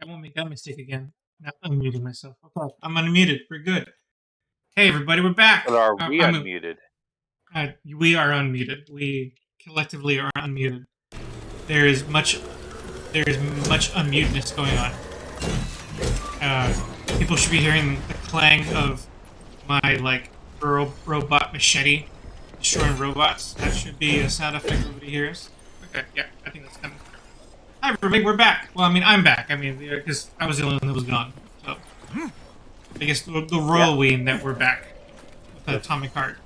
I won't make that mistake again. Now unmuting myself. Okay, I'm unmuted. We're good. Hey, everybody, we're back. But are we unmuted? We are unmuted. We collectively are unmuted. There is much unmuteness going on. People should be hearing the clang of my robot machete destroying robots. That should be a sound effect everybody hears. Okay, yeah, I think that's coming. Hi, everybody, we're back. Well, I mean, I'm back. I mean, because I was the only one that was gone. So, I guess the royal wean that we're back with the atomic heart.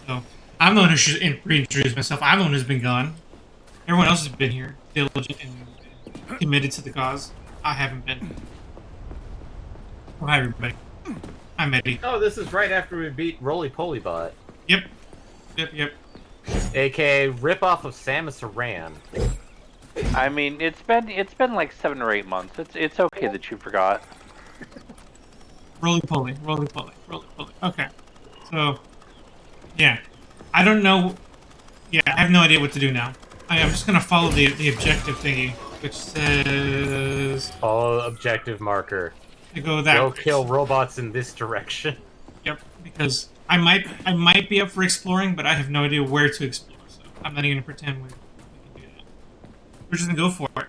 So, I'm the one who should reintroduce myself. I'm the one who's been gone. Everyone else has been here, diligent and committed to the cause. I haven't been. Oh, hi, everybody. I'm Eddie. Oh, this is right after we beat Roly Poly Bot. Yep. AKA ripoff of Samus Aran. I mean, it's been like 7 or 8 months. It's okay that you forgot. Roly poly. Okay. So, yeah. I don't know. Yeah, I have no idea what to do now. I'm just gonna follow the objective thingy, which says... Follow objective marker. To go that Go way. kill robots in this direction. Yep, because I might be up for exploring, but I have no idea where to explore, so I'm not even gonna pretend we can do that. We're just gonna go for it.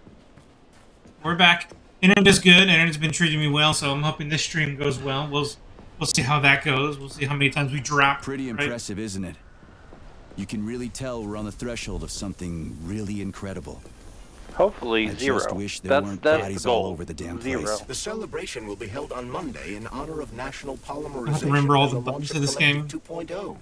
We're back. Internet is good. Internet's been treating me well, so I'm hoping this stream goes well. We'll see how that goes. We'll see how many times we drop. Pretty impressive, isn't it? You can really tell we're on the threshold of something really incredible. Hopefully, I zero. just wish there weren't that's bodies the goal. all over the damn Zero. place. The celebration will be held on Monday in honor of National Polymerization. I have to remember all the and buttons launch of this game. 2.0.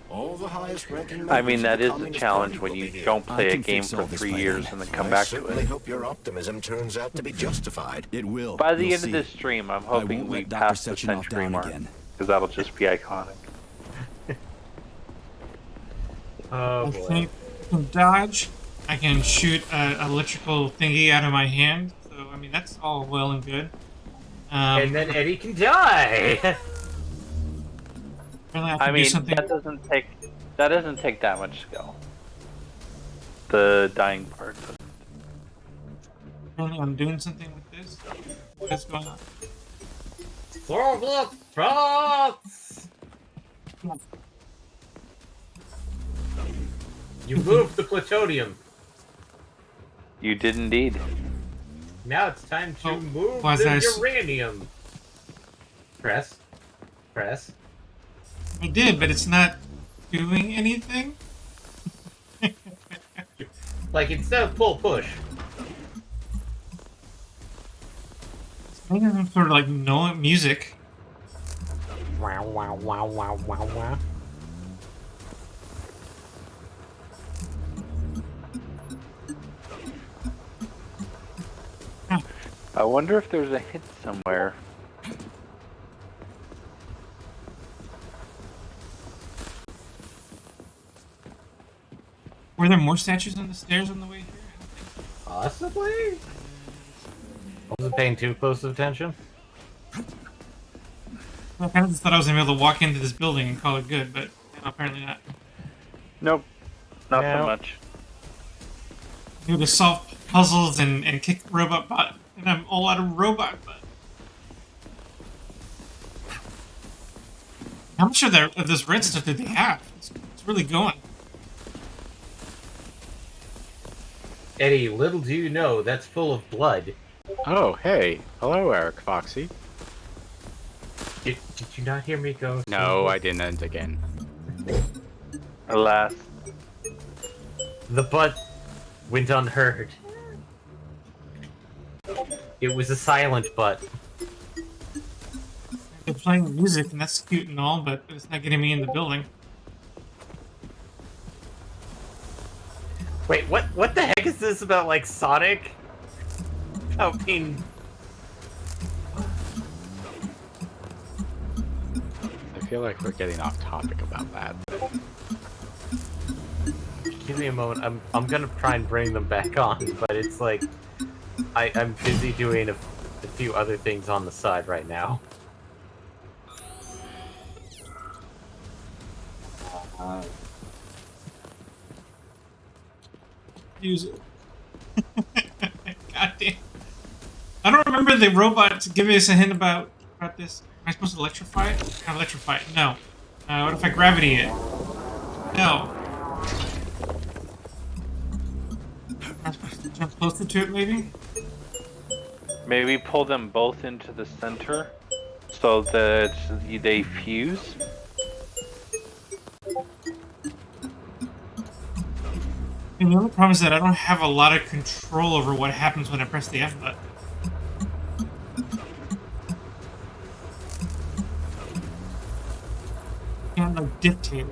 All the highest ranking I mean, that members is of the Communist challenge Party when will you be here. don't play I a can game fix for all this 3 by years then. and then come I back to certainly it. hope your optimism turns out to be justified. It will. By the You'll end see. of this stream, I'm I hoping won't we let Dr. pass the Sechenov century down mark. again. Because that'll just be iconic. Oh I boy. think I can dodge. I can shoot an electrical thingy out of my hand. So, I mean, that's all well and good. And then Eddie can die! Apparently I have to I do mean, something. that doesn't take that much skill. The dying part. Apparently I'm doing something with this. What is going on? Robots! You moved the plutonium. You did indeed. Now it's time to Oh, move was the I uranium. Press. Press. I did, but it's not doing anything. Like, instead of pull, push. It's making some sort of like no music. Wow, wow, wow, wow, wow, wow. I wonder if there's a hint somewhere. Were there more statues on the stairs on the way here? Possibly? I wasn't paying too close attention. I kind of just thought I was gonna be able to walk into this building and call it good, but apparently not. Nope. Not No. so much. You to solve puzzles and kick robot butt, and I'm all out of robot butt. How much of this red stuff did they have? It's really going. Eddie, little do you know, that's full of blood. Oh, hey. Hello, Eric Foxy. Did you not hear me go? No, I didn't again. Alas. The butt went unheard. It was a silent butt. They're playing music, and that's cute and all, but it's not getting me in the building. Wait, what the heck is this about, like, Sonic? About being... I feel like we're getting off topic about that. Give me a moment. I'm gonna try and bring them back on, but it's like... I'm busy doing a few other things on the side right now. Use it. God damn. I don't remember the robot giving us a hint about this. Am I supposed to electrify it? Can I electrify it? No. What if I gravity it? No. Am I supposed to jump closer to it, maybe? Maybe pull them both into the center so that they fuse. And the only problem is that I don't have a lot of control over what happens when I press the F button. I can't, like, dictate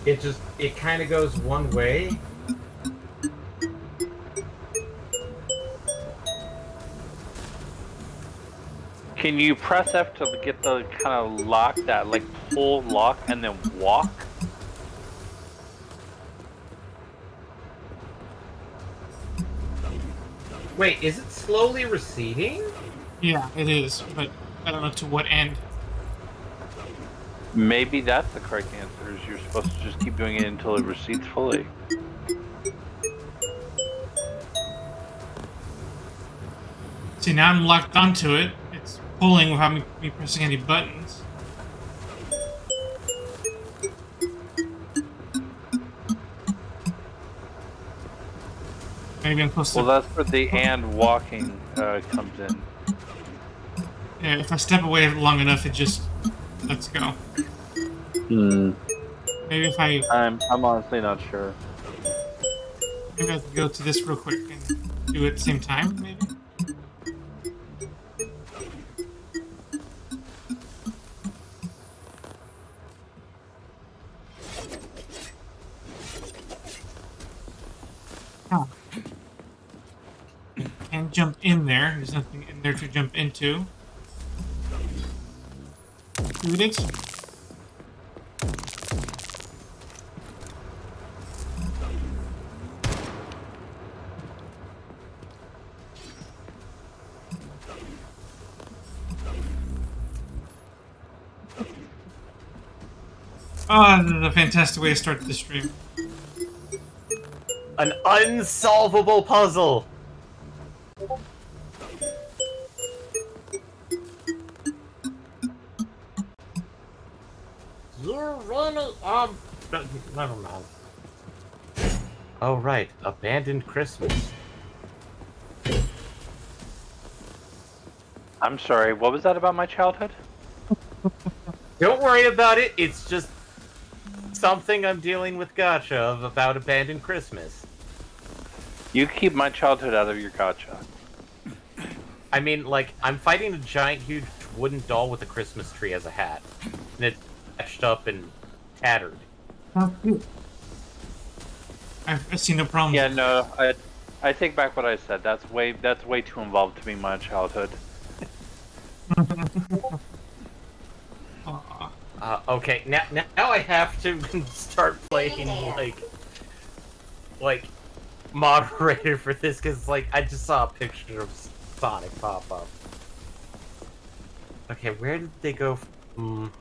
it. It kind of goes one way. Can you press F to get the kind of lock, that like pull lock, and then walk? Wait, is it slowly receding? Yeah, it is, but I don't know to what end. Maybe that's the correct answer, is you're supposed to just keep doing it until it recedes fully. See, now I'm locked onto it. It's pulling without me pressing any buttons. Maybe I'm supposed to... Well, that's where the and walking comes in. Yeah, if I step away long enough, it just lets go. Maybe if I'm honestly not sure. maybe I can go to this real quick and do it at the same time, maybe? Oh. Can't jump in there. There's nothing in there to jump into. Do it. Oh, this is a fantastic way to start the stream. An unsolvable puzzle. You're running. Never mind. Oh right, abandoned Christmas. I'm sorry, what was that about my childhood? Don't worry about it. It's just something I'm dealing with gotcha of about abandoned Christmas. You keep my childhood out of your gotcha. I mean, like, I'm fighting a giant, huge wooden doll with a Christmas tree as a hat. And it's etched up and tattered. Oh, cute. I see no problem. Yeah, no, I take back what I said. That's way too involved to be my childhood. Aw. Okay, now I have to start playing, like, moderator for this, because, like, I just saw a picture of Sonic pop up. Okay, where did they go from?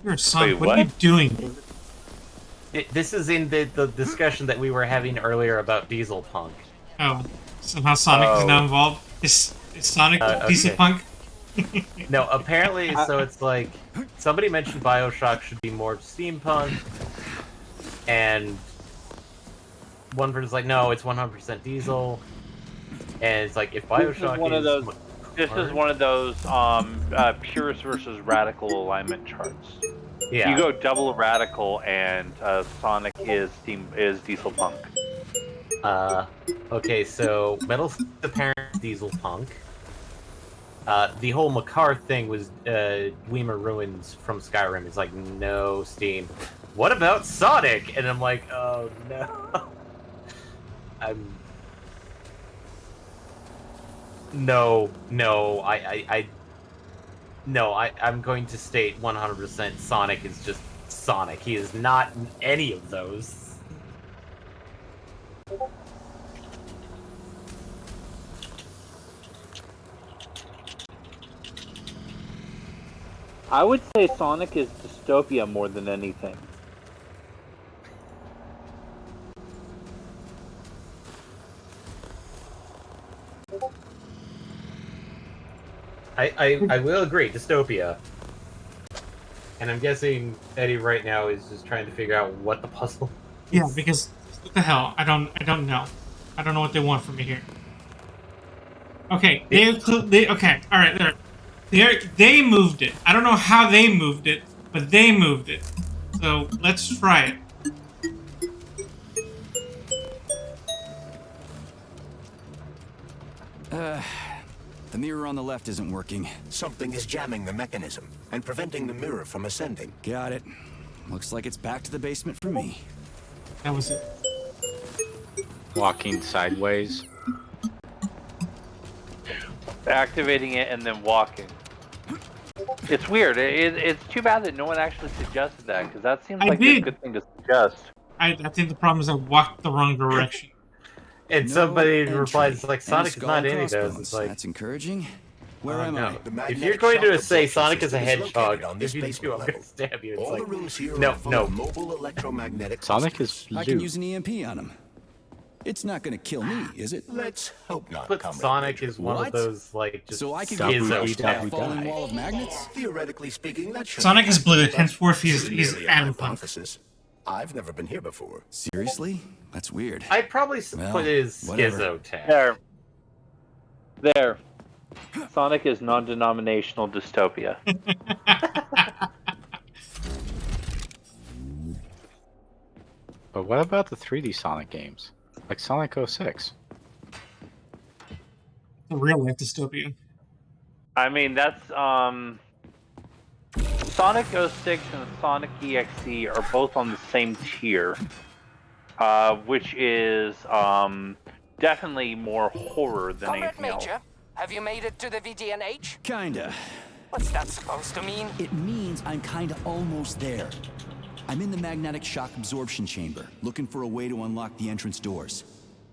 You're a Sonic. Wait, what are you doing? This is in the discussion that we were having earlier about Diesel Punk. Oh, somehow Sonic is now involved. Is Sonic a piece of okay. punk? No, apparently, so it's like, somebody mentioned Bioshock should be more steampunk, and one person's like, no, it's 100% diesel, and it's like, if Bioshock This is one of those purist versus radical alignment charts. yeah. You go double radical, and Sonic is diesel punk. Okay, so Metal apparent diesel punk. The whole Makar thing was Weimer Ruins from Skyrim. It's like, no, Steam. What about Sonic? And I'm like, oh no. I'm going to state 100% Sonic is just Sonic. He is not any of those. I would say Sonic is dystopia more than anything. I will agree, dystopia. And I'm guessing Eddie right now is just trying to figure out what the puzzle is. Yeah, because what the hell? I don't know. I don't know what they want from me here. Okay, okay, all right, they moved it. I don't know how they moved it, but they moved it. So let's try it. The mirror on the left isn't working. Something is jamming the mechanism and preventing the mirror from ascending. Got it. Looks like it's back to the basement for me. That was it. Walking sideways. Activating it and then walking. It's weird. It's too bad that no one actually suggested that, because that seems like a good thing to suggest. I think the problem is I walked the wrong direction. And No somebody entry. replies like, Sonic is not And any of those. crossbones. It's like, That's encouraging. Where am no. I? The If magnetic you're going to shock say absorption Sonic is a system hedgehog, located on this if you do, basement I'm level. gonna stab you. It's All the like, rooms here no, are full no. of mobile electromagnetic Sonic clusters. is I can loot. use an EMP on him. It's not gonna kill me, is it? Let's hope not. But Comrade Sonic Major. is one of What? those, like, just So I can Double get schizo double crushed by tech. a double falling die. wall of magnets? Theoretically speaking, that should Sonic is blue, but henceforth he's merely a atom punk. hypothesis. I've never been here before. Seriously? That's weird. I'd probably Well, put it as whatever. schizo tech. There. Sonic is non-denominational dystopia. But what about the 3D Sonic games? Like Sonic 06? The real life dystopia. I mean, that's Sonic 06 and Sonic EXE are both on the same tier, which is definitely more horror than Comrade anything else. Major, have you made it to the VDNH? Kinda. What's that supposed to mean? It means I'm kinda almost there. I'm in the magnetic shock absorption chamber, looking for a way to unlock the entrance doors.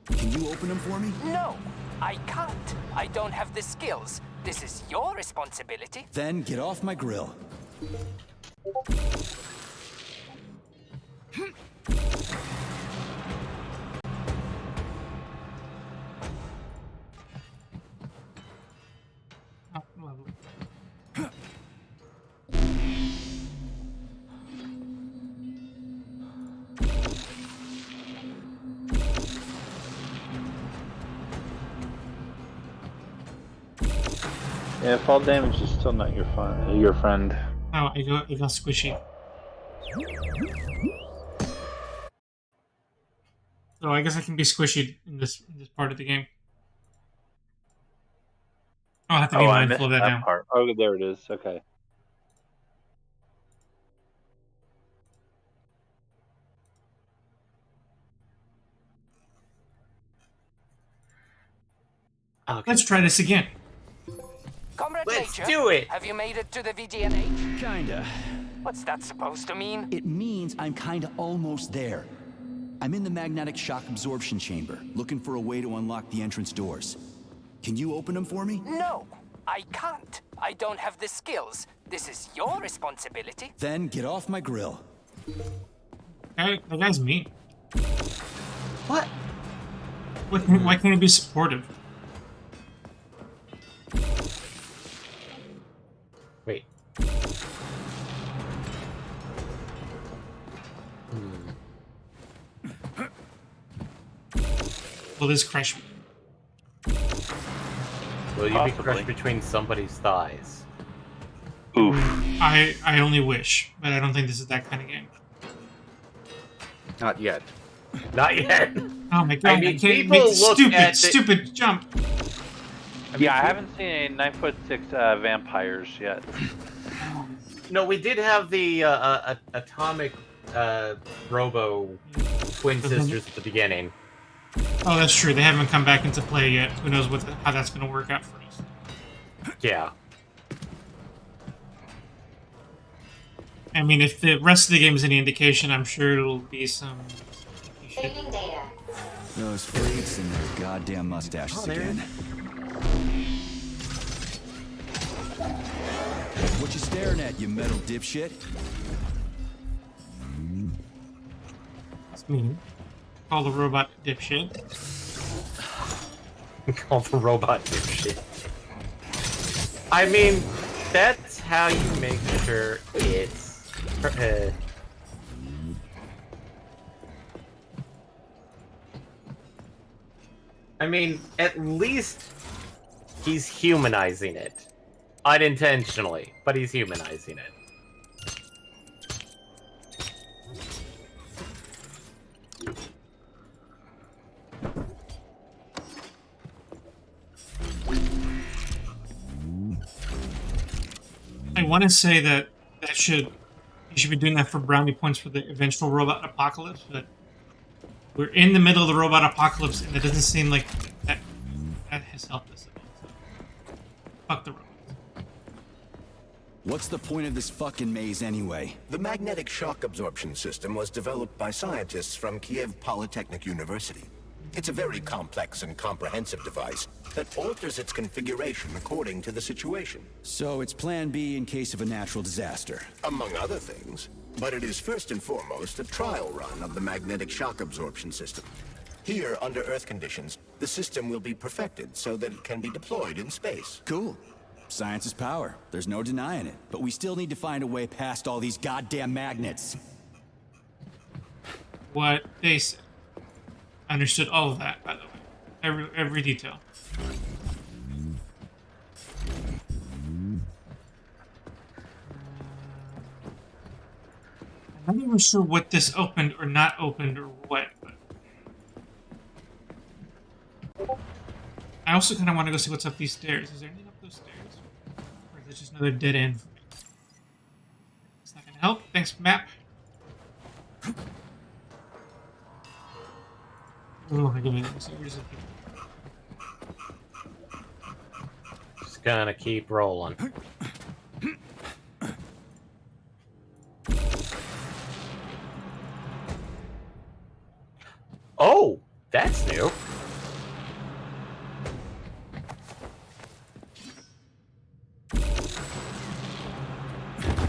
Can you open them for me? No, I can't. I don't have the skills. This is your responsibility. Then get off my grill. Oh, lovely. Yeah, fall damage is still not your friend. Oh, it got squishy. So I guess I can be squishy in this part of the game. I'll have to be Oh, I missed mindful of that now. part. Oh, there it is. Okay. Okay. Let's try this again. Comrade Let's Major, do it! have you made it to the VDNH? Kinda. What's that supposed to mean? It means I'm kinda almost there. I'm in the magnetic shock absorption chamber, looking for a way to unlock the entrance doors. Can you open them for me? No, I can't. I don't have the skills. This is your responsibility. Then get off my grill. That guy's mean. What? Why can't he be supportive? Wait. Will this crush me? Will you be Possibly. crushed between somebody's thighs? Oof. I only wish, but I don't think this is that kind of game. Not yet. Not yet. Oh my god, I mean, can't people make the look at the- stupid jump. Yeah, I haven't seen any 9'6" vampires yet. No, we did have the atomic Robo twin sisters at the beginning. Oh, that's true. They haven't come back into play yet. Who knows how that's going to work out for us. Yeah. I mean, if the rest of the game is any indication, I'm sure it'll be some... Training data. Those freaks and their goddamn mustaches there again. What you staring at, you metal dipshit? It's me. Call the robot dipshit. Call the robot shit. I mean, that's how you make sure it's... I mean, at least he's humanizing it. Unintentionally, but he's humanizing it. I want to say that you should be doing that for brownie points for the eventual robot apocalypse, but we're in the middle of the robot apocalypse, and it doesn't seem like that has helped us at all. So, fuck the robots. What's the point of this fucking maze anyway? The magnetic shock absorption system was developed by scientists from Kiev Polytechnic University. It's a very complex and comprehensive device that alters its configuration according to the situation. So it's plan B in case of a natural disaster. Among other things. But it is first and foremost a trial run of the magnetic shock absorption system. Here, under Earth conditions, the system will be perfected so that it can be deployed in space. Cool. Science is power. There's no denying it. But we still need to find a way past all these goddamn magnets. What they said. Understood all of that, by the way. Every detail. I'm not even sure what this opened or not opened or what, but I also kind of want to go see what's up these stairs. Is there anything up those stairs? Or is it just another dead end for me? It's not gonna help. Thanks, map. Oh, give me that. So where's it? Just gonna keep rolling. Oh, that's new.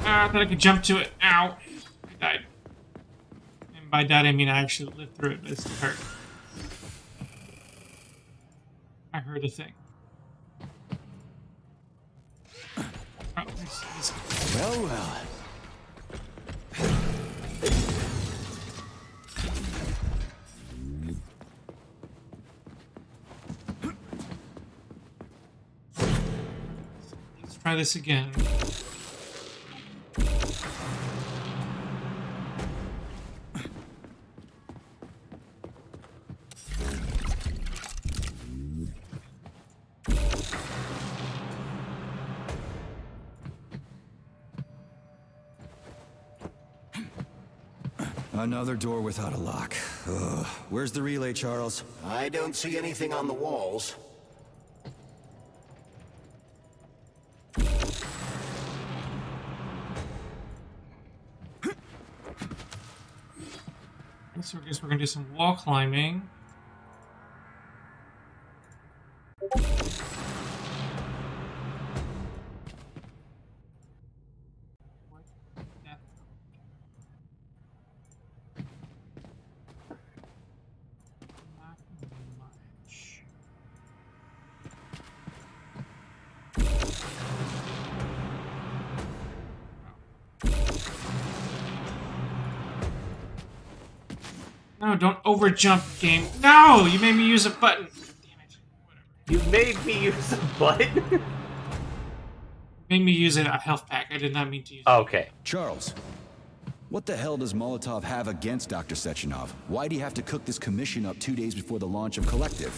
I thought I could jump to it. Ow. I died. And by that I mean I actually lived through it, but it still hurt. I heard a thing. Oh, this. Well, well. Let's try this again. Another door without a lock. Ugh. Where's the relay, Charles? I don't see anything on the walls. So I guess we're gonna do some wall climbing. No, don't over jump, game. No, you made me use a button. Damn it. Whatever. You made me use a button? Made me use a health pack. I did not mean to use it. Okay. Charles, what the hell does Molotov have against Dr. Sechenov? Why do you have to cook this commission up 2 days before the launch of Collective?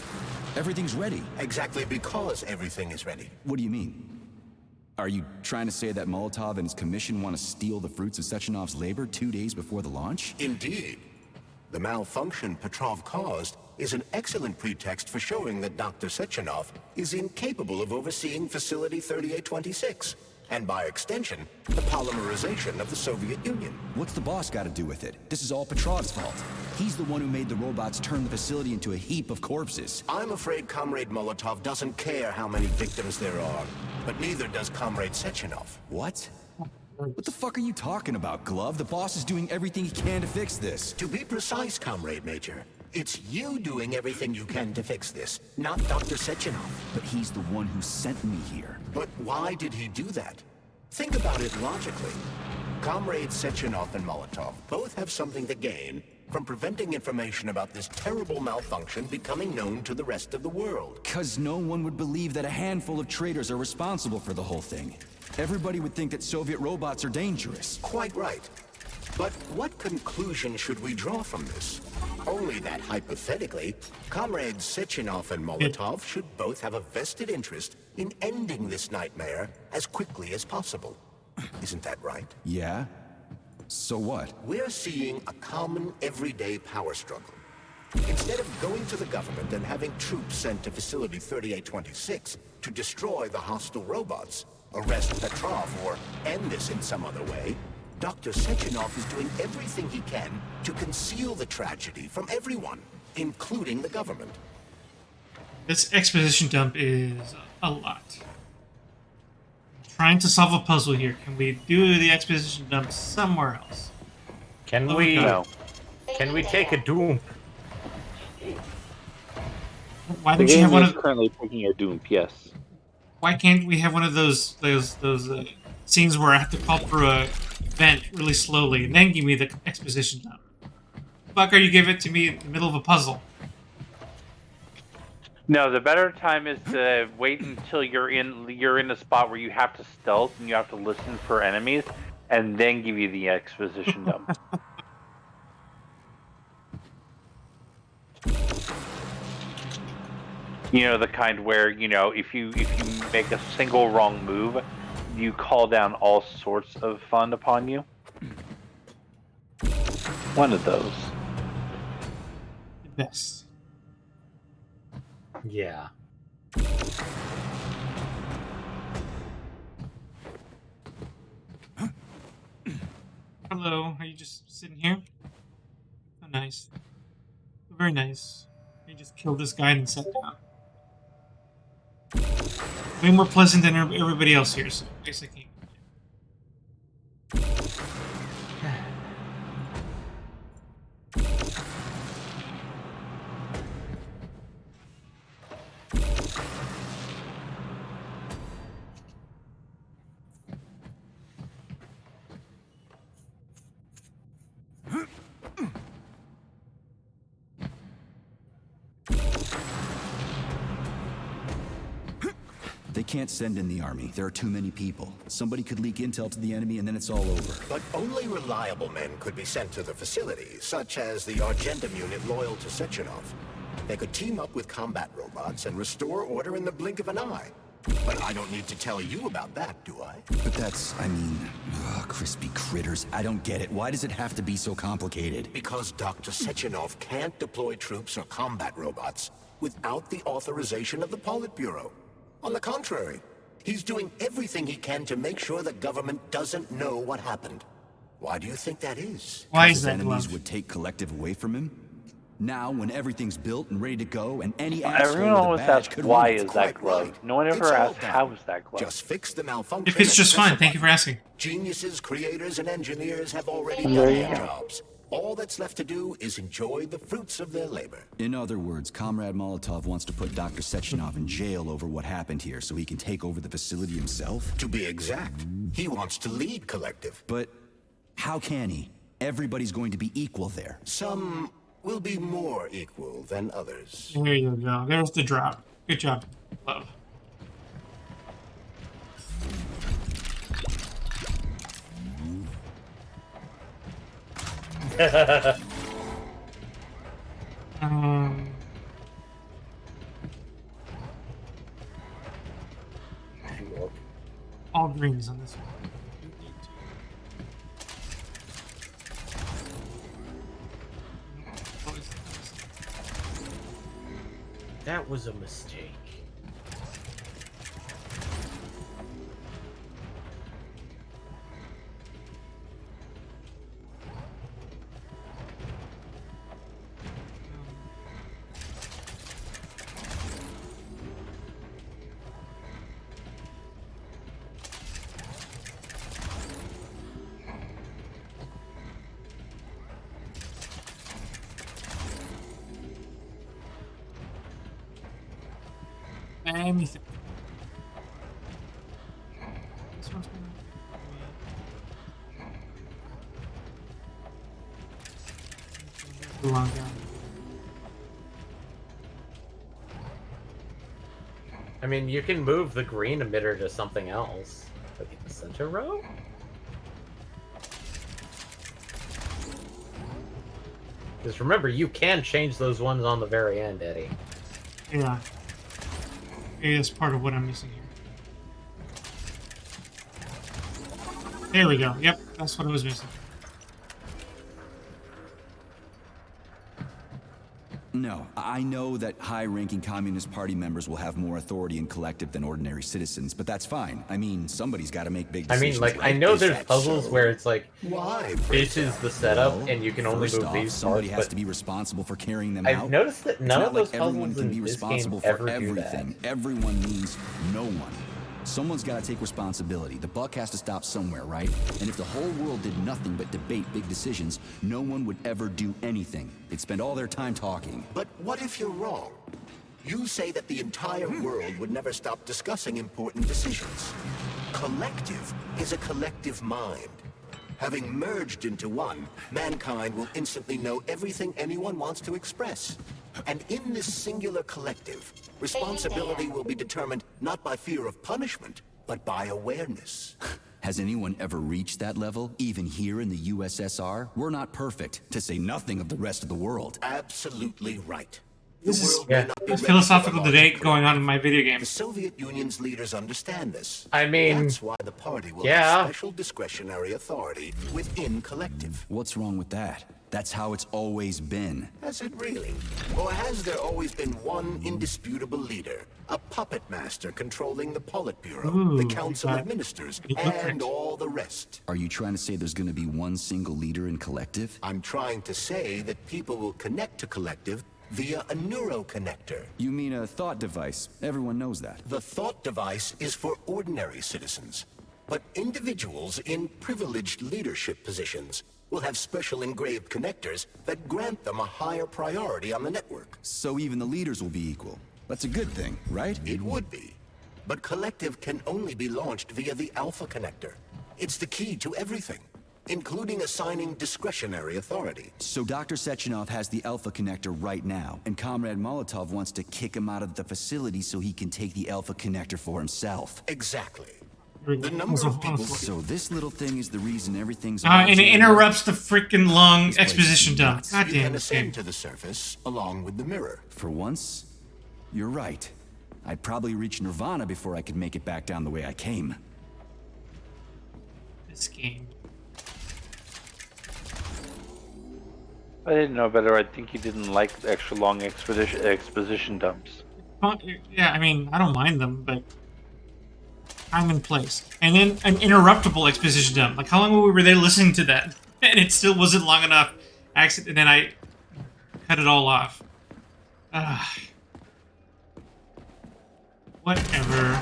Everything's ready. Exactly because everything is ready. What do you mean? Are you trying to say that Molotov and his commission want to steal the fruits of Sechenov's labor 2 days before the launch? Indeed. The malfunction Petrov caused is an excellent pretext for showing that Dr. Sechenov is incapable of overseeing Facility 3826, and by extension, the polymerization of the Soviet Union. What's the boss got to do with it? This is all Petrov's fault. He's the one who made the robots turn the facility into a heap of corpses. I'm afraid Comrade Molotov doesn't care how many victims there are, but neither does Comrade Sechenov. What? What the fuck are you talking about, Glove? The boss is doing everything he can to fix this. To be precise, Comrade Major, It's you doing everything you can to fix this, not Dr. Sechenov. But he's the one who sent me here. But why did he do that? Think about it logically. Comrades Sechenov and Molotov both have something to gain from preventing information about this terrible malfunction becoming known to the rest of the world. 'Cause no one would believe that a handful of traitors are responsible for the whole thing. Everybody would think that Soviet robots are dangerous. Quite right. But what conclusion should we draw from this? Only that hypothetically, comrades Sechenov and Molotov should both have a vested interest in ending this nightmare as quickly as possible. Isn't that right? Yeah? So what? We're seeing a common everyday power struggle. Instead of going to the government and having troops sent to Facility 3826 to destroy the hostile robots, arrest Petrov, or end this in some other way, Dr. Sechenov is doing everything he can to conceal the tragedy from everyone, including the government. This exposition dump is a lot. Trying to solve a puzzle here. Can we do the exposition dump somewhere else? Can Oh, we? No. Can we take a doom? Why The don't you game have one is of? currently taking a Doom, yes. Why can't we have one of those scenes where I have to call through a vent really slowly and then give me the exposition dump? Fuck, are you give it to me in the middle of a puzzle? No, the better time is to wait until you're in a spot where you have to stealth and you have to listen for enemies, and then give you the exposition dump. You know, the kind where, you know, if you make a single wrong move, you call down all sorts of fun upon you. One of those. The best. Yeah. Hello, are you just sitting here? Oh, nice. Very nice. You just killed this guy and sat down. Way more pleasant than everybody else here, so I guess I can't. They can't send in the army. There are too many people. Somebody could leak intel to the enemy and then it's all over. But only reliable men could be sent to the facility, such as the Argentum unit loyal to Sechenov. They could team up with combat robots and restore order in the blink of an eye. But I don't need to tell you about that, do I? But that's, I mean, crispy critters. I don't get it. Why does it have to be so complicated? Because Dr. Sechenov can't deploy troops or combat robots without the authorization of the Politburo. On the contrary, he's doing everything he can to make sure the government doesn't know what happened. Why do you think that is? Why His is that, enemies Glove? would take Collective away from him? Now, when everything's built and ready to go, and any asshole Everyone with a always badge asks, could why run it. is that Quite glove? right. No one It's ever all asks, done. how is that glove? Just fix the malfunction. If it's just and press fine, a thank you for button. asking. Geniuses, creators, and engineers have already And done there you their go. jobs. All that's left to do is enjoy the fruits of their labor. In other words, Comrade Molotov wants to put Dr. Sechenov in jail over what happened here so he can take over the facility himself? To be exact, he wants to lead Collective. But how can he? Everybody's going to be equal there. Some will be more equal than others. There you go. There's the drop. Good job, Love. um, all greens on this one. That was a mistake. Let me think. This one's gonna... Long down. I mean, you can move the green emitter to something else. Like in the center row? Because remember, you can change those ones on the very end, Eddie. Yeah. Maybe that's part of what I'm missing here. There we go. Yep, that's what I was missing. No, I know that high-ranking Communist Party members will have more authority in collective than ordinary citizens, but that's fine. I mean, somebody's got to make big I decisions. mean, like, I right? know Is there's that puzzles so? where it's like, Why? this is the setup, Well, and you can only first move off, these somebody parts, has but to be responsible for carrying them I've out. noticed that It's none not of those like everyone puzzles can in be this responsible game for ever do that. everything. Everyone means no one. Someone's got to take responsibility. The buck has to stop somewhere, right? And if the whole world did nothing but debate big decisions, no one would ever do anything. They'd spend all their time talking. But what if you're wrong? You say that the entire world would never stop discussing important decisions. Collective is a collective mind. Having merged into one, mankind will instantly know everything anyone wants to express. And in this singular collective, responsibility will be determined not by fear of punishment, but by awareness. Has anyone ever reached that level, even here in the USSR? We're not perfect, to say nothing of the rest of the world. Absolutely right. This The is world may not be a ready philosophical for the debate logic going on in collective. my video The games. Soviet Union's leaders understand this. I mean, That's why the party will yeah. have special discretionary authority within collective. What's wrong with that? That's how it's always been. Has it really? Or has there always been one indisputable leader? A puppet master controlling the Politburo, Ooh, the Council okay. of Ministers, You look and right. all the rest? Are you trying to say there's going to be one single leader in collective? I'm trying to say that people will connect to collective via a neuroconnector. You mean a thought device. Everyone knows that. The thought device is for ordinary citizens, but individuals in privileged leadership positions will have special engraved connectors that grant them a higher priority on the network. So even the leaders will be equal. That's a good thing, right? It would be, but collective can only be launched via the Alpha connector. It's the key to everything, including assigning discretionary authority. So Dr. Sechenov has the Alpha connector right now, and Comrade Molotov wants to kick him out of the facility so he can take the Alpha connector for himself. Exactly. The number of people... So this little thing is the reason everything's... And it interrupts the freaking long This place exposition is dump. nuts. God You damn can it. ascend to the surface along with the mirror. For once, you're right. I'd probably reach Nirvana before I could make it back down the way I came. This game. I didn't know better. I think you didn't like the extra long exposition dumps. Yeah, I mean, I don't mind them, but time and place. And then an interruptible exposition dump. Like, how long were we there listening to that? And it still wasn't long enough. And then I cut it all off. Whatever.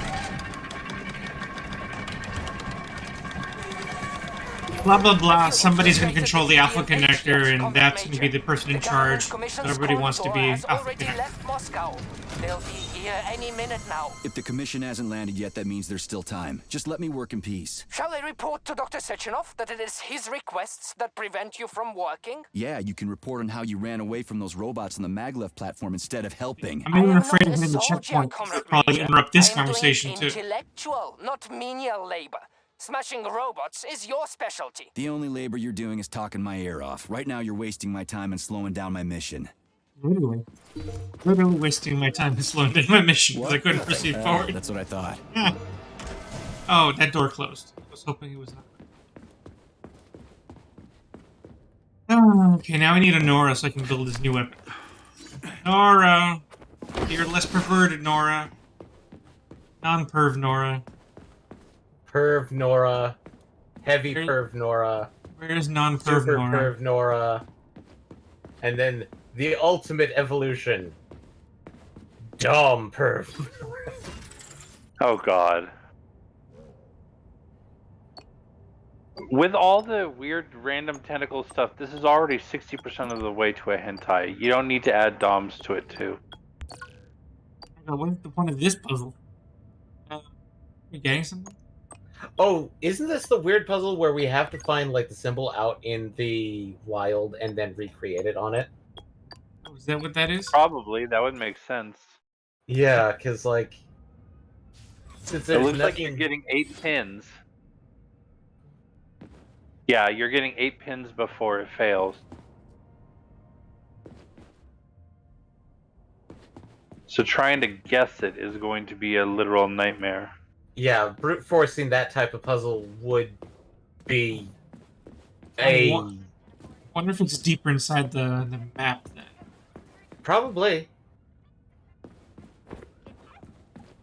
Blah blah blah. Somebody's gonna control the Alpha connector, and that's gonna be the person in charge. But everybody wants to be Alpha connector. They'll be here any minute now. If the commission hasn't landed yet, that means there's still time. Just let me work in peace. Shall I report to Dr. Sechenov that it is his requests that prevent you from working? Yeah, you can report on how you ran away from those robots on the maglev platform instead of helping. I'm even I am afraid not of a hitting the soldier, checkpoint. Comrade It'll probably Major. interrupt this I am doing conversation too. Intellectual, not menial labor. Smashing robots is your specialty. The only labor you're doing is talking my ear off. Right now, you're wasting my time and slowing down my mission. Literally wasting my time and slowing down my mission because I couldn't proceed forward. That's what I thought. Oh, that door closed. I was hoping it was not. Oh, okay, now I need a Nora so I can build this new weapon. Nora! You're less perverted, Nora. Non-perv Nora. Perv Nora, heavy Where- perv Nora, Where's non-perv super Nora? perv Nora, and then the ultimate evolution, dumb perv. Oh god. With all the weird random tentacle stuff, this is already 60% of the way to a hentai. You don't need to add DOMs to it too. What's the point of this puzzle? You getting something? Oh, isn't this the weird puzzle where we have to find like the symbol out in the wild and then recreate it on it? Oh, is that what that is? Probably that would make sense. Yeah, because like since It there's looks like nothing... you're getting 8 pins. Yeah, you're getting 8 pins before it fails. So trying to guess it is going to be a literal nightmare. Yeah, brute forcing that type of puzzle would be I a... wonder if it's deeper inside the map then. Probably.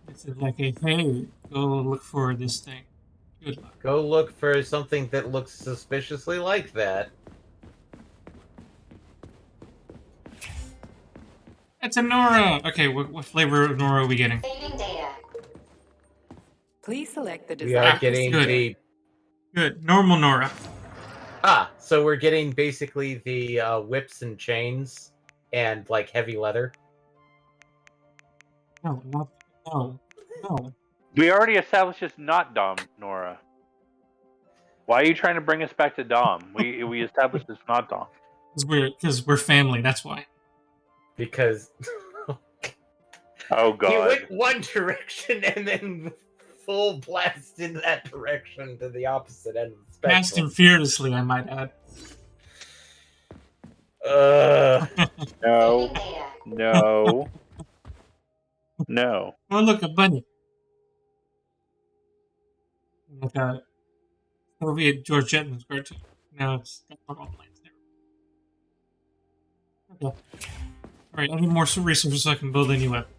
It's like a hey, go look for this thing. Good luck. Go look for something that looks suspiciously like that. It's a Nora! Okay, what flavor of Nora are we getting? Saving data. Please select the We desired are getting good. the... Good. Normal Nora. Ah, so we're getting basically the whips and chains and like heavy leather. No, no. We already established it's not Dom, Nora. Why are you trying to bring us back to Dom? We established it's not Dom. Because we're family, that's why. Because Oh he god. went one direction and then full blast in that direction to the opposite end of the spectrum. Fast and fearlessly, I might add. No. Saving data. No. No. Oh, look, a bunny. Like a Soviet George Jetman's cartoon. No, it's got football planes there. Okay. Alright, I need more resources so I can build a new weapon.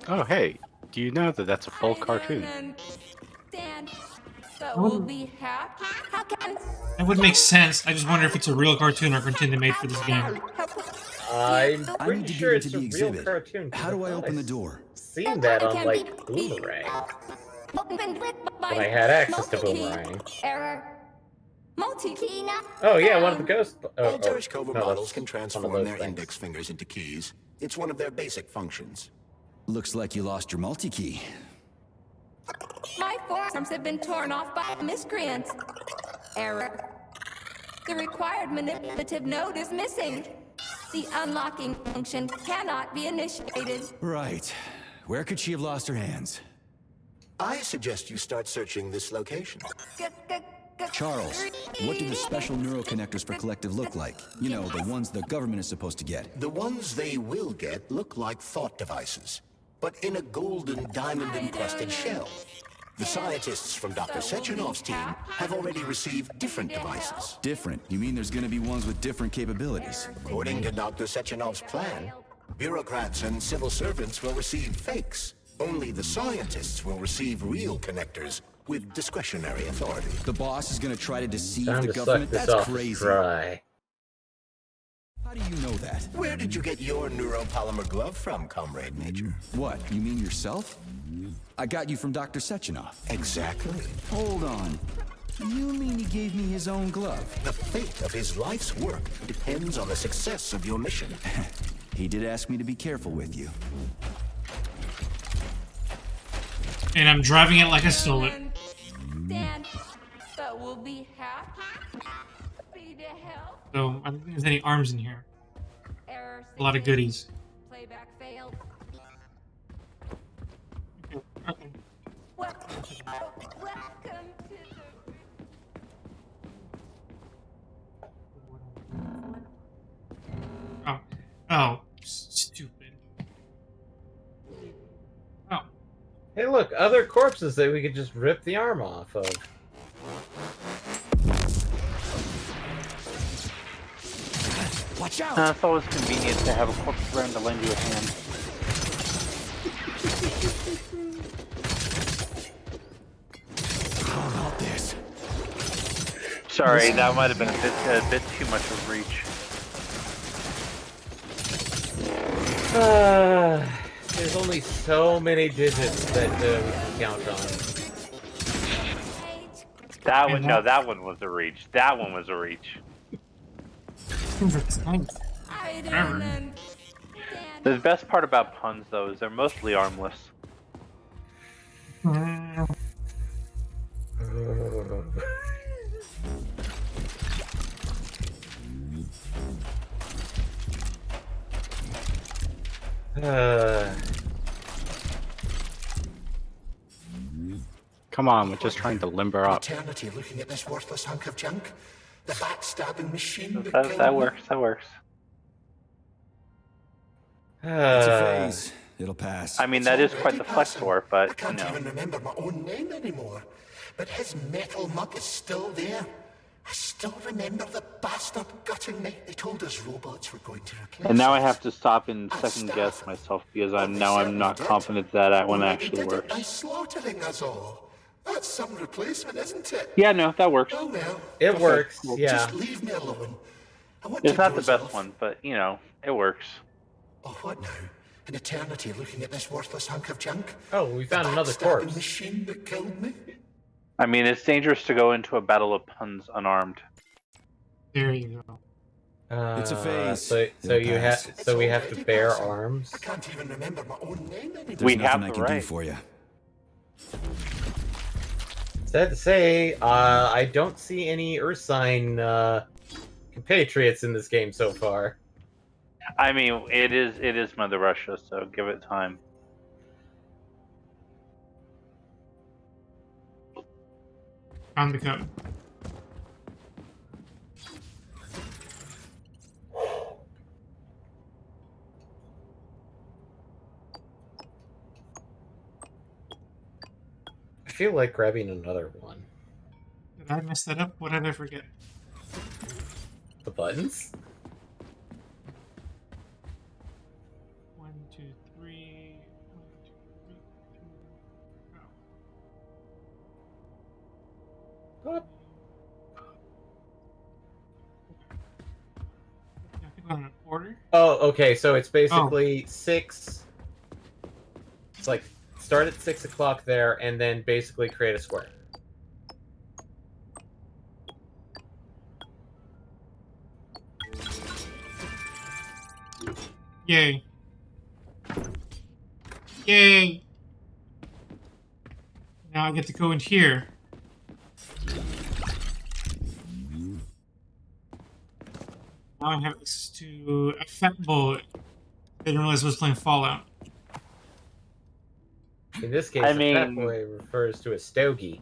Oh, hey, do you know that that's a full cartoon? That would make sense. I just wonder if it's a real cartoon or cartoon they made for this game. I'm I pretty need to sure get it's into a the real exhibit. cartoon. How do I open the door? Seen that on like Boomerang when I had access to Boomerang. Oh yeah, one of the ghost. All Tereshkova no, models that's can one transform of those their things. index fingers into keys. It's one of their basic functions. Looks like you lost your multi-key. My forearms have been torn off by miscreants. Error. The required manipulative node is missing. The unlocking function cannot be initiated. Right. Where could she have lost her hands? I suggest you start searching this location. Charles, what do the special neuroconnectors for Collective look like? You know, the ones the government is supposed to get. The ones they will get look like thought devices, but in a golden diamond-encrusted shell. The scientists from Dr. Sechenov's team have already received different devices. Different? You mean there's gonna be ones with different capabilities? According to Dr. Sechenov's plan, bureaucrats and civil servants will receive fakes. Only the scientists will receive real connectors with discretionary authority. The boss is gonna try to deceive Time the to suck government? this That's off crazy. dry. How do you know that? Where did you get your neuropolymer glove from, Comrade Major? What, you mean yourself? I got you from Dr. Sechenov. Exactly. Hold on. You mean he gave me his own glove? The fate of his life's work depends on the success of your mission. He did ask me to be careful with you. And I'm driving it like I stole it. Stand, but we'll be happy to help. So, I don't think there's any arms in here. Error. A lot of goodies. Playback failed. Okay. Welcome to the... Oh, stupid. Oh, Hey, look, other corpses that we could just rip the arm off of. Watch out! It's always convenient to have a corpse around to lend you a hand. How about this? Sorry, that might have been a bit too much of a reach. There's only so many digits that we can count on. That one, no, that one was a reach. That one was a reach. things are tiny. I Forever. don't understand. The best part about puns, though, is they're mostly armless. Come on, we're just trying to limber up. Eternity looking at this worthless hunk of junk. The backstabbing machine that killed That me. works. That works. It's a phase. It'll pass. I mean, It's that is already quite the flex passing. for it, but I can't you know. even remember my own name anymore. But his metal mug is still there. I still remember the bastard gutting me. They told us robots were going to replace And now I us. have to stop and As second staff. guess myself because Well, I'm they not certainly did. confident that one Already actually did it by works. slaughtering us all. That's some replacement, isn't it? Yeah, no, that works. Oh well. It works, cool. yeah. Just leave me alone. I want It's to not the doze best off. one, but you know, it works. Oh, what now? An eternity looking at this worthless hunk of junk? Oh, we found The another backstabbing corpse. machine that killed me? I mean, it's dangerous to go into a battle of puns unarmed. There you go. It's a phase. So It'll you have pass. so we have It's to already bear passing. arms. I can't even remember my own name anymore. There's We nothing have I the can do right. for you. Sad to say, I don't see any Ursine compatriots in this game so far. I mean, it is Mother Russia, so give it time. Found the code. I feel like grabbing another one. Did I mess that up? What did I forget? The buttons? 1, 2, 3. 1, 2, 3, 2, What? I think on an order. Oh, okay. So it's basically 6. It's like start at 6 o'clock there, and then basically create a square. Yay. Yay! Now I get to go in here. Now I have access to a fat bullet. I didn't realize I was playing Fallout. In this case, I a fat mean- boy refers to a stogie.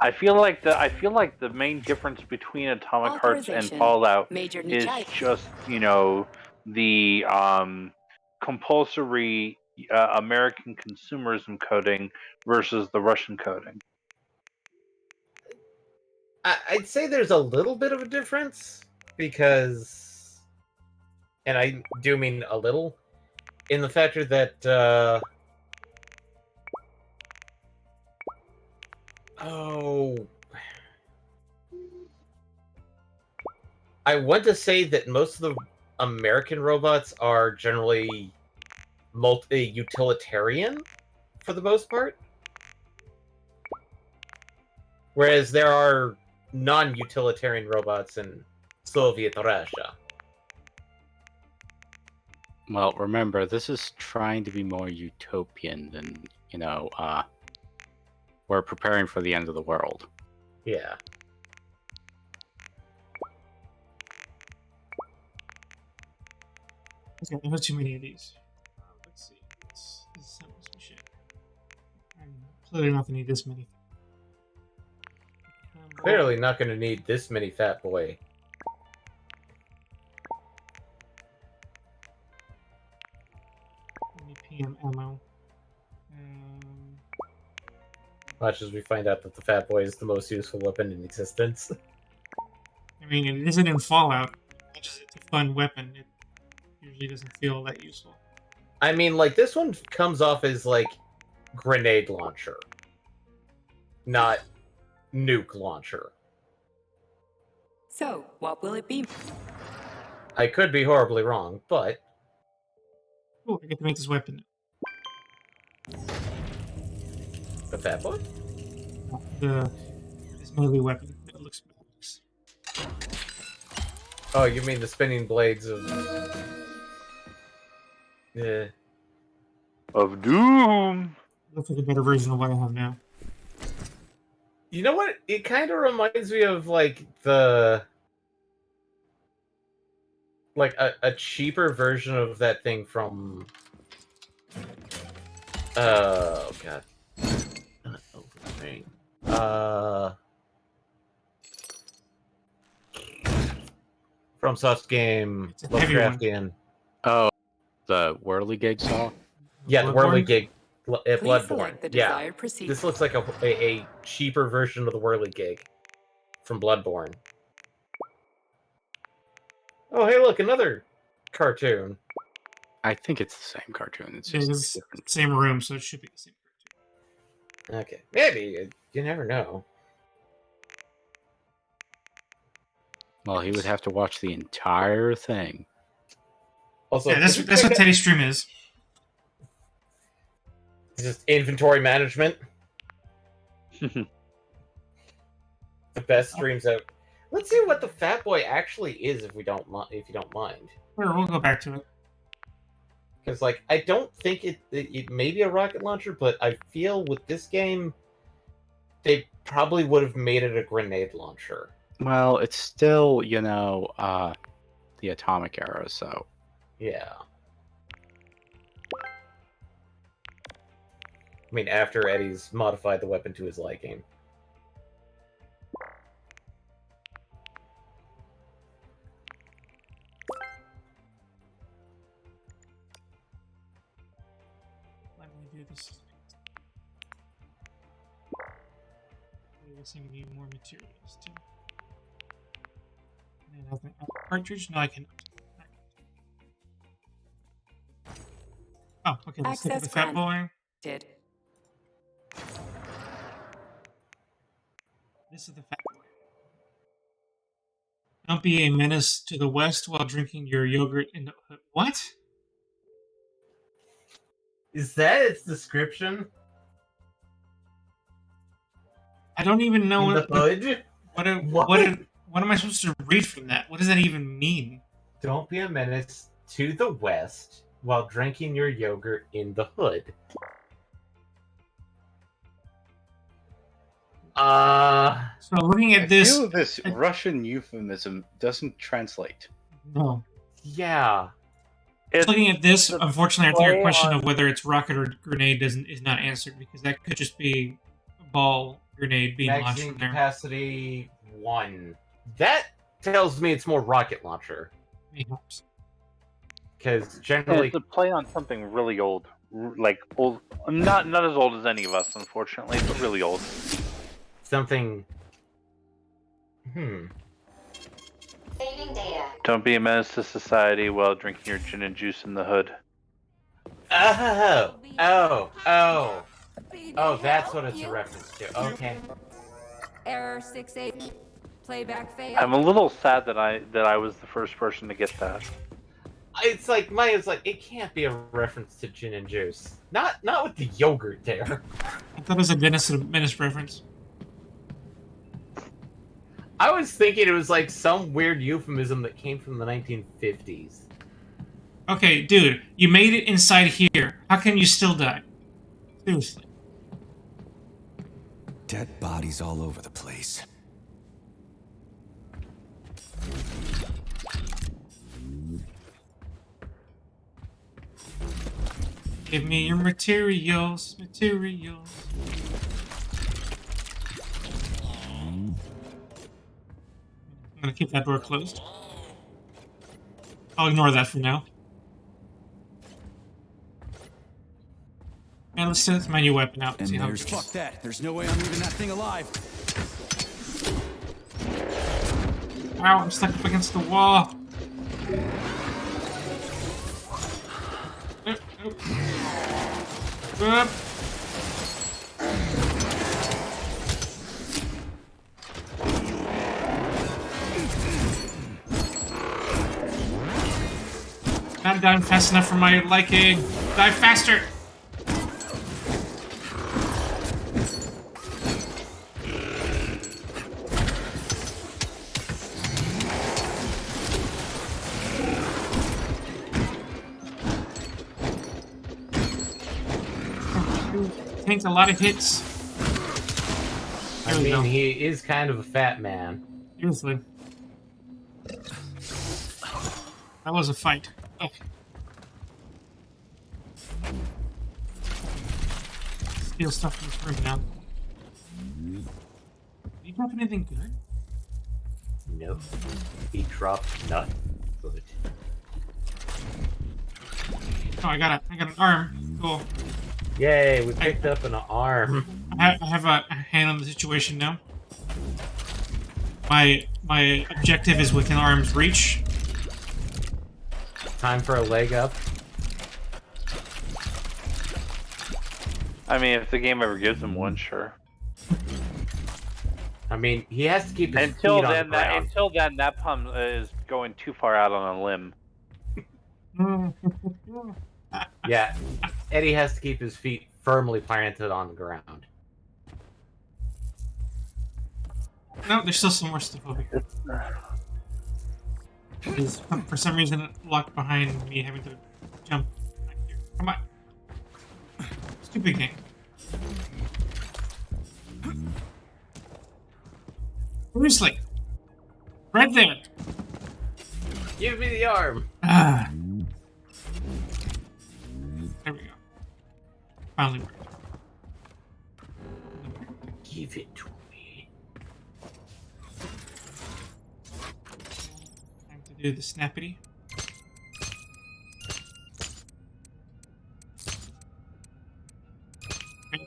I feel like the main difference between Atomic Hearts and Authorization. Fallout Major is Nichai. just, you know, the compulsory American consumerism coding versus the Russian coding. I'd say there's a little bit of a difference because, and I do mean a little, in the factor that I want to say that most of the American robots are generally utilitarian for the most part, whereas there are non-utilitarian robots in Soviet Russia. Well, remember, this is trying to be more utopian than, you know, we're preparing for the end of the world. Yeah. Okay, I have too many of these. Let's see. Let's assemble some shit. I'm clearly not gonna need this many. Clearly not going to need this many fat boy. Any PM ammo. Watch as we find out that the fat boy is the most useful weapon in existence. I mean, it isn't in Fallout. It's just it's a fun weapon. It usually doesn't feel that useful. I mean, like, this one comes off as, like, grenade launcher. Not nuke launcher. So, what will it be? I could be horribly wrong, but... Oh, I get to make this weapon. The fat boy? This melee weapon that looks. Oh, you mean the spinning blades of... Yeah. Of Doom. Looks like a better version of what I have now. You know what? It kind of reminds me of, like, the... Like, a cheaper version of that thing from... Oh, God. Not Overthink. From Soft's game, It's a heavy one. Lovecraftian. Oh, the Whirligig saw? Yeah, the Bloodborne? Whirligig Please Bloodborne. select the Yeah. desired procedure. This looks like a cheaper version of the Whirligig from Bloodborne. Oh, hey, look, another cartoon. I think it's the same cartoon. It's It just is different. same room, so it should be the same cartoon. Okay, maybe. You never know. Well, he would have to watch the entire thing. Also, Yeah, that's what Teddy's stream is. Just inventory management. The best streams out. Let's see what the Fat Boy actually is, if you don't mind. Sure, we'll go back to it. Because, like, I don't think it may be a rocket launcher, but I feel with this game, they probably would have made it a grenade launcher. Well, it's still, the atomic era, so... Yeah. I mean, after Eddie's modified the weapon to his liking. Let me do this. Seem to need more materials too. And I think cartridge? No, I can. Oh, okay. Let's take Access the Fat Boy. Did. This is the Fat Boy. Don't be a menace to the West while drinking your yogurt in the hood. What? Is that its description? I don't even know In the hood? what am I supposed to read from that? What does that even mean? Don't be a menace to the West while drinking your yogurt in the hood. So looking at this, feel this Russian euphemism doesn't translate. No. Yeah. Looking at this, unfortunately, I think your question of whether it's rocket or grenade is not answered, because that could just be a ball grenade being launched Magazine from there. capacity 1. That tells me it's more rocket launcher. Because generally, it's a play on something really old, like old, not as old as any of us, unfortunately, but really old. Something. Saving data. Don't be a menace to society while drinking your gin and juice in the hood. Oh, that's what it's a reference to. Okay. Error 68. Playback failed. I'm a little sad that I was the first person to get that. It's like it can't be a reference to gin and juice. Not with the yogurt there. I thought it was a Dennis Menace reference. I was thinking it was like some weird euphemism that came from the 1950s. Okay, dude, you made it inside here. How can you still die? Seriously. Dead bodies all over the place. Give me your materials. I'm gonna keep that door closed. I'll ignore that for now. And let's set my new weapon out and see how it there's goes. fuck that. There's no way I'm leaving that thing alive. Ow, I'm stuck up against the wall. Up. Not dying fast enough for my liking. Die faster! tanked a lot of hits. I mean, he is kind of a fat man. Seriously. That was a fight. Oh. Steal stuff from this room now. Did you drop anything good? Nope. He dropped nut. Good. Oh, I got an arm. Cool. Yay, we picked up an arm. I have a hand on the situation now. My objective is within arm's reach. Time for a leg up. I mean, if the game ever gives him one, sure. I mean, he has to keep his Until feet on then, the ground. that pump is going too far out on a limb. Yeah, Eddie has to keep his feet firmly planted on the ground. No, there's still some more stuff over here. It's, for some reason, locked behind me having to jump back here. Come on. Stupid game. Seriously. Right there. Give me the arm. Ah. There we go. Finally worked. Give it to me. Time to do the snappity. Okay.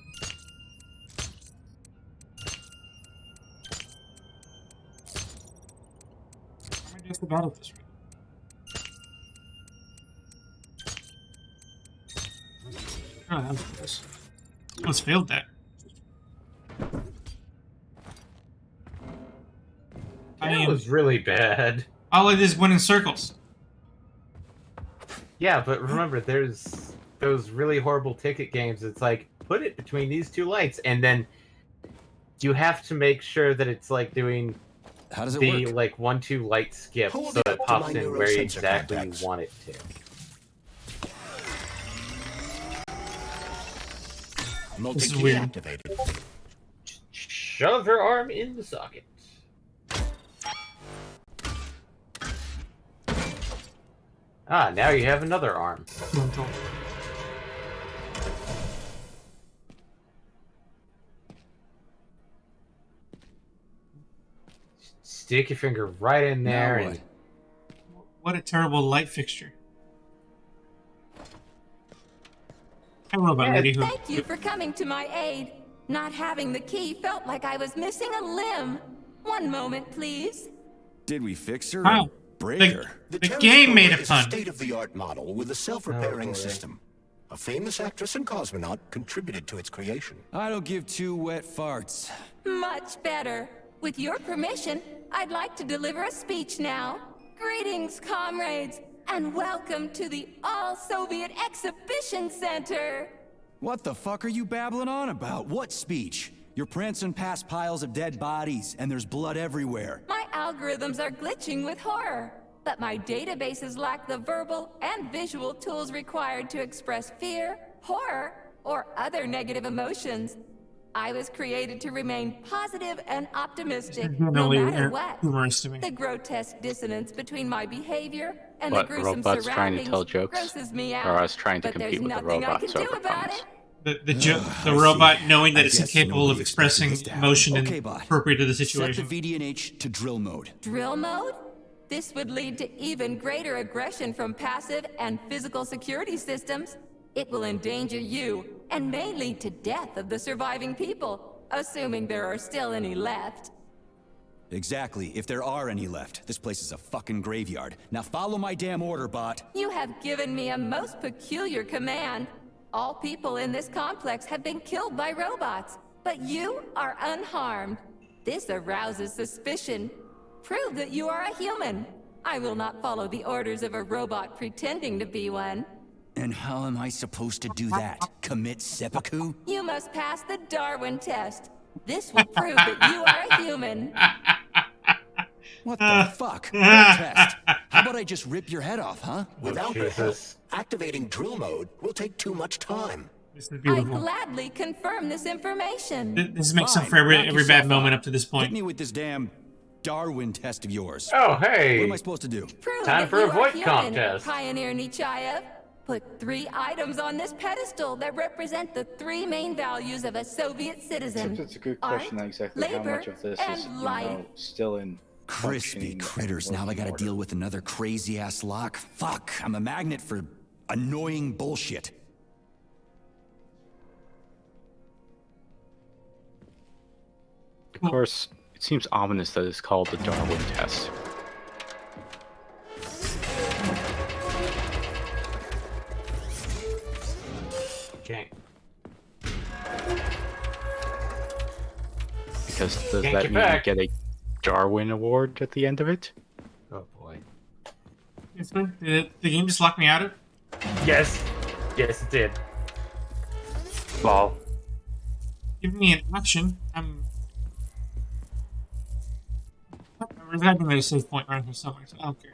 I'm just about at this rate. Oh, that was close. Almost failed that. That was really bad. All it is went in circles. Yeah, but remember, there's those really horrible ticket games. It's like, put it between these two lights, and then you have to make sure that it's like doing How does it the work? like 1-2 light skip Hold so it it up to pops my in where neurosensor exactly contacts. you want it to. Multi-key weird. activated. Shove your arm in the socket. Ah, now you have another arm. Stick your finger right in there Now and What a terrible light fixture. I robot lady who. Thank you for coming to my aid. Not having the key felt like I was missing a limb. One moment, please. Did we fix her? Wow. Or break The- her? The The game made a Terrascope is pun. state-of-the-art model with a self-repairing Oh, boy. system. A famous actress and cosmonaut contributed to its creation. I don't give two wet farts. Much better. With your permission, I'd like to deliver a speech now. Greetings, comrades, and welcome to the All-Soviet Exhibition Center. What the fuck are you babbling on about? What speech? You're prancing past piles of dead bodies, and there's blood everywhere. My algorithms are glitching with horror, but my databases lack the verbal and visual tools required to express fear, horror, or other negative emotions. I was created to remain positive and optimistic, no Definitely matter what. humorous to me. The grotesque dissonance between my behavior and What, the gruesome robots trying to surroundings tell jokes? grosses me out. Or us trying to but there's compete with the nothing I robots can do over about puns? it. The robot knowing that I it's guess incapable of nobody expected expressing this to happen. emotion Okay, and bot. appropriate to the Set situation. the VDNH to drill mode. Drill mode? This would lead to even greater aggression from passive and physical security systems. It will endanger you and may lead to death of the surviving people, assuming there are still any left. Exactly, if there are any left. This place is a fucking graveyard. Now follow my damn order, bot. You have given me a most peculiar command. All people in this complex have been killed by robots, but you are unharmed. This arouses suspicion. Prove that you are a human. I will not follow the orders of a robot pretending to be one. And how am I supposed to do that? Commit seppuku? You must pass the Darwin test. This will prove that you are a human. What the fuck? What test? How about I just rip your head off, huh? Without her help, Jesus. activating drill mode will take too much time. This is I beautiful. gladly confirm this information. This makes up Fine, for every knock bad yourself moment out. up to this Hit point. me with this damn Darwin test of yours. Oh, What am hey. I supposed to do? Prove Time that for a you are voice human, contest. Pioneer Nechayev. Put 3 items on this pedestal that represent the 3 main values of a Soviet citizen. Except it's a good Art, question exactly how labor, much of this and is, life. still in Crispy functioning critters. Now I gotta order. deal with another crazy ass lock. Fuck, I'm a magnet for annoying bullshit. Of course, it seems ominous that it's called the Darwin test. Okay. Because does Can't that get mean back. you get a Darwin award at the end of it? Oh boy. Did the game just lock me out of? Yes. Yes, it did. Lol. Give me an action. I'm residing at a safe point around here somewhere, so I don't care.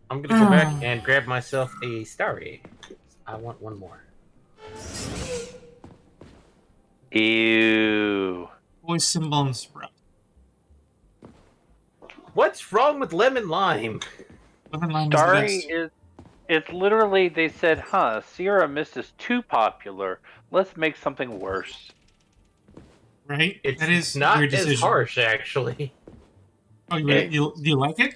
I'm gonna go back and grab myself a starry. I want one more. Ew. Voice symbol and sprout. What's wrong with lemon lime? Lemon lime is the Starry best. is. It's literally, they said, huh, Sierra Mist is too popular. Let's make something worse. Right? It's That is not your as decision. harsh, actually. Oh, do you like it?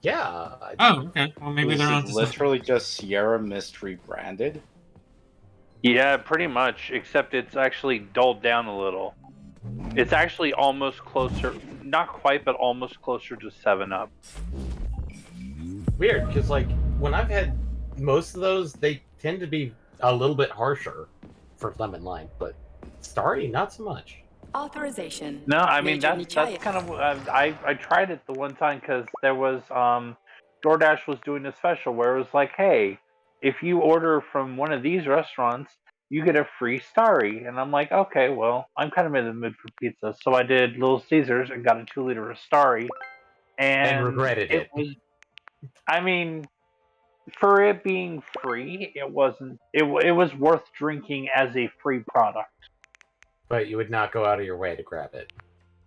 Yeah. Oh, okay. Well, maybe This they're is on to something. literally just Sierra Mist rebranded. Yeah, pretty much, except it's actually dulled down a little. It's actually almost closer, not quite, but almost closer to 7-Up. Weird, because like when I've had most of those, they tend to be a little bit harsher for lemon lime, but starry not so much. Authorization. No, I mean, Major that's Nechayev. kind of, I tried it the one time because there was, DoorDash was doing a special where it was like, hey, if you order from one of these restaurants, you get a free starry. And I'm like, okay, well, I'm kind of in the mood for pizza. So I did Little Caesars and got a 2-liter of starry. And regretted it. was, I mean, for it being free, it wasn't, it was worth drinking as a free product. But you would not go out of your way to grab it.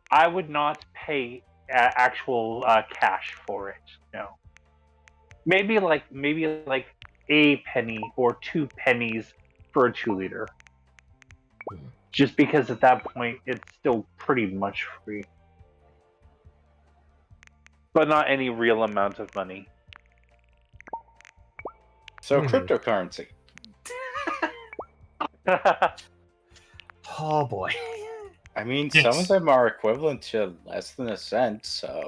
I would not pay actual cash for it. No. Maybe like a penny or 2 pennies for a 2-liter. Just because at that point it's still pretty much free. But not any real amount of money. So cryptocurrency. Oh boy. I mean, Yes. some of them are equivalent to less than a cent, so...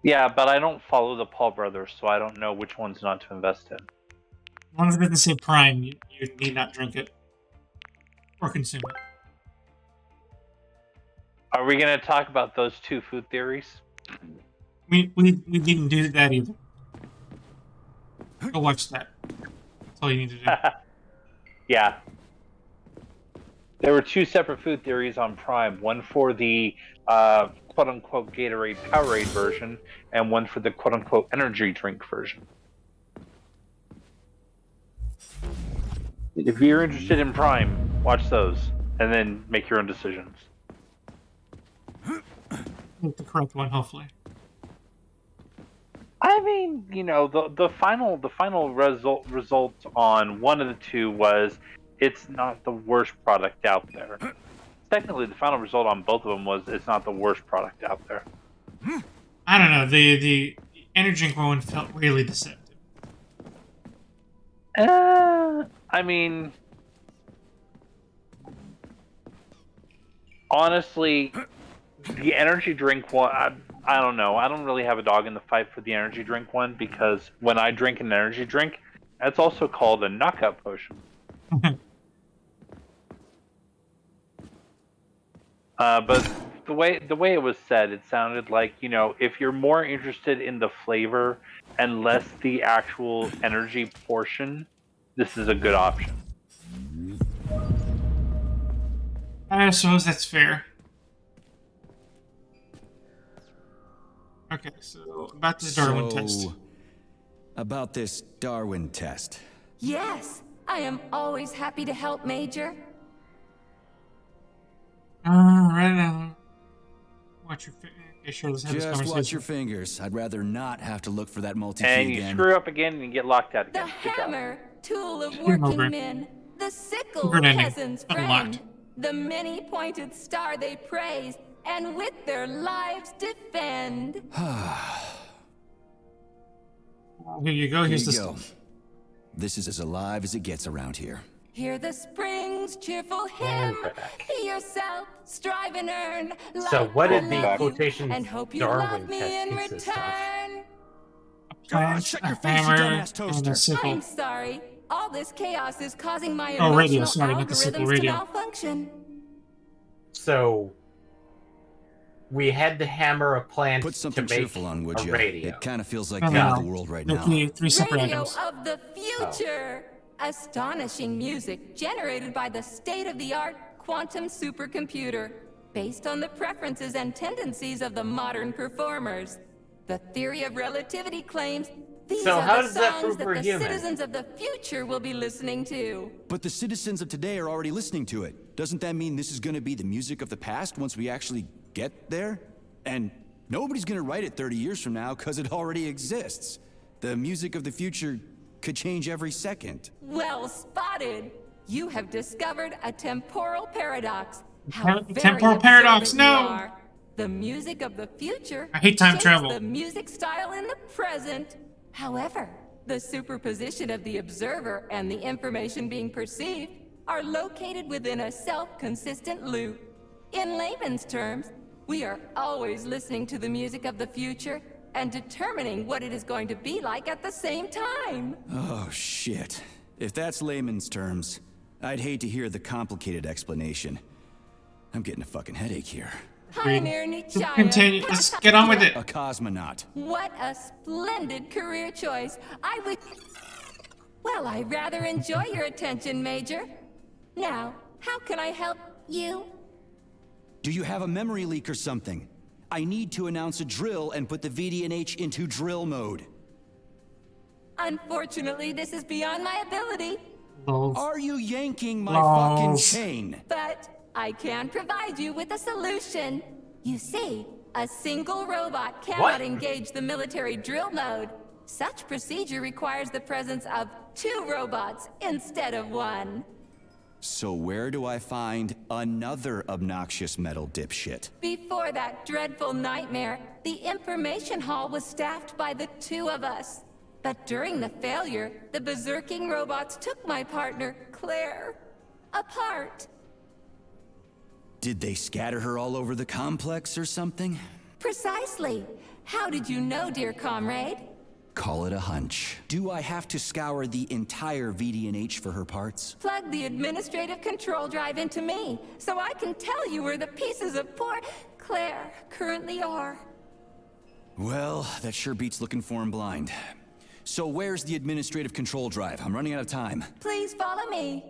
Yeah, but I don't follow the Paul brothers, so I don't know which ones not to invest in. As long as it doesn't say Prime, you need not drink it. Or consume it. Are we going to talk about those 2 food theories? We didn't do that either. Go watch that. That's all you need to do. Yeah. There were 2 separate food theories on Prime. One for the quote-unquote Gatorade Powerade version, and one for the quote-unquote energy drink version. If you're interested in Prime, watch those, and then make your own decisions. Make the correct one, hopefully. I mean, you know, the final result on one of the 2 was it's not the worst product out there. Technically, the final result on both of them was it's not the worst product out there. I don't know. The energy drink one felt really deceptive. I mean, honestly, the energy drink one, I don't know. I don't really have a dog in the fight for the energy drink one because when I drink an energy drink, that's also called a knockout potion. But the way it was said, it sounded like, you know, if you're more interested in the flavor and less the actual energy portion, this is a good option. I suppose that's fair. Okay, so about the Darwin test. About this Darwin test. Yes, I am always happy to help, Major. Right now. Watch your fingers. Okay, sure, let's have this Just conversation. watch your fingers. I'd rather not have to look for that multi-key And you again. screw up again and you get locked out The again. Good job. hammer, tool of Game over. working men. The sickle, Good ending. peasant's Unlocked. friend. The many-pointed star they praise, and with their lives defend. Here you go. Here Here's you the go. This is as alive as it gets around here. Hear the spring's cheerful hymn. And back. Be yourself, strive and earn. So Like what I did the love you, quotations and hope you Darwin love me test in consist of? return. plant, shut a your face, you hammer, dumbass and toaster. a sickle. I'm sorry. All this chaos is causing my Oh, emotional radio, sorry, not the sickle, algorithms radio. to malfunction. So we had to hammer a plant Put something to make cheerful on, would a you? radio. It kind of feels like No, the no, end of no. the world right They're now. three separate Radio items. of the future. Astonishing music generated by the state-of-the-art quantum supercomputer, based on the preferences and tendencies of the modern performers. The theory of relativity claims these So are how the does that songs prove that we're the human? citizens of the future will be listening to. But the citizens of today are already listening to it. Doesn't that mean this is going to be the music of the past once we actually get there? And nobody's going to write it 30 years from now because it already exists. The music of the future could change every second. Well spotted. You have discovered a temporal paradox. Temporal very paradox, observant you no! are. The music of the future I hate time shapes travel. the music style in the present. However, the superposition of the observer and the information being perceived are located within a self-consistent loop. In layman's terms, we are always listening to the music of the future and determining what it is going to be like at the same time. Oh, shit. If that's layman's terms, I'd hate to hear the complicated explanation. I'm getting a fucking headache here. Pioneer Nichaya. Continue. Let's get on with it. A cosmonaut. What a splendid career choice. I would... Well, I rather enjoy your attention, Major. Now, how can I help you? Do you have a memory leak or something? I need to announce a drill and put the VDNH into drill mode. Unfortunately, this is beyond my ability, Lol. Are you yanking my Lols. fucking chain? but I can provide you with a solution. You see, a single robot cannot What? engage the military drill mode. Such procedure requires the presence of 2 robots instead of 1. So where do I find another obnoxious metal dipshit? Before that dreadful nightmare, the information hall was staffed by the 2 of us. But during the failure, the berserking robots took my partner, Claire, apart. Did they scatter her all over the complex or something? Precisely. How did you know, dear comrade? Call it a hunch. Do I have to scour the entire VDNH for her parts? Plug the administrative control drive into me, so I can tell you where the pieces of poor Claire currently are. Well, that sure beats looking for him blind. So where's the administrative control drive? I'm running out of time. Please follow me.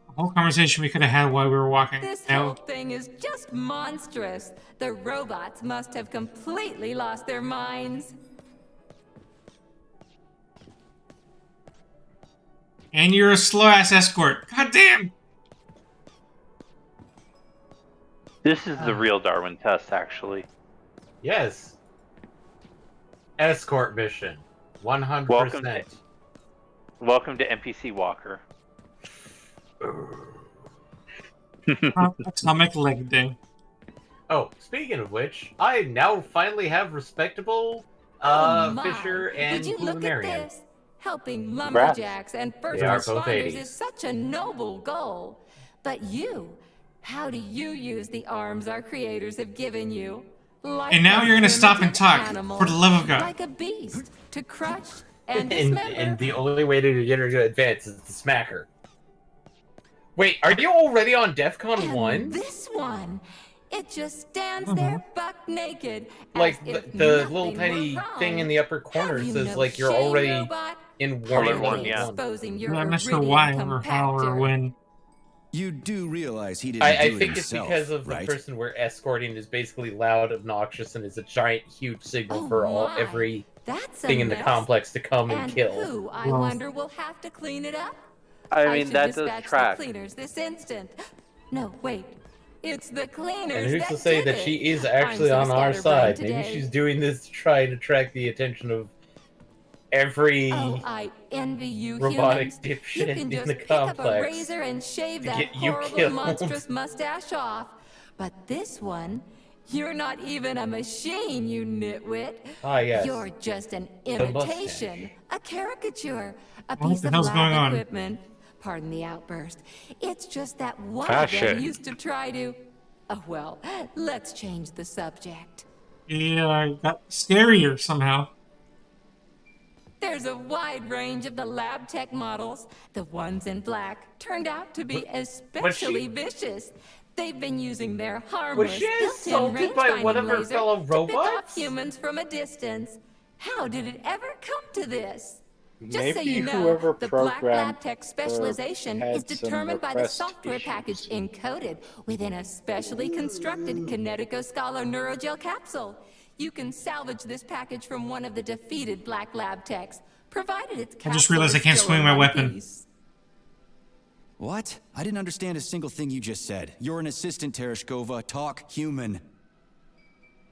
The whole conversation we could have had while we were walking. This Now, whole thing is just monstrous. The robots must have completely lost their minds. and you're a slow-ass escort. God damn! This is the real Darwin test, actually. Yes. Escort mission. 100%. Welcome to NPC Walker. Atomic leg day. Oh, speaking of which, I now finally have respectable Oh my. Fisher and Would you look at Pluminarian. this? Helping lumberjacks and first They are both responders 80s. is such a noble goal. But you, how do you use the arms our creators have given you? Like And now a you're gonna stop and primitive talk, animal, for the love of God. Like a beast, to crush and And dismember. the only way to get her to advance is to smack her. Wait, are you already on DEFCON And 1? this one, it just stands Mm-hmm. there buck naked. Like as if the nothing little were tiny wrong. thing in the upper corner Have you says no like you're shame, already robot? in Alert warning one, level yeah. one. Exposing your I'm not sure iridium why or how or compactor. when. You do realize he didn't I do it think it's himself, because of the right? person we're escorting is basically loud, obnoxious, and is a giant, huge signal Oh for my, every that's a thing in the mess. complex to come and And kill. who, I Well. wonder, will have to clean it up? I mean, should that does dispatch the track. cleaners this instant. No, wait. It's the cleaners And who's that to say did that it. she is I'm actually so on our scatterbrained side? Maybe today. she's doing this to try and attract the attention of every Oh, I envy you robotic humans. You dipshit can in just the pick up a complex razor and shave to that get you horrible killed. monstrous mustache off. But this one, you're not even a machine, you nitwit. Ah, yes. You're just an The imitation, mustache. a caricature, a What piece the of hell's going lab on? equipment. Pardon the outburst. It's just that one Ah, of them shit. used to try to... Oh, well, let's change the subject. Yeah, it got scarier somehow. There's a wide range of the lab tech models. The ones in black turned out to be especially vicious. They've been using their harmless she built-in assaulted by range-finding one of her laser fellow to pick off robots? humans from a distance. How did it ever come to this? Just so Maybe you know, whoever the Black programmed Lab Tech her specialization had is some determined by the repressed software package issues. encoded within a specially constructed Kinetico-Scholar neurogel capsule. You can salvage this package from one of the defeated Black Lab Techs, provided its capsule I just realized I is can't still swing in my one weapon. piece. What? I didn't understand a single thing you just said. You're an assistant, Tereshkova. Talk human.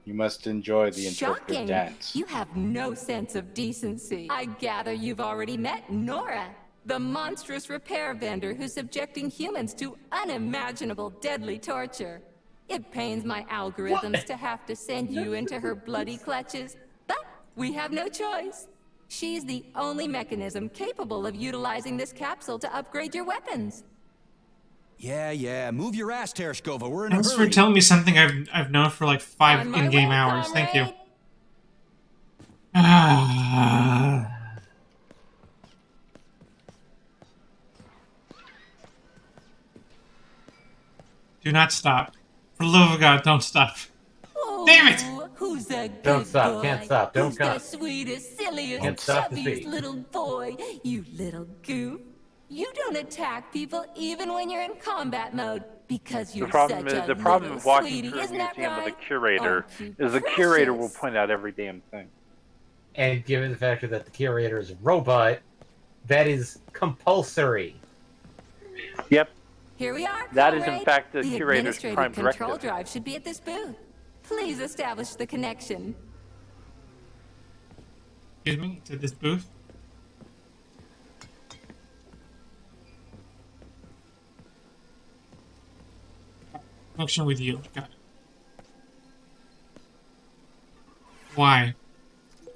You must enjoy the interpretive Shocking! dance. You have no sense of decency. I gather you've already met Nora, the monstrous repair vendor who's subjecting humans to unimaginable deadly torture. It pains my algorithms to have to send you into her bloody clutches, but we have no choice. She's the only mechanism capable of utilizing this capsule to upgrade your weapons. Yeah, move your ass, Tereshkova. We're in a Thanks hurry. for telling me something I've known for like 5 On my in-game way, hours. Thank you. comrade. Ah. Do not stop. For the love of God, don't stop. Damn it! Oh, who's a good Don't stop, boy? can't stop, don't Who's the cut. sweetest, silliest, Can't stop the chubbiest beat. little boy? You little goof. You don't attack people even when you're in combat mode because you're such a The problem little of walking sweetie, through a isn't that museum with right? a curator Oh, you is the curator will precious. point out every damn thing. And given the fact that the curator is a robot, that is compulsory. Yep. Here we are, That is, in comrade. fact, the The curator's administrative prime control directive. drive should be at this booth. Please establish the connection. Excuse me, to this booth. Connection with you. Got it. Why?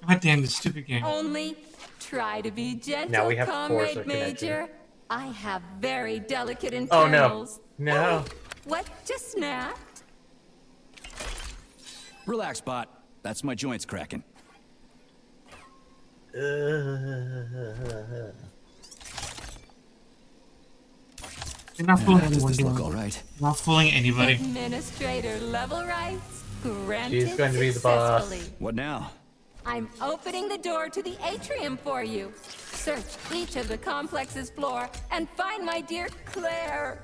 God damn this stupid game. Only try to be gentle, Now we have to force comrade our connection. Major. I have very delicate Oh no. internals. No. What just snapped? Relax, bot. That's my joints cracking. You're not fooling Does anyone, this look Dylan. all right? You're not fooling anybody. Administrator level rights granted She's going to be the boss. successfully. What now? I'm opening the door to the atrium for you. Search each of the complex's floor and find my dear Claire.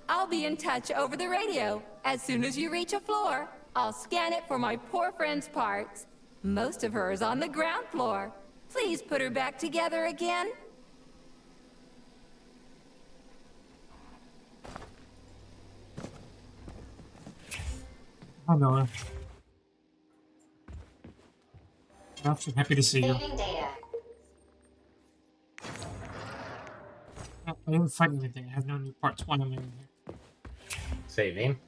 I'll be in touch over the radio. As soon as you reach a floor, I'll scan it for my poor friend's parts. Most of her is on the ground floor. Please put her back together again. Oh no. I'm so happy to see you. I didn't fight anything. I have no new parts. One of them in here. Saving.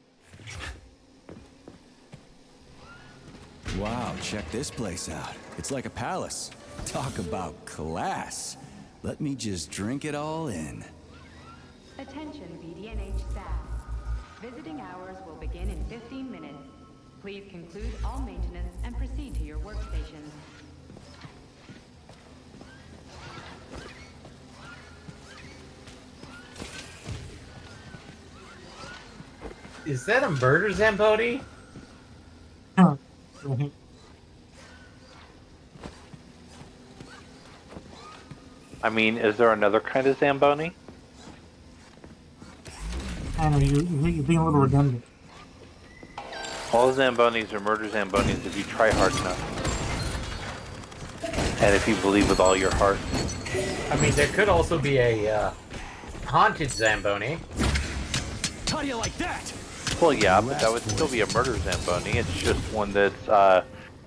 Wow, check this place out. It's like a palace. Talk about class. Let me just drink it all in. Attention BDNH staff. Visiting hours will begin in 15 minutes. Please conclude all maintenance and proceed to your workstations. Is that a murder Zamboni? Huh. I mean, is there another kind of Zamboni? I know, you're being a little redundant. All Zambonis are murder Zambonis if you try hard enough. And if you believe with all your heart. I mean, there could also be a haunted Zamboni. How do you like that? Well, yeah, but that would still be a murder Zamboni. It's just one that's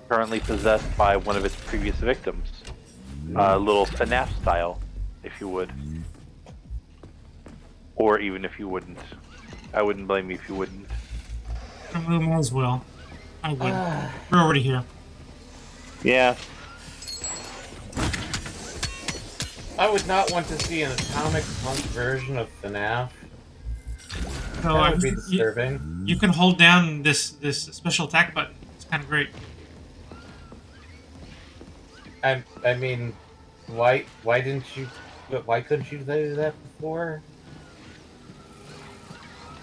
currently possessed by one of its previous victims. A little FNAF style, if you would. Or even if you wouldn't. I wouldn't blame you if you wouldn't. I may as well. I would. We're already here. Yeah. I would not want to see an atomic punk version of FNAF. So That would be disturbing. You can hold down this special attack button. It's kind of great. I mean, why couldn't you do that before?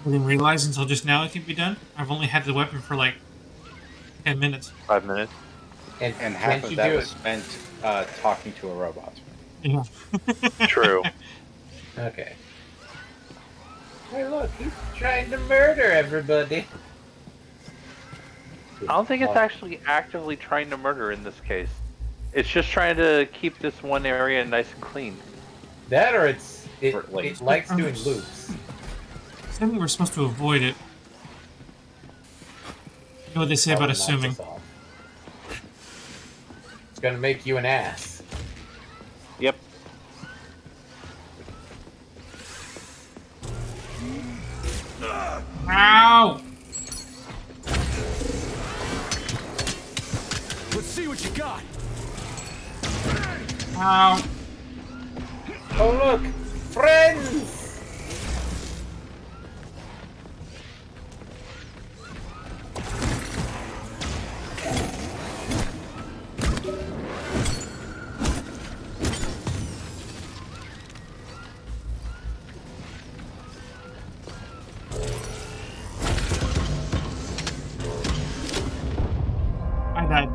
I didn't realize until just now it can be done. I've only had the weapon for like 10 minutes. 5 minutes. And half of that was spent talking to a robot. Yeah. True. Okay. Hey, look, he's trying to murder everybody. I don't think it's actually actively trying to murder in this case. It's just trying to keep this one area nice and clean. That or it likes doing loops. I think we're supposed to avoid it. You know what they say about assuming. It's gonna make you an ass. Yep. Ow! Let's see what you got. Ow! Oh look, friends! I died.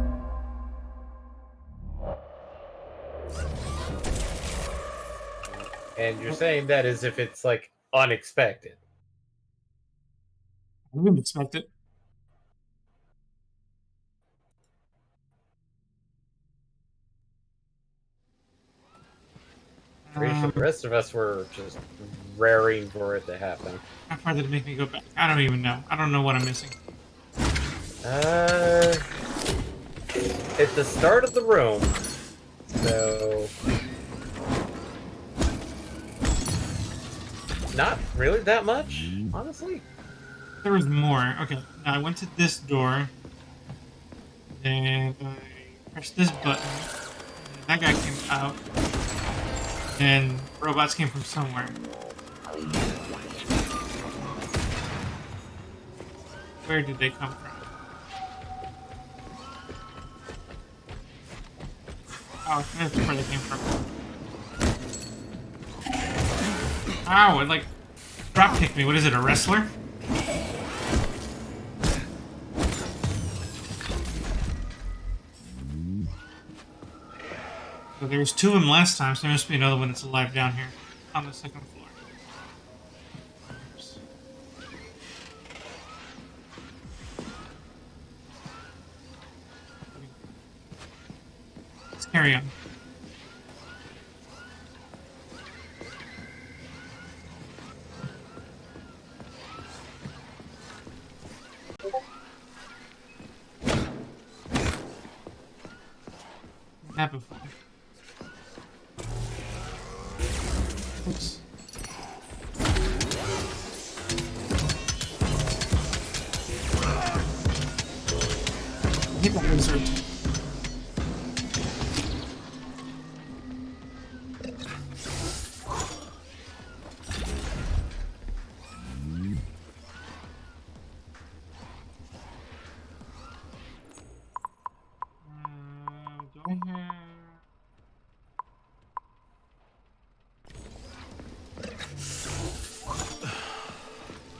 And you're saying that as if it's like unexpected. I didn't expect it. Pretty sure the rest of us were just raring for it to happen. How far did it make me go back? I don't even know. I don't know what I'm missing. At the start of the room, so not really that much, honestly. There was more. Okay, now I went to this door. And I pressed this button. And that guy came out. And robots came from somewhere. Where did they come from? Oh, that's where they came from. Ow, it like drop kicked me. What is it, a wrestler? So there was 2 of them last time, so there must be another one that's alive down here on the second floor. Oops. Let's carry on. That before. Oops. Hit that wizard. Do I have...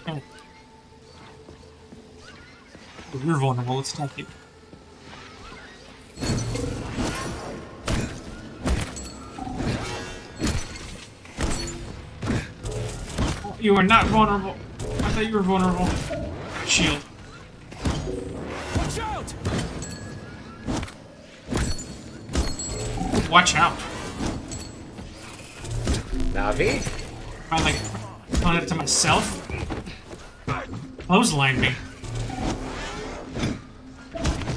Okay. Oh, you're vulnerable. Let's attack you. Oh, you are not vulnerable. thought you were vulnerable. Shield. Watch out! Watch out. Navi? Am I like telling it to myself? Clothesline me.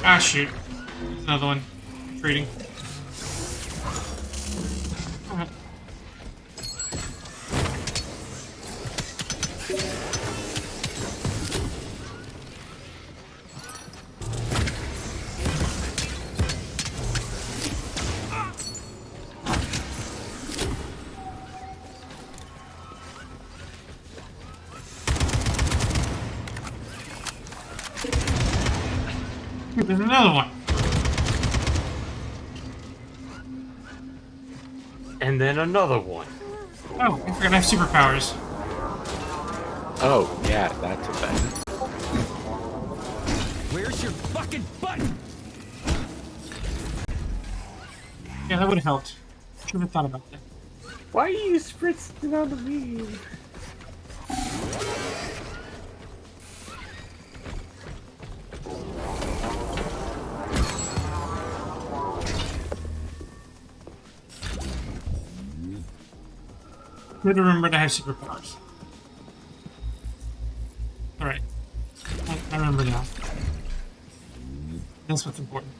Ah, shoot. There's another one. Retreating. Alright. There's another one. And then another one. Oh, I forgot I have superpowers. Oh, yeah, that's a thing. Where's your fucking button? Yeah, that would have helped. Should have thought about that. Why are you spritzing on me? Good to remember to have superpowers. Alright. I remember now. That's what's important.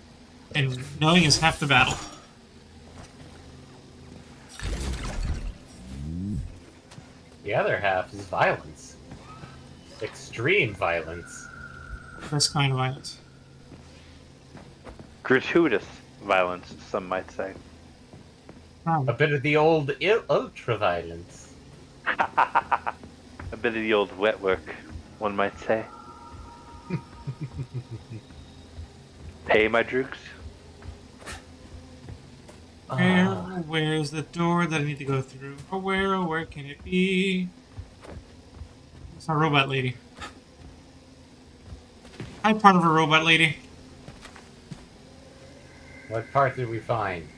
And knowing is half the battle. The other half is violence. Extreme violence. Best kind of violence. Gratuitous violence, some might say. A bit of the old ultra violence. A bit of the old wet work, one might say. Hey, my drooks. Where's the door that I need to go through? Oh, where can it be? It's our robot lady. I'm part of a robot lady. What part did we find?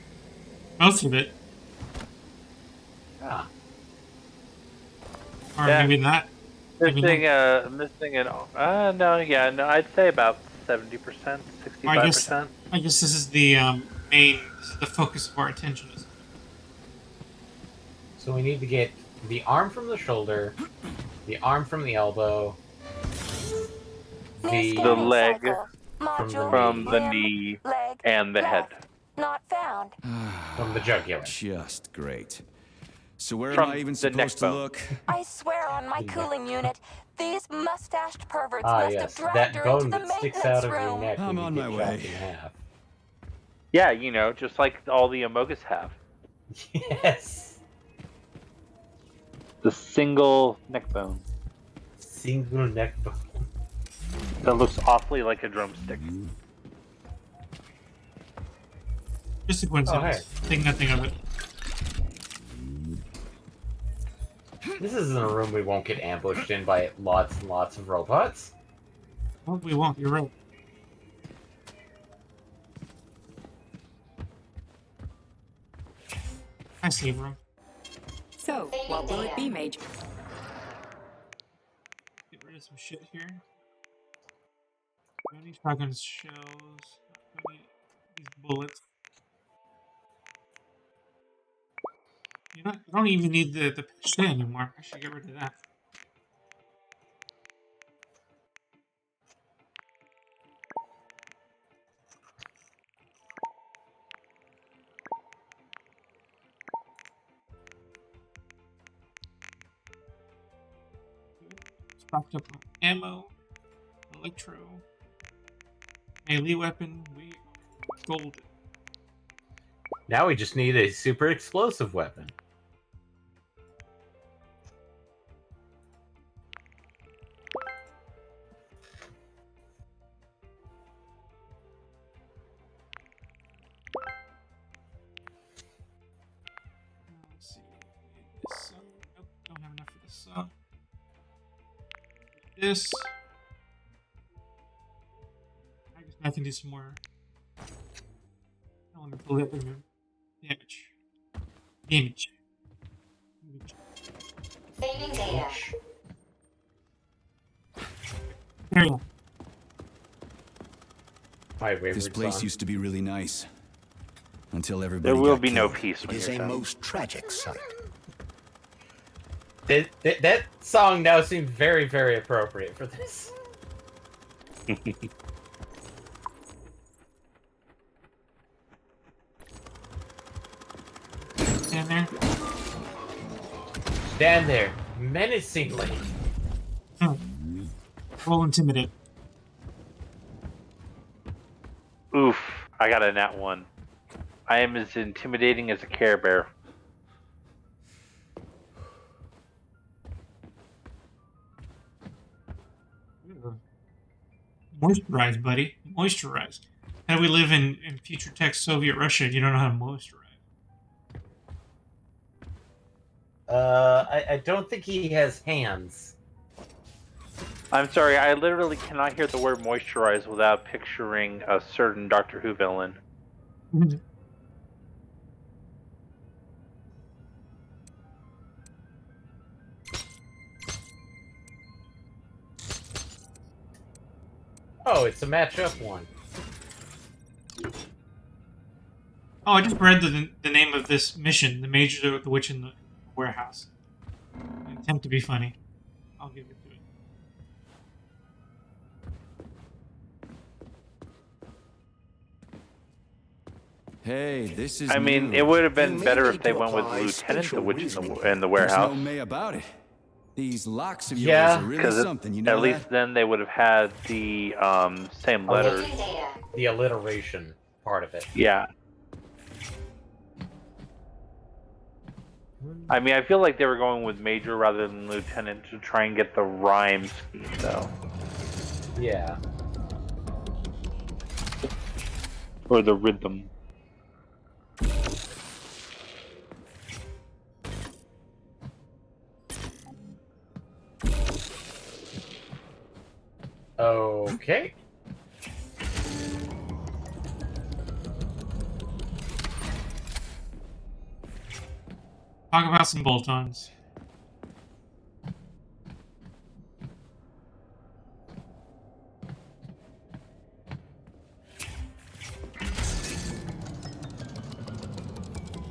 Most of it. Ah. Or Yeah. maybe not. Maybe Missing an. No, I'd say about 70%, 65%. I guess this is the this is the focus of our attention. So we need to get the arm from the shoulder, the arm from the elbow, New the scanning leg cycle. Module, From the limb, knee leg, and the head. left. Not found. from the jugular. Just great. So where From am I even the neck supposed to bone. look? I swear on my cooling unit, these mustached perverts Ah, must yes, have dragged that her bone into the that sticks maintenance out of your room. neck I'm when on you my get way. chopped in half. Yeah, just like all the Amogus have. Yes. The single neck bone Single neck bone. that looks awfully like a drumstick. Just a coincidence. Think nothing of it. This isn't a room we won't get ambushed in by lots and lots of robots. Well, we won't. You're right. I save room. So, what will it be, Major? Get rid of some shit here. I need shotgun shells. I need these bullets. You know, I don't even need the shit anymore. I should get rid of that. Stocked up on ammo, electro, melee weapon. We are golden. Now we just need a super explosive weapon. Let's see. This nope, don't have enough for this. This. I guess I can do some more. I want to pull it in damage. Damage. Saving data. Carry on. My favorite This place song. used to be really nice. Until everybody There will got be no killed. peace It when is you're a done. most tragic sight. That song now seems very, very appropriate for this. Stand there. Stand there, menacingly. Roll intimidate. Oof, I got a nat 1. I am as intimidating as a Care Bear. Moisturize, buddy. Moisturize. How do we live in future tech Soviet Russia if you don't know how to moisturize? I don't think he has hands. I'm sorry, I literally cannot hear the word moisturize without picturing a certain Doctor Who villain. Oh, it's a match-up one. Oh, I just read the name of this mission, The Major the Witch in the Warehouse. I attempt to be funny. I'll give it to it. Hey, this is I mean, new. it would have been You may better need if they to went with apply Lieutenant the special Witch reasoning. in the There's no warehouse. may about it. These locks of yours Yeah, are really Because something, you know at that? least then they would have had the same letters. The alliteration part of it. Yeah. I mean, I feel like they were going with Major rather than Lieutenant to try and get the rhyme scheme, though. Yeah. Or the rhythm. Okay. Talk about some bolt-ons.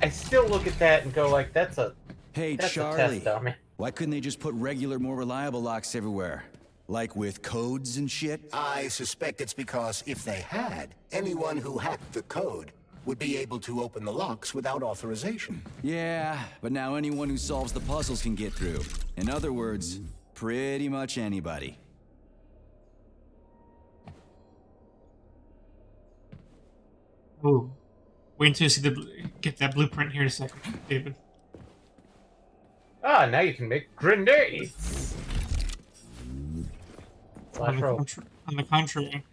I still look at that and go like, that's a Hey, that's a Charlie. test dummy. Why couldn't they just put regular, more reliable locks everywhere? Like with codes and shit? I suspect it's because if they had, anyone who hacked the code would be able to open the locks without authorization. Yeah, but now anyone who solves the puzzles can get through. In other words, pretty much anybody. Ooh. Wait until you see get that blueprint here in a second, David. Ah, now you can make grenades. Slash roll. On the contrary,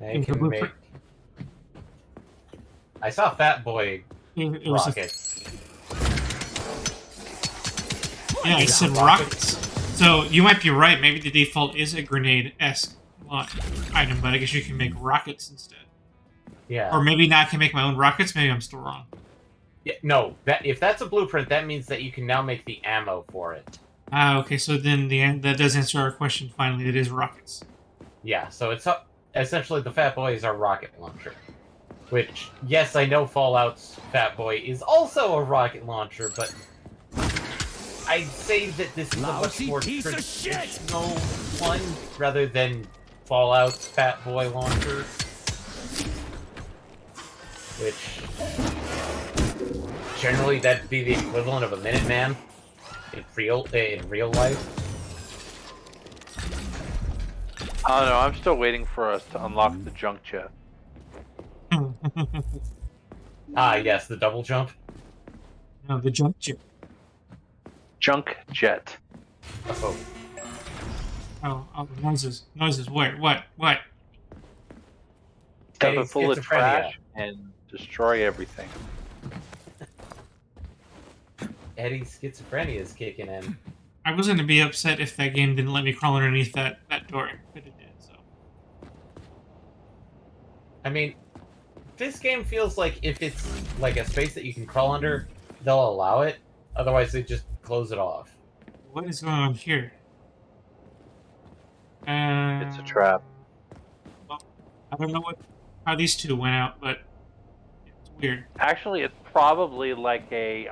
Now you Here's the can make. blueprint. I saw Fat Boy it was rockets. yeah, I said rockets. So you might be right. Maybe the default is a grenade-esque item, but I guess you can make rockets instead. Yeah. Or maybe not. I can make my own rockets. Maybe I'm still wrong. Yeah, no, if that's a blueprint, that means that you can now make the ammo for it. Ah, okay. So then that does answer our question. Finally, it is rockets. Yeah, so it's essentially the Fat Boy is our rocket launcher. Which, yes, I know Fallout's Fat Boy is also a rocket launcher, but I'd say that this is a much Lousy more piece of shit! traditional one rather than Fallout's Fat Boy launcher. Which generally that'd be the equivalent of a Minuteman in real life. I don't know, I'm still waiting for us to unlock the junk jet. Ah, yes, the double jump. No, the jump jet. Junk jet. Oh, Oh, noises. What? Stuff Getting it full of schizophrenia. trash and destroy everything. Eddie's schizophrenia is kicking in. I was going to be upset if that game didn't let me crawl underneath that door, but it did, so. I mean, this game feels like if it's like a space that you can crawl under, they'll allow it. Otherwise, they just close it off. What is going on here? It's a trap. Well, I don't know how these two went out, but it's weird. Actually, it's probably like a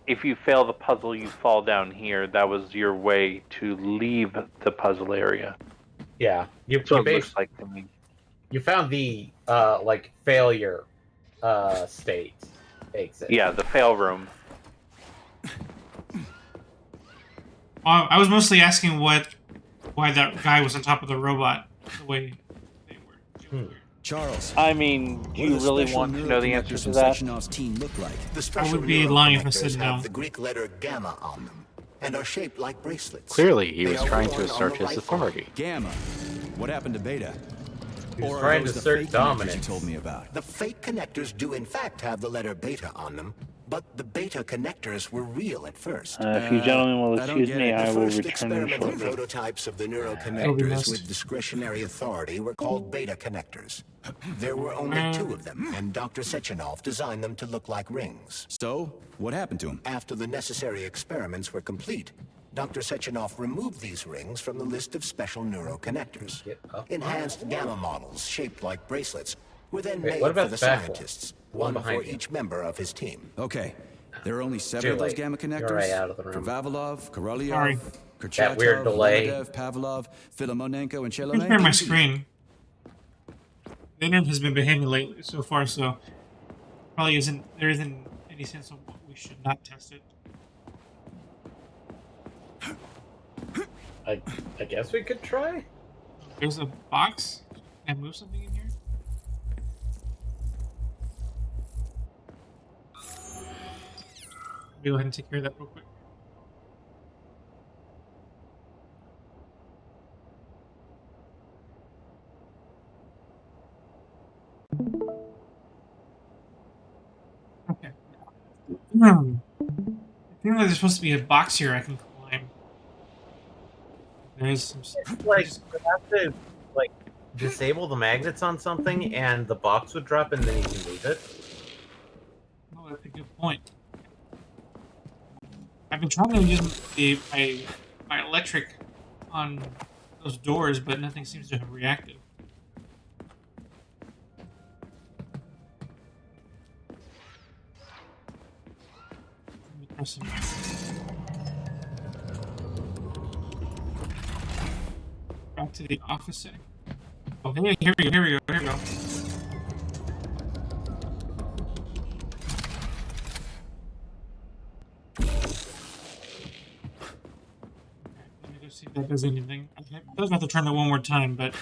if you fail the puzzle, you fall down here. That was your way to leave the puzzle area. Yeah, you That's what it basically looks like to me. you found the like failure state exit. Yeah, the fail room. I was mostly asking why that guy was on top of the robot the way they were. Charles, I mean, do what you do the really special want to know the answer neuroconnectors to from that? Sechenov's team look like? The special would be lying if I neuroconnectors said no. have the Greek letter gamma on them and are shaped like bracelets. Clearly, he They was are trying to worn on assert the his right authority. Gamma. What happened to Beta? He was Or are trying to those the assert fake connectors dominance. you told me about? The fake connectors do in fact have the letter beta on them, but the beta connectors were real at first. If you gentlemen will I don't excuse get me, it. I The will first return you experimental shortly. prototypes of the It'll be neuroconnectors missed. with discretionary authority were called beta connectors. There were only 2 of them, and Dr. Sechenov designed them to look like rings. So, what happened to him? After the necessary experiments were complete, Dr. Sechenov removed these rings from the list of special neuroconnectors. Get up. Enhanced gamma models shaped like bracelets were then Wait, made what for about the the back one? scientists, The one one for behind you. each member of his team. Okay, there are only 7 Too of those late. gamma You're connectors. right out of the For room. Vavilov, Sorry. Korolyov, Kurchatov, weird delay. Lebedev, Pavlov, Filomonenko, and Here's my Chelomenko. screen. The internet has been behaving lately so far, so probably there isn't any sense of what we should not test it. I guess we could try. There's a box. Can I move something in here? Let me go ahead and take care of that real quick. Okay. I feel like there's supposed to be a box here I can climb. There's some. Like you have to like disable the magnets on something, and the box would drop, and then you can leave it. Oh, that's a good point. I've been trying to use my electric on those doors, but nothing seems to have reacted. Let me press some. Back to the office setting. Oh, hey, here we go. Let me go see if that does anything. I was about to turn it one more time, but.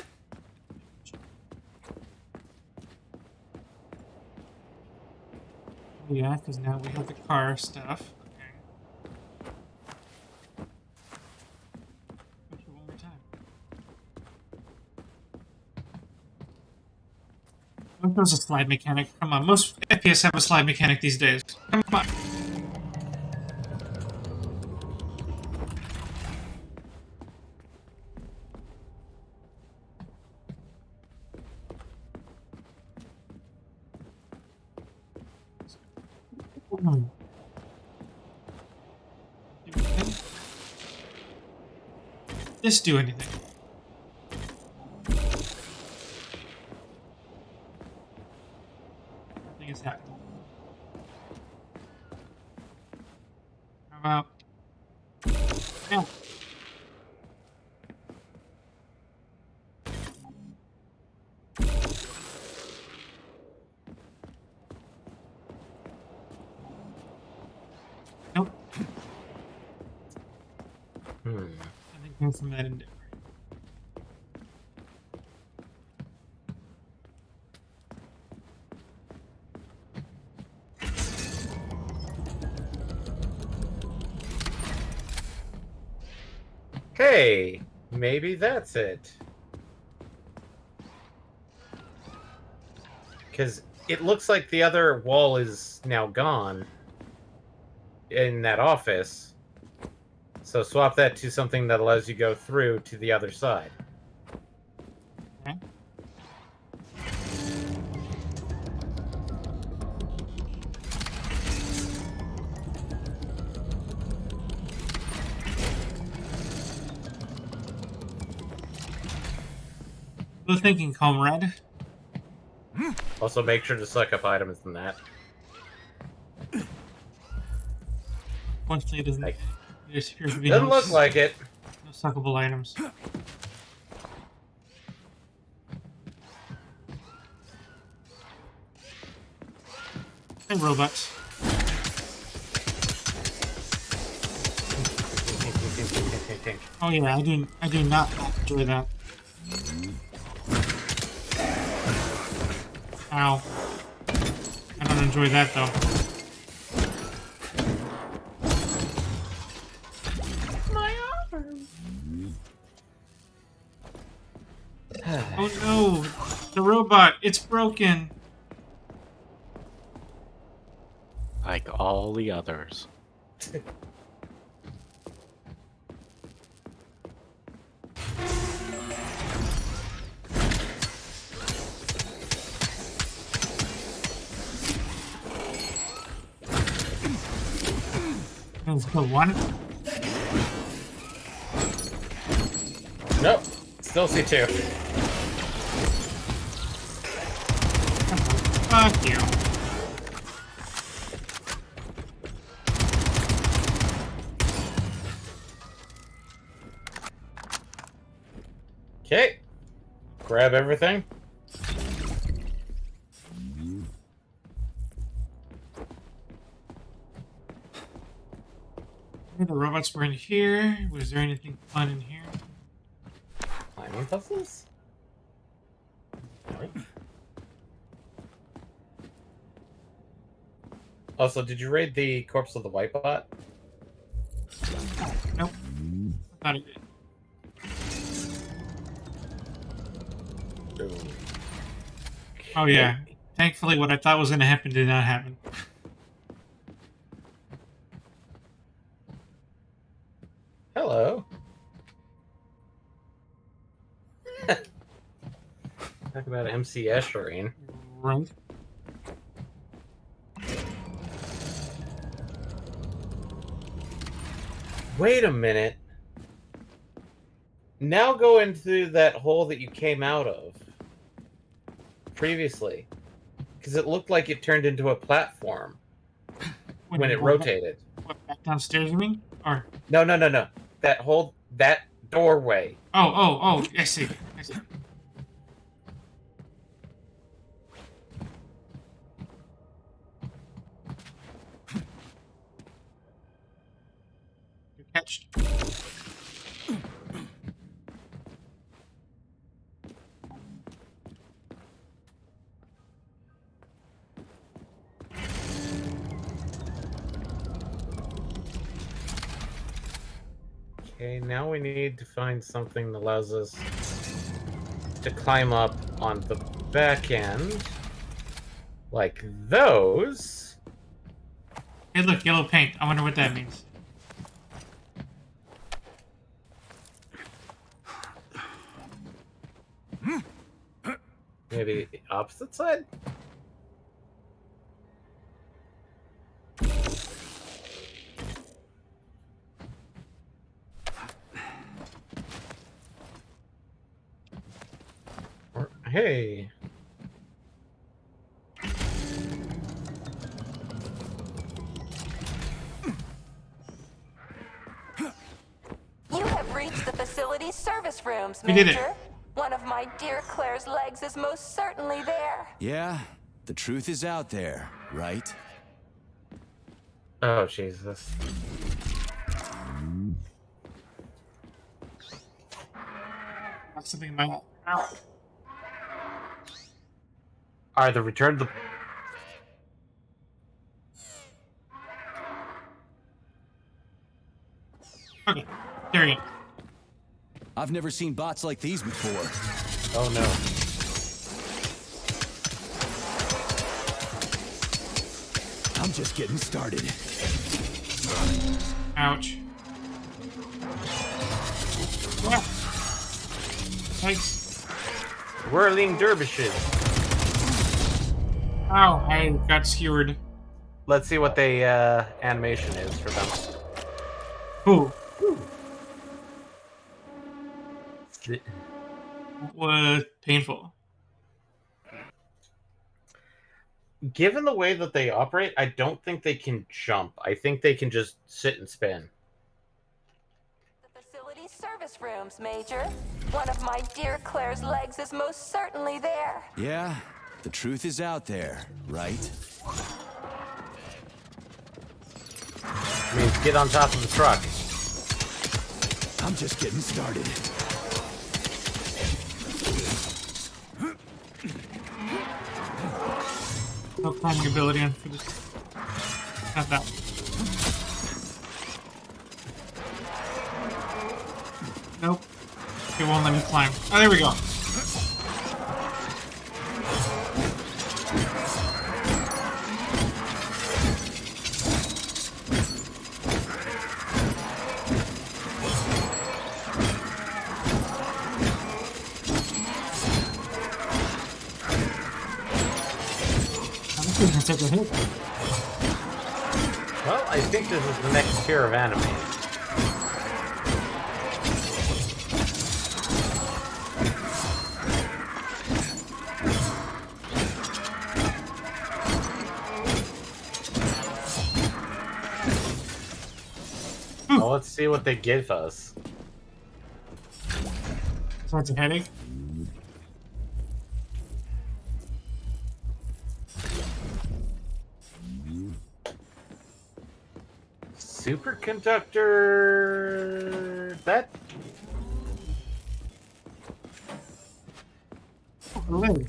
Yeah, because now we have the car stuff. Okay. Push it one more time. What was a slide mechanic? Come on, most FPS have a slide mechanic these days. Come on. This do anything? Nothing is happening. How about? Yeah. Nope. Nothing came from that endeavor. Hey, maybe that's it. Because it looks like the other wall is now gone in that office. So swap that to something that allows you to go through to the other side. Okay. Good thinking, comrade. Also, make sure to suck up items in that. Unfortunately, it doesn't. Like, There appears to be doesn't no, look like it. no suckable items. Hey, robots. Oh yeah, I do not enjoy that. Ow. I don't enjoy that though. Oh no! The robot! It's broken! Like all the others. Let's go one. Nope. Still see two. Fuck you. Okay. Grab everything. The robots were in here. Was there anything fun in here? Climbing puzzles? No. Also, did you raid the corpse of the white bot? Nope. I thought it did. Oh yeah. Thankfully, what I thought was going to happen did not happen. Hello. Talk about MC Escherine. Right. Wait a minute. Now go into that hole that you came out of previously. Because it looked like it turned into a platform when it rotated. What, back downstairs, you mean? Or... No. That doorway. Oh, I see. I see. Good catch. Okay, now we need to find something that allows us to climb up on the back end. Like those. Hey, look, yellow paint. I wonder what that means. Maybe the opposite side? Hey. You have reached the facility's service rooms, We did it. Major. One of my dear Claire's legs is most certainly there. Yeah, the truth is out there, right? Oh, Jesus. Got something in my... Ow. Either return the... Okay, there you go. I've never seen bots like these before. Oh, no. I'm just getting started. Ouch. Yeah. Thanks. Whirling dervishes. Ow, I got skewered. Let's see what the animation is for them. Ooh. was painful. Given the way that they operate, I don't think they can jump. I think they can just sit and spin. The facility's service rooms, Major. One of my dear Claire's legs is most certainly there. Yeah, the truth is out there, right? Means get on top of the truck. I'm just getting started. No climbing ability on for this. Not that. Nope. It won't let me climb. Oh, there we go. Take a hit. Well, I think this is the next tier of anime. Well, let's see what they give us. So it's a headache. Superconductor... That... Really?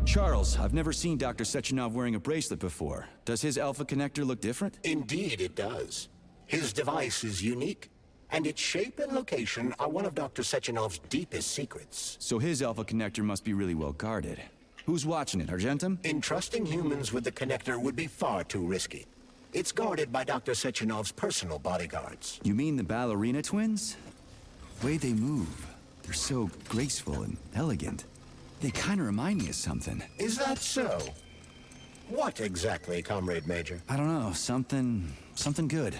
Charles, I've never seen Dr. Sechenov wearing a bracelet before. Does his alpha connector look different? Indeed, it does. His device is unique, and its shape and location are one of Dr. Sechenov's deepest secrets. So his alpha connector must be really well guarded. Who's watching it, Argentum? Entrusting humans with the connector would be far too risky. It's guarded by Dr. Sechenov's personal bodyguards. You mean the ballerina twins? The way they move, they're so graceful and elegant. They kind of remind me of something. Is that so? What exactly, Comrade Major? I don't know, something good.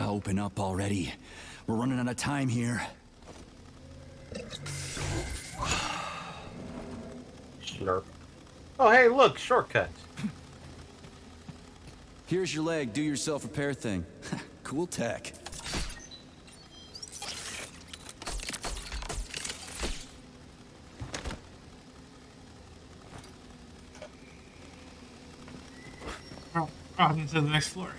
Open up already. We're running out of time here. Slurp. Oh, hey, look, shortcut. Here's your leg, do yourself repair thing. Cool tech. Oh, into the next floor.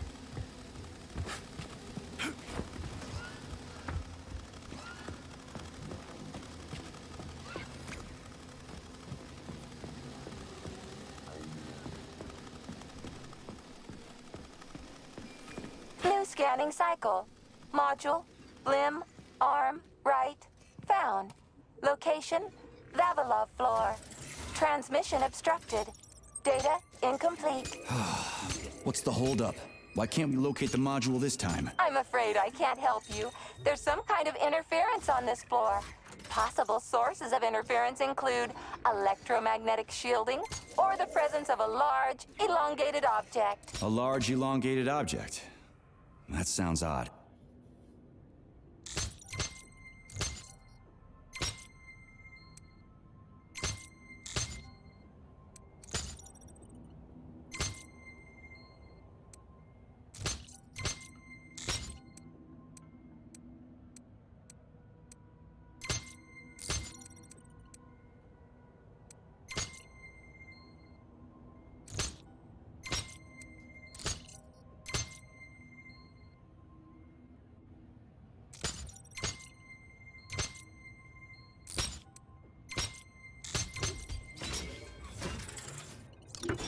New scanning cycle. Module, limb, arm, right, found. Location, Vavilov floor. Transmission obstructed. Data incomplete. What's the holdup? Why can't we locate the module this time? I'm afraid I can't help you. There's some kind of interference on this floor. Possible sources of interference include electromagnetic shielding or the presence of a large, elongated object. A large elongated object. That sounds odd.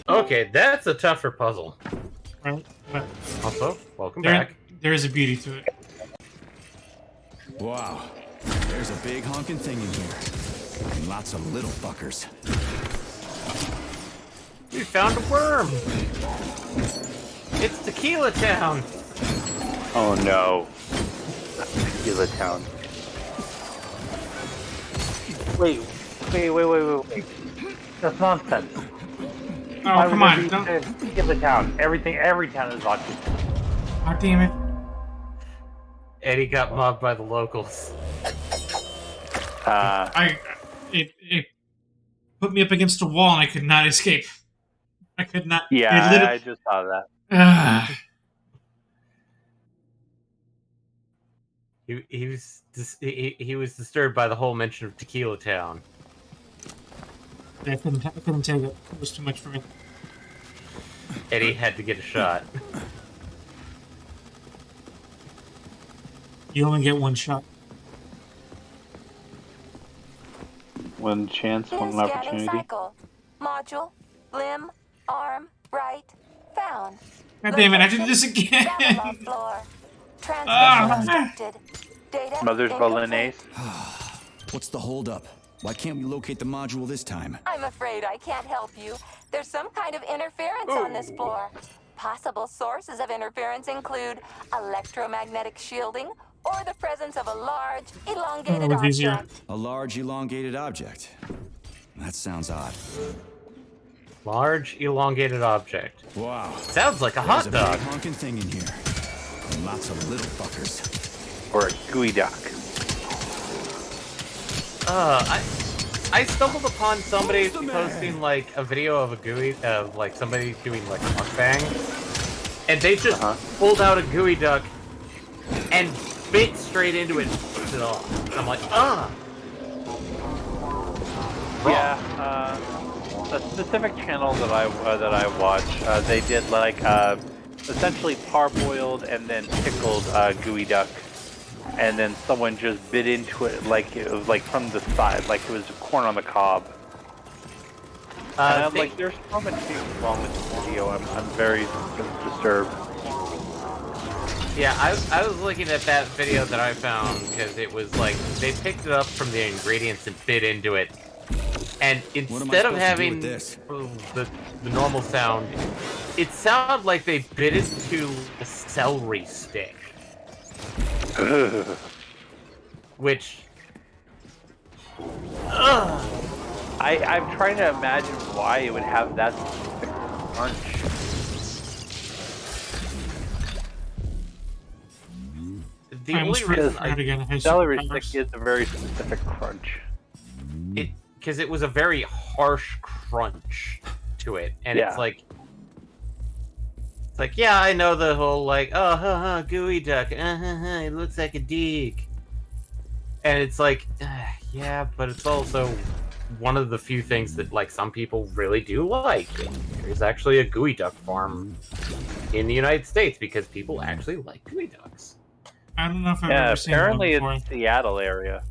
Okay, that's a tougher puzzle. Right? But Also, welcome back. there is a beauty to it. Wow. There's a big honking thing in here. And lots of little fuckers. We found a worm! It's Tequila Town! Oh no. Tequila Town. Wait. That's nonsense. Oh, Why come would on. there Don't. be in the town? Every town is occupied. Oh, damn it. Eddie got mobbed by the locals. It put me up against a wall and I could not escape. I could not. Yeah, I just saw that. He was disturbed by the whole mention of Tequila Town. I couldn't take it. It was too much for me. Eddie had to get a shot. You only get one shot. One chance, one Scanning opportunity. cycle. Module, limb, arm, right, found. God damn it, I did this again! Down floor. Transmission detected. Data Mother's incomplete. bolognese. What's the holdup? Why can't we locate the module this time? I'm afraid I can't help you. There's some kind of interference on this floor. Possible sources of interference include electromagnetic shielding or the presence of a large, elongated was easier. object. A large, elongated object. That sounds odd. Large, elongated object. Wow. Sounds like a hot There's a dog. big honking thing in here. And lots of little fuckers. Or a gooey duck. I stumbled upon somebody posting like a video of a GUI of like somebody doing like a mukbang, and they just pulled out a GUI duck and bit straight into it and pushed it off. I'm like, Yeah, a specific channel that I watch, they did like essentially parboiled and then pickled gooey duck, and then someone just bit into it like it was like from the side, like it was corn on the cob. And I'm like, there's so much things wrong with this video. I'm very disturbed. Yeah, I was looking at that video that I found because it was like they picked it up from the ingredients and bit into it, and instead of having the normal sound, it sounded like they bit into a celery stick, which. I'm trying to imagine why it would have that specific crunch. The only reason celery stick is a very specific crunch. Because it was a very harsh crunch to it, and it's like, yeah, I know the whole like, gooey duck, it looks like a dig, and it's like, yeah, but it's also one of the few things that like some people really do like. There's actually a gooey duck farm in the United States because people actually like gooey ducks. I don't know if I've ever seen one apparently before. it's Seattle area.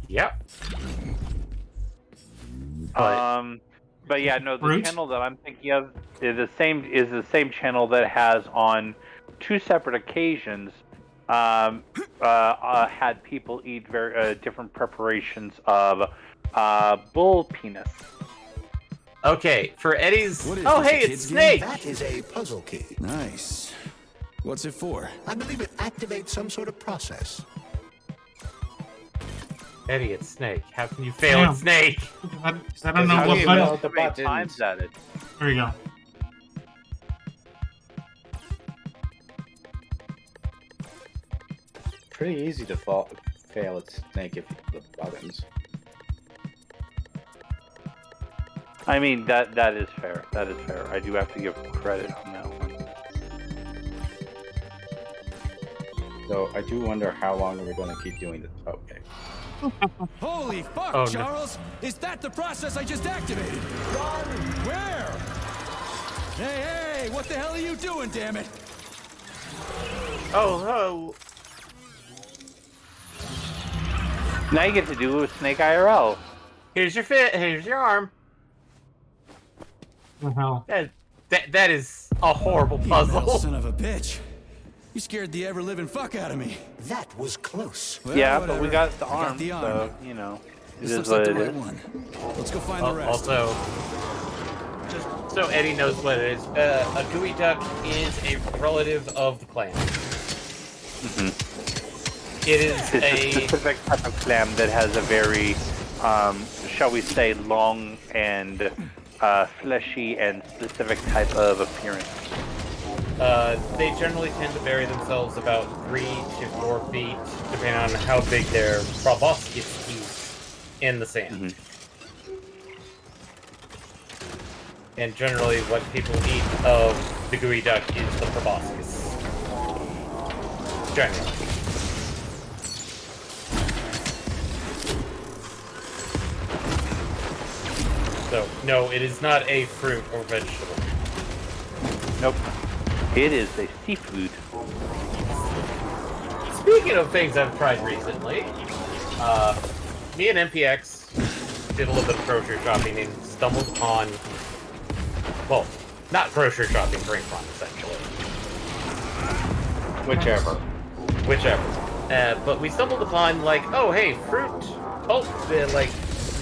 Yep. But yeah, no, the channel that I'm thinking of is the same channel that has on two separate occasions had people eat very different preparations of bull penis. Okay, for Eddie's. Oh, hey, it's Snake. That is a puzzle key. Nice. What's it for? I believe it activates some sort of process. Eddie, it's Snake. How can you fail at Snake? Because I don't know what button. The buttons at it. There you go. Pretty easy to fail at Snake if you flip buttons. I mean, that is fair. That is fair. I do have to give credit on that one. So I do wonder how long we're going to keep doing this. Okay. Holy fuck, Oh, no. Charles! Is that the process I just activated? Where? Hey, what the hell are you doing, damn it? Oh. Now you get to do it with Snake IRL. Here's your fit. Here's your arm. What the hell? That is a horrible You puzzle. little son of a bitch. You scared the ever-living fuck out of me. That was close. Well, Yeah, whatever. but we got the I arm, the arm. so, you know. This It looks is like what the it right is. one. Let's go find the rest. Also, just so Eddie knows what it is, a gooey duck is a relative of the clam. Mm-hmm. It is It's a a specific type of clam that has a very shall we say, long and fleshy and specific type of appearance? They generally tend to bury themselves about 3 to 4 feet, depending on how big their proboscis is in the sand. And generally, what people eat of the gooey duck is the proboscis. Generally. So, no, it is not a fruit or vegetable. Nope. It is a seafood. Speaking of things I've tried recently, me and MPX did a little bit of grocery shopping and stumbled upon, well, not grocery shopping, drink run, essentially. Whichever. But we stumbled upon, like, oh, hey, fruit, like,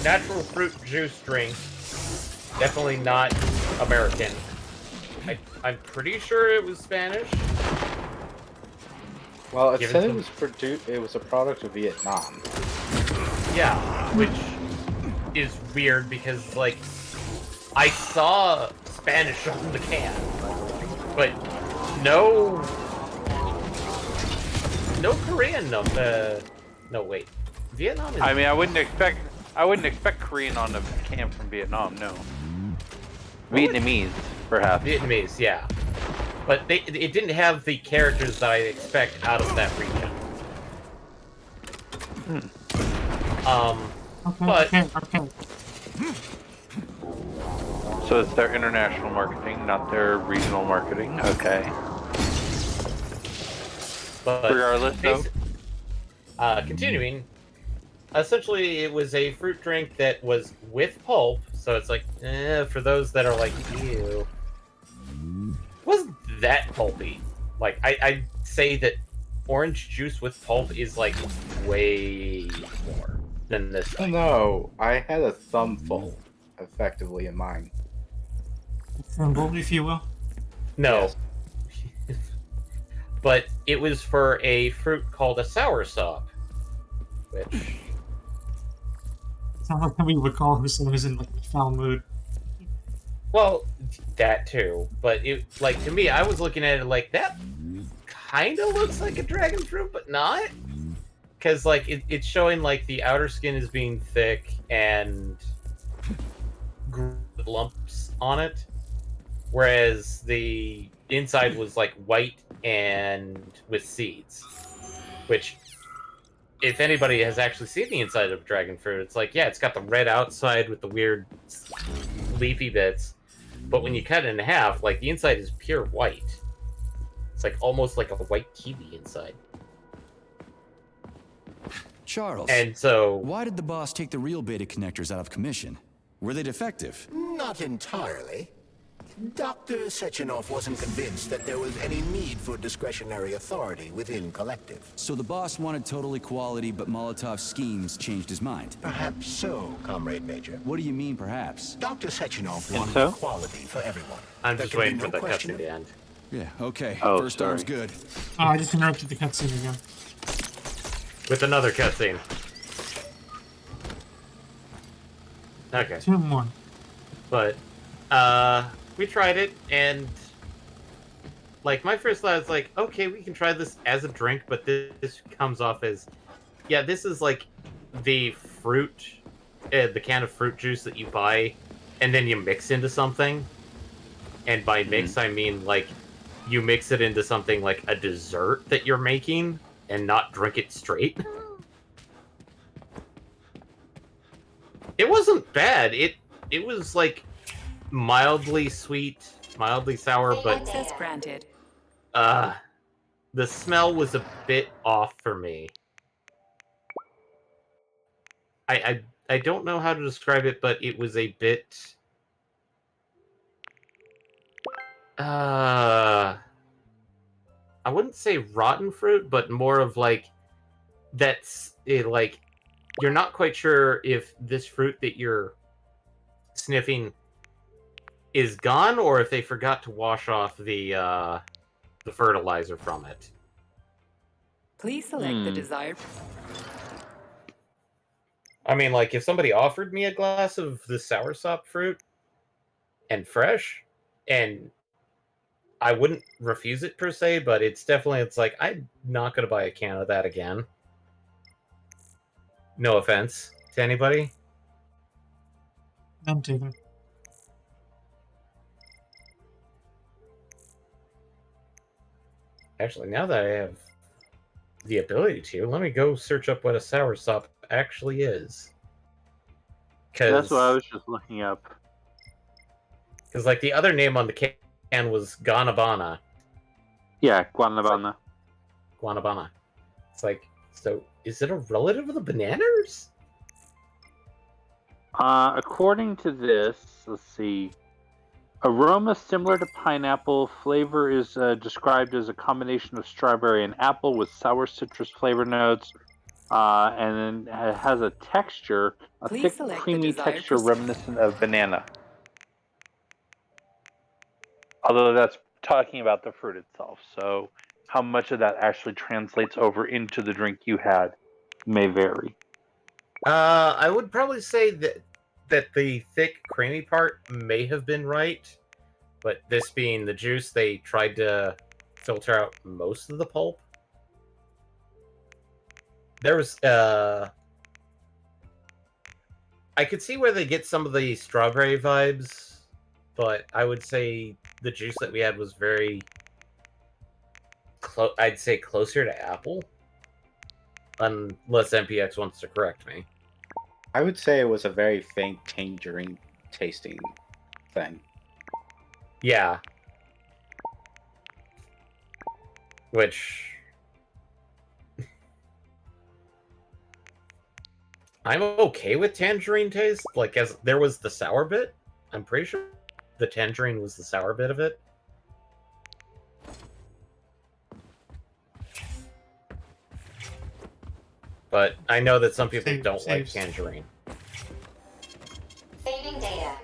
natural fruit juice drink. Definitely not American. I'm pretty sure it was Spanish. Well, it said it was a product of Vietnam. Yeah, which is weird because, like, I saw Spanish on the can, but no Korean. No, wait, Vietnam. I mean, I wouldn't expect Korean on a can from Vietnam. No. Vietnamese, perhaps. Vietnamese, yeah. But it didn't have the characters that I expect out of that region. Okay. So it's their international marketing, not their regional marketing. Okay. But regardless, though. Continuing, essentially it was a fruit drink that was with pulp, so it's like, for those that are like, ew. It wasn't that pulpy. Like, I'd say that orange juice with pulp is, like, way more than this thing. No, I had a thumbful, effectively, in mine. Thimble, if you will. No. Yes. But it was for a fruit called a soursop, which... Sounds like somebody would call who someone is in, like, a foul mood. Well, that too. But, it, like, to me, I was looking at it like, that kind of looks like a dragon fruit, but not? Because, like, it's showing, like, the outer skin is being thick and lumps on it, whereas the inside was, like, white and with seeds. Which, if anybody has actually seen the inside of dragon fruit, it's like, yeah, it's got the red outside with the weird leafy bits, but when you cut it in half, like, the inside is pure white. It's like almost like a white kiwi inside. Charles, and so why did the boss take the real beta connectors out of commission? Were they defective? Not entirely. Dr. Sechenov wasn't convinced that there was any need for discretionary authority within Collective. So the boss wanted total equality, but Molotov's schemes changed his mind. Perhaps so, Comrade Major. What do you mean, perhaps? Dr. Sechenov wanted equality for everyone. I'm just waiting for the cutscene to end. Yeah, okay. Oh, First sorry. arm's good. Oh, I just interrupted the cutscene again. With another cutscene. Okay. 2 more. But, we tried it, and, like, my first thought was like, okay, we can try this as a drink, but this comes off as, yeah, this is like the fruit, the can of fruit juice that you buy, and then you mix into something. And by mix, I mean, like, you mix it into something like a dessert that you're making, and not drink it straight. It wasn't bad. It was, like, mildly sweet, mildly sour, but Access granted. the smell was a bit off for me. I don't know how to describe it, but it was a bit I wouldn't say rotten fruit, but more of like that's like you're not quite sure if this fruit that you're sniffing is gone or if they forgot to wash off the fertilizer from it. Please select the desired. I mean, like, if somebody offered me a glass of the soursop fruit and fresh, and I wouldn't refuse it per se, but it's like, I'm not going to buy a can of that again. No offense to anybody. None taken. Actually, now that I have the ability to, let me go search up what a soursop actually is. That's what I was just looking up. Because, like, the other name on the can was Guanabana. Yeah, Guanabana. Guanabana. It's like, so is it a relative of the bananas? According to this, let's see. Aroma similar to pineapple. Flavor is described as a combination of strawberry and apple with sour citrus flavor notes. And then it has a texture, a Please thick, select the creamy desired texture reminiscent of banana. Although that's talking about the fruit itself. So how much of that actually translates over into the drink you had may vary. I would probably say that the thick, creamy part may have been right, but this being the juice, they tried to filter out most of the pulp. There was, I could see where they get some of the strawberry vibes, but I would say the juice that we had was very, I'd say closer to apple, unless MPX wants to correct me. I would say it was a very faint tangerine tasting thing. Yeah. Which... I'm okay with tangerine taste. Like, as there was the sour bit. I'm pretty sure the tangerine was the sour bit of it. But I know that some people don't like tangerine. Saving data.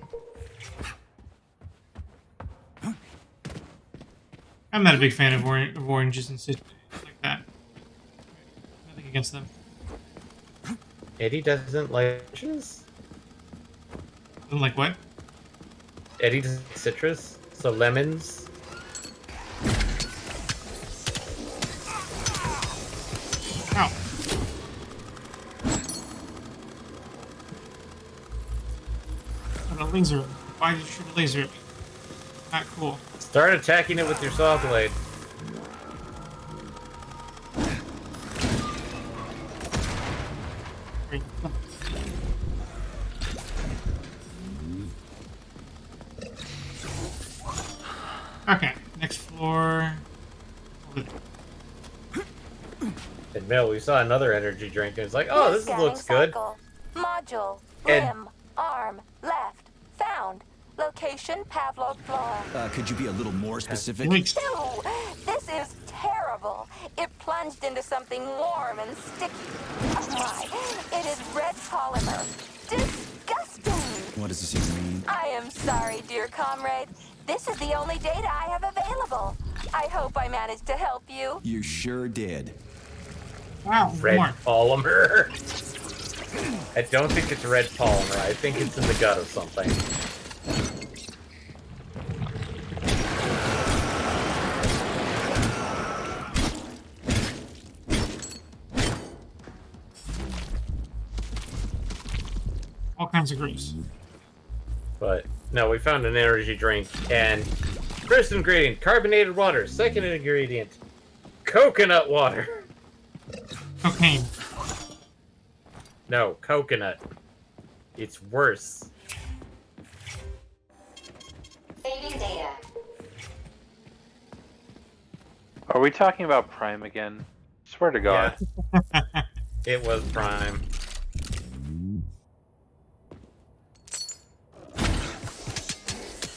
I'm not a big fan of oranges and citrus like that. Nothing against them. Eddie doesn't like citrus? Doesn't like what? Eddie doesn't like citrus? So lemons? Ow. Got a laser. Why did you shoot a laser at me? Not cool. Start attacking it with your saw blade. Okay, next floor. And Mel, we saw another energy drink, and it's like, oh, this looks good. Module, And- rim, arm, left, found. Location, Pavlov floor. Could you be a little more specific? Ew, this is terrible. It plunged into something warm and sticky. Oh my, it is red polymer. Disgusting. What does this even mean? I am sorry, dear comrade. This is the only data I have available. I hope I managed to help you. You sure did. Wow, Red more. polymer. I don't think it's red polymer. I think it's in the gut of something. All kinds of grease. But no, we found an energy drink, and first ingredient, carbonated water. Second ingredient, coconut water. Cocaine. No, coconut. It's worse. Saving data. Are we talking about Prime again? Swear to God. Yeah. It was Prime.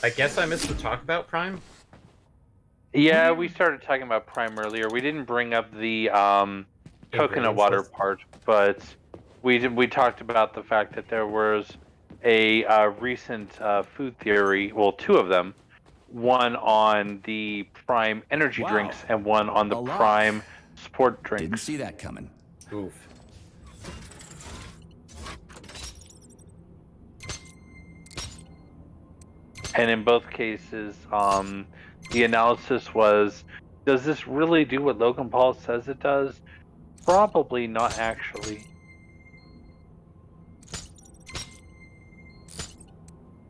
I guess I missed the talk about Prime. Yeah, we started talking about Prime earlier. We didn't bring up the coconut water part, but we talked about the fact that there was a recent food theory, well, two of them, one on the Prime energy drinks and one on the Prime sport drinks. Didn't see that coming. Oof. And in both cases, the analysis was, does this really do what Logan Paul says it does? Probably not actually.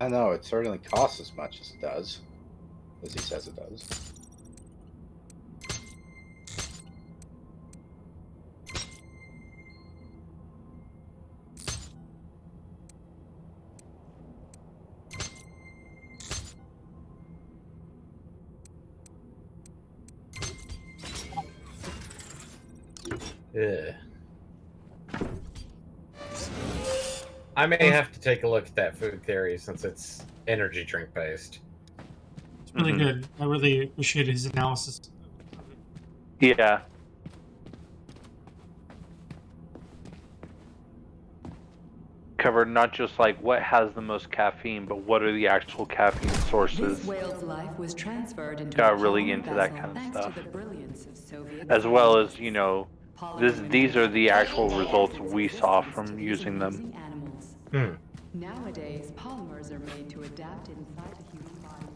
I know, it certainly costs as much as it does. As he says it does. Yeah. I may have to take a look at that food theory since it's energy drink based. It's really good. I really appreciate his analysis. Yeah. Covered not just like what has the most caffeine, but what are the actual caffeine sources. This whale's life was transferred into Got a really polymer into that vessel kind of thanks stuff. to the brilliance of Soviet As well scientists. as, you know, these are the actual results we saw from using them. Animals. Nowadays, polymers are made to adapt inside a human body.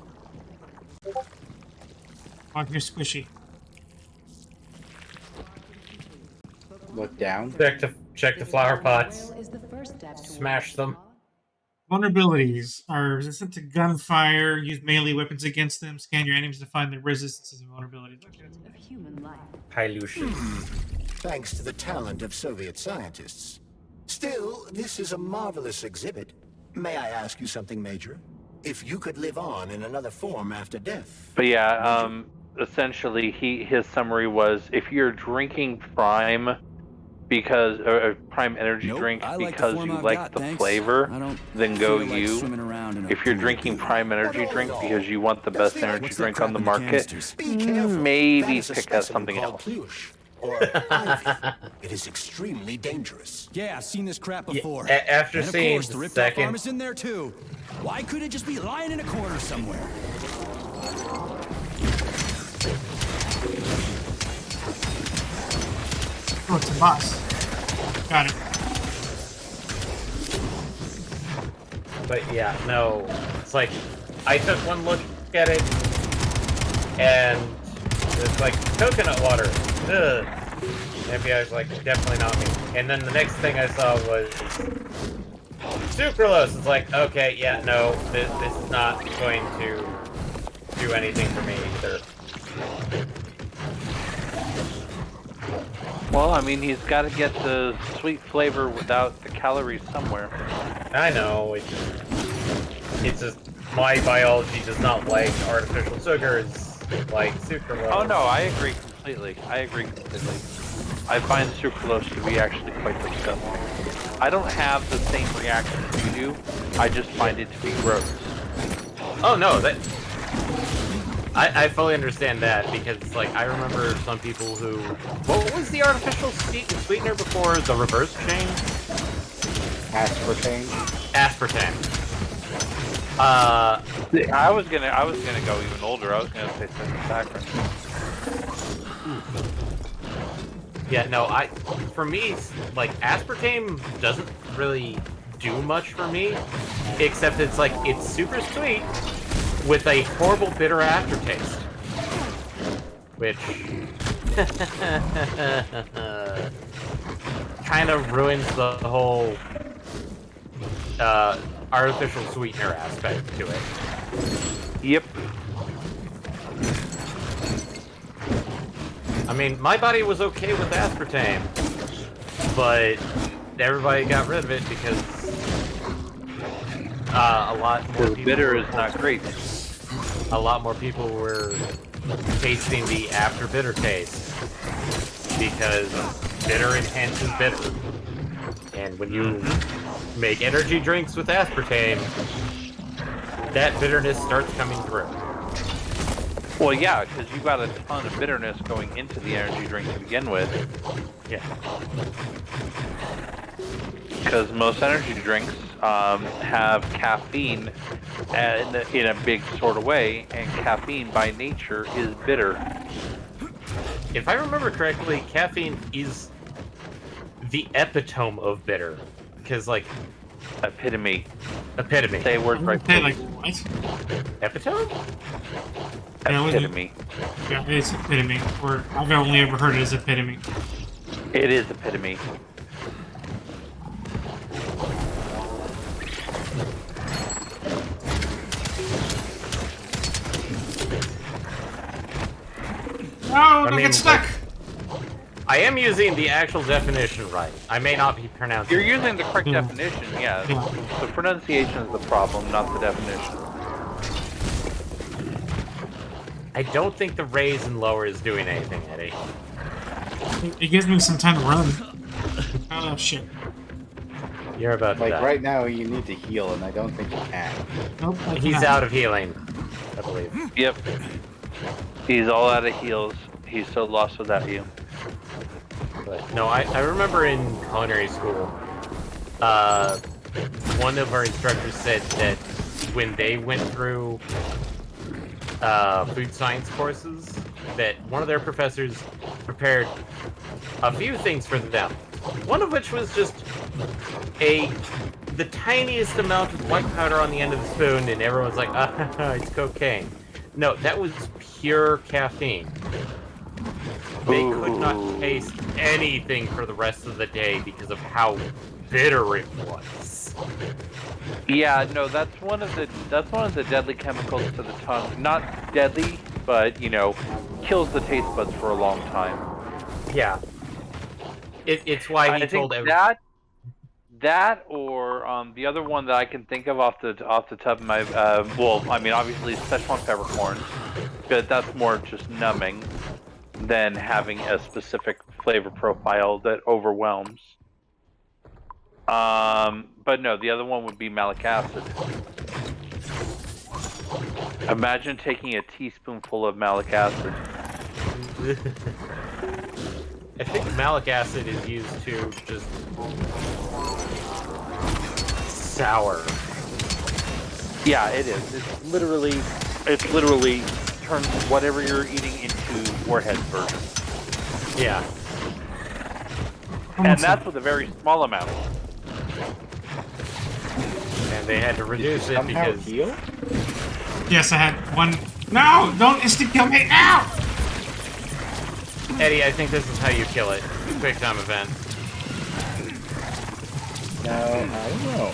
Oh, you're squishy. Look down. Check the flower pots. Smash them. Vulnerabilities are resistant to gunfire. Use melee weapons against them. Scan your enemies to find their resistances and vulnerabilities. Okay, that's Of human life. Hi, Lucius. Thanks to the talent of Soviet scientists. Still, this is a marvelous exhibit. May I ask you something, Major? If you could live on in another form after death. But yeah, essentially his summary was, if you're drinking Prime because or Prime energy drink because you like the flavor, then go you. If you're drinking Prime energy drink because you want the best energy drink on the market, maybe pick up something else. Or ivy. It is extremely dangerous. Yeah, I've seen this crap before. After and of seeing course, the the ripped second- off arm is in there too. Why couldn't it just be lying in a corner somewhere? Oh, it's a boss. Got it. But yeah, no. It's like, I took one look at it, and it's like, coconut water. Ugh. And FBI was like, definitely not me. And then the next thing I saw was sucralose. It's like, okay, yeah, no, this is not going to do anything for me either. Well, I mean, he's got to get the sweet flavor without the calories somewhere. I know, it's just, my biology does not like artificial sugars like sucralose. Oh no, I agree completely. I find sucralose to be actually quite disgusting. I don't have the same reaction as you do. I just find it to be gross. Oh no, I fully understand that, because like I remember some people who, what was the artificial sweetener before the reverse chain? Aspartame. Aspartame. I was gonna go even older. I was gonna say saccharin. Yeah, no, for me, like, aspartame doesn't really do much for me, except it's like, it's super sweet with a horrible bitter aftertaste. Which kind of ruins the whole artificial sweetener aspect to it. Yep. I mean, my body was okay with aspartame, but everybody got rid of it because a lot more people... bitter is not great. A lot more people were tasting the after bitter taste, because bitter enhances bitter. And when you make energy drinks with aspartame, that bitterness starts coming through. Well, yeah, because you got a ton of bitterness going into the energy drink to begin with. Yeah. Because most energy drinks have caffeine in a big sort of way, and caffeine by nature is bitter. If I remember correctly, caffeine is the epitome of bitter. Because, like, Epitome. Epitome. Say words right. Hey, like what? Epitome? Yeah, Epitome. Yeah, it's epitome. Or I've only ever heard it as epitome. It is epitome. No, don't get stuck. I am using the actual definition right. I may not be pronouncing. You're using the correct definition, yeah. The pronunciation is the problem, not the definition. I don't think the raise and lower is doing anything, Eddie. It gives me some time to run. Oh shit. You're about to Like die. right now, you need to heal, and I don't think you can. Nope, I He's cannot. out of healing, I believe. Yep. He's all out of heals. He's so lost without you. But no, I remember in culinary school, one of our instructors said that when they went through food science courses, that one of their professors prepared a few things for them. One of which was just the tiniest amount of white powder on the end of the spoon, and everyone's like, it's cocaine. No, that was pure caffeine. They could not taste anything for the rest of the day because of how bitter it was. Yeah, no, that's one of the deadly chemicals to the tongue. Not deadly, but kills the taste buds for a long time. Yeah. It's why he told everyone. That or the other one that I can think of off the top of my obviously Szechuan peppercorn, but that's more just numbing than having a specific flavor profile that overwhelms. But no, the other one would be malic acid. Imagine taking a teaspoonful of malic acid. I think malic acid is used to just sour. Yeah, it is. It's literally turns whatever you're eating into Warhead's version. Yeah. And that's with a very small amount. And they had to reduce it because... heal? Yes, I had one. No! Don't instant kill me now! Eddie, I think this is how you kill it. Quick time event. No, I don't know.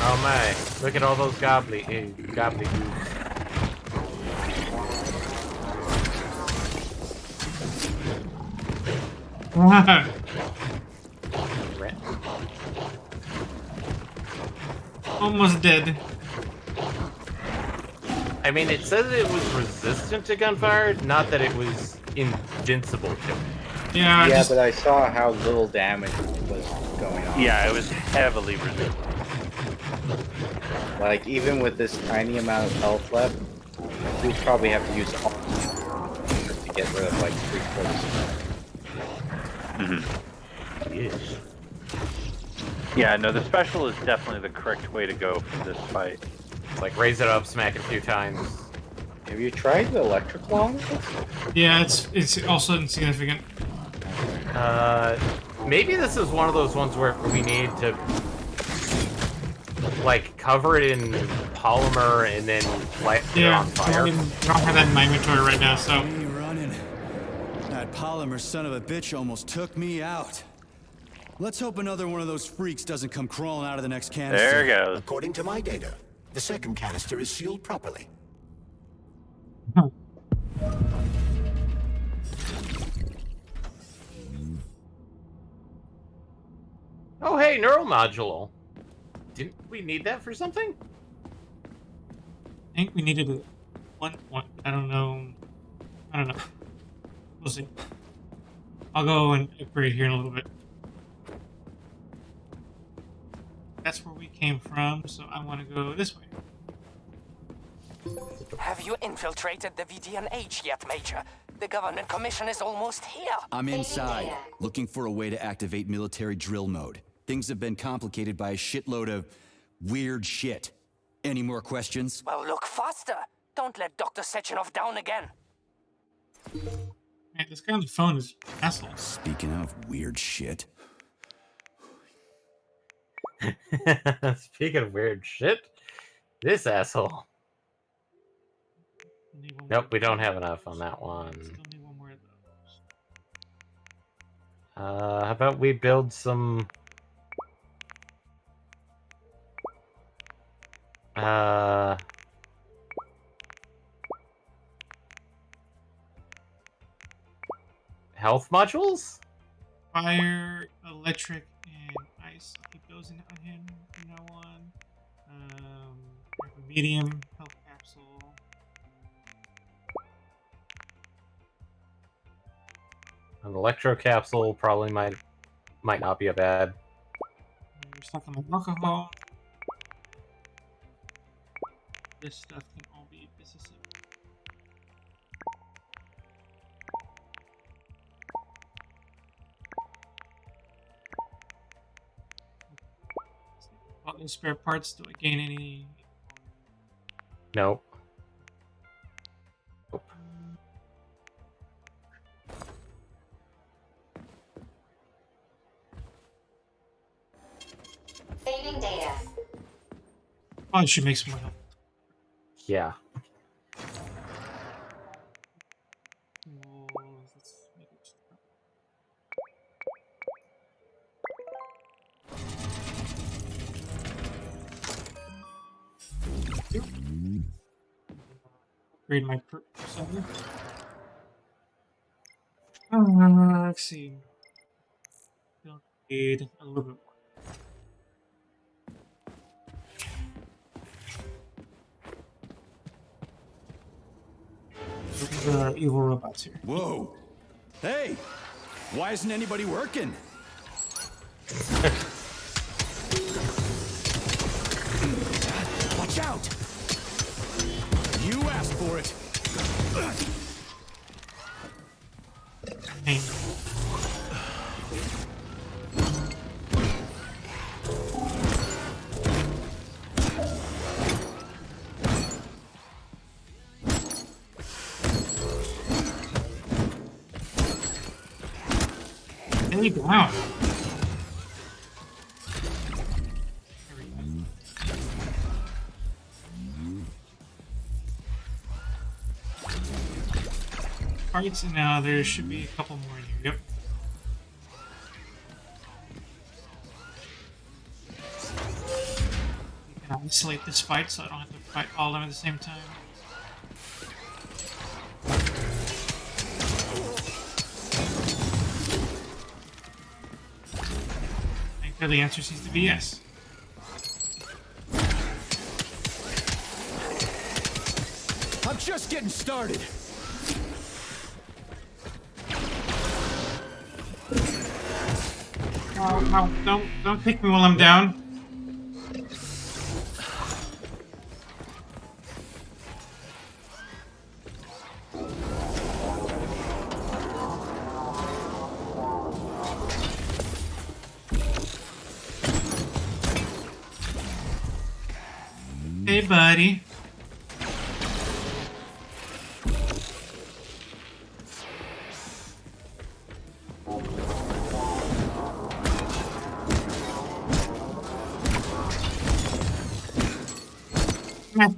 Oh my, look at all those gobbly goobs. Almost dead. I mean, it says it was resistant to gunfire, not that it was invincible to it. Yeah, but I saw how little damage was going on. Yeah, it was heavily resistant. Like, even with this tiny amount of health left, we'd probably have to use all to get rid of like 3/4 of it. Yes. Yeah, no, the special is definitely the correct way to go for this fight. It's like raise it up, smack it a few times. Have you tried the electric wand? Yeah, it's also insignificant. Maybe this is one of those ones where we need to like cover it in polymer and then light it on fire. I don't have that in my inventory right now, so. Me running. That polymer son of a bitch almost took me out. Let's hope another one of those freaks doesn't come crawling out of the next canister. There it goes. According to my data, the second canister is sealed properly. Oh hey, neuromodule. Didn't we need that for something? I think we needed one. I don't know. We'll see. I'll go and upgrade here in a little bit. That's where we came from, so I want to go this way. Have you infiltrated the VDNH yet, Major? The government commission is almost here. I'm inside, looking for a way to activate military drill mode. Things have been complicated by a shitload of weird shit. Any more questions? Well, look faster. Don't let Dr. Sechenov down again. Man, this guy on the phone is an asshole. Speaking of weird shit. Speaking of weird shit, this asshole. Nope, we don't have enough on that one. Still need one more of those. How about we build some... health modules? Fire, electric, and ice. I'll keep those on him from now on. Medium, health capsule. An electro capsule probably might not be a bad. We're stuck on the alcohol. This stuff can all be disassembled. All those spare parts, do I gain any? Nope. Nope. Saving data. Probably should make some more help. Yeah. Let's make it. Upgrade my persona. Let's see. Don't need a little bit more. The evil robots here. Whoa. Hey, why isn't anybody working? Watch out! You asked for it. Hey. Lay down. There we go. Parts, and now there should be a couple more in here. Yep. You can isolate this fight so I don't have to fight all of them at the same time. The answer seems to be yes. I'm just getting started. Oh, don't pick me while I'm down. Hey, buddy.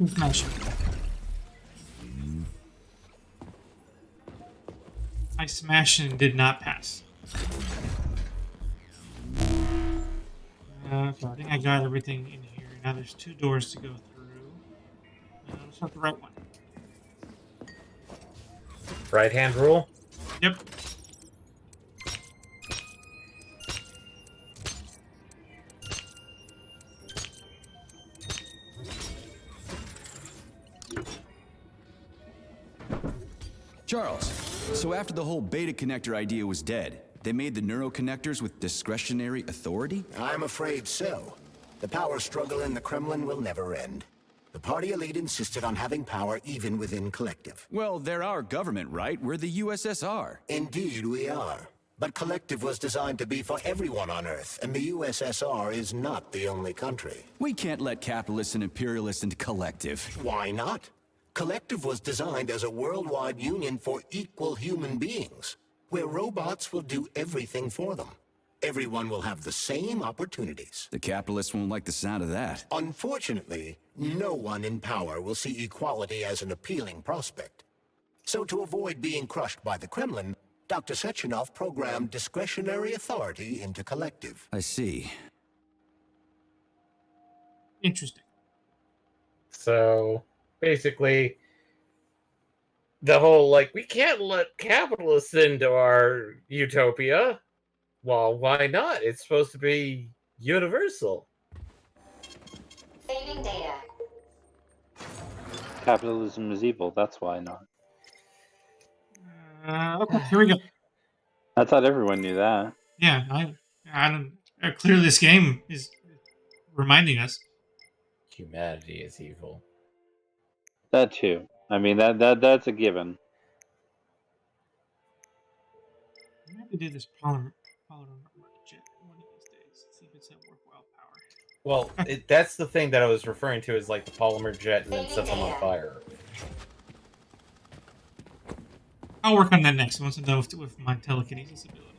Smash. I smashed and did not pass. Okay, I think I got everything in here. Now there's 2 doors to go through. Let's start the right one. Right hand rule? Yep. Charles, so after the whole beta connector idea was dead, they made the neuroconnectors with discretionary authority? I'm afraid so. The power struggle in the Kremlin will never end. The party elite insisted on having power even within Collective. Well, they're our government, right? We're the USSR. Indeed we are. But Collective was designed to be for everyone on Earth, and the USSR is not the only country. We can't let capitalists and imperialists into Collective. Why not? Collective was designed as a worldwide union for equal human beings, where robots will do everything for them. Everyone will have the same opportunities. The capitalists won't like the sound of that. Unfortunately, no one in power will see equality as an appealing prospect. So to avoid being crushed by the Kremlin, Dr. Sechenov programmed discretionary authority into Collective. I see. Interesting. So, basically, the whole, like, we can't let capitalists into our utopia. Well, why not? It's supposed to be universal. Saving data. Capitalism is evil, that's why not. Okay, here we go. I thought everyone knew that. Yeah, I don't. Clearly, this game is reminding us. Humanity is evil. That too. I mean, that's a given. I'm going to do this polymer jet one of these days. See if it's a worthwhile power. Well, that's the thing that I was referring to as like the polymer jet and then set them on fire. I'll work on that next once I'm done with my telekinesis ability.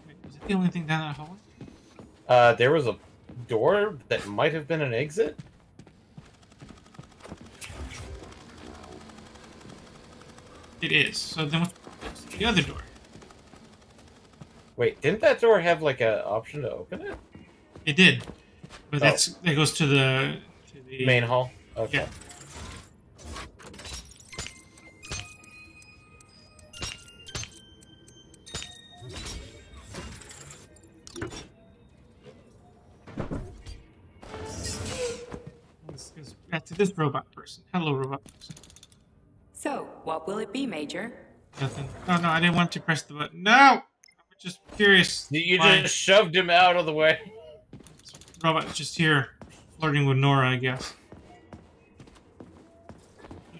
Wait, was it the only thing down that hallway? There was a door that might have been an exit. It is. So then what's the other door? Wait, didn't that door have like an option to open it? It did, but that goes to the main hall. Okay. Yeah. Back to this robot person. Hello, robot person. So, what will it be, Major? Nothing. Oh no, I didn't want to press the button. No! I'm just curious. You just shoved him out of the way. Robot's just here, flirting with Nora, I guess.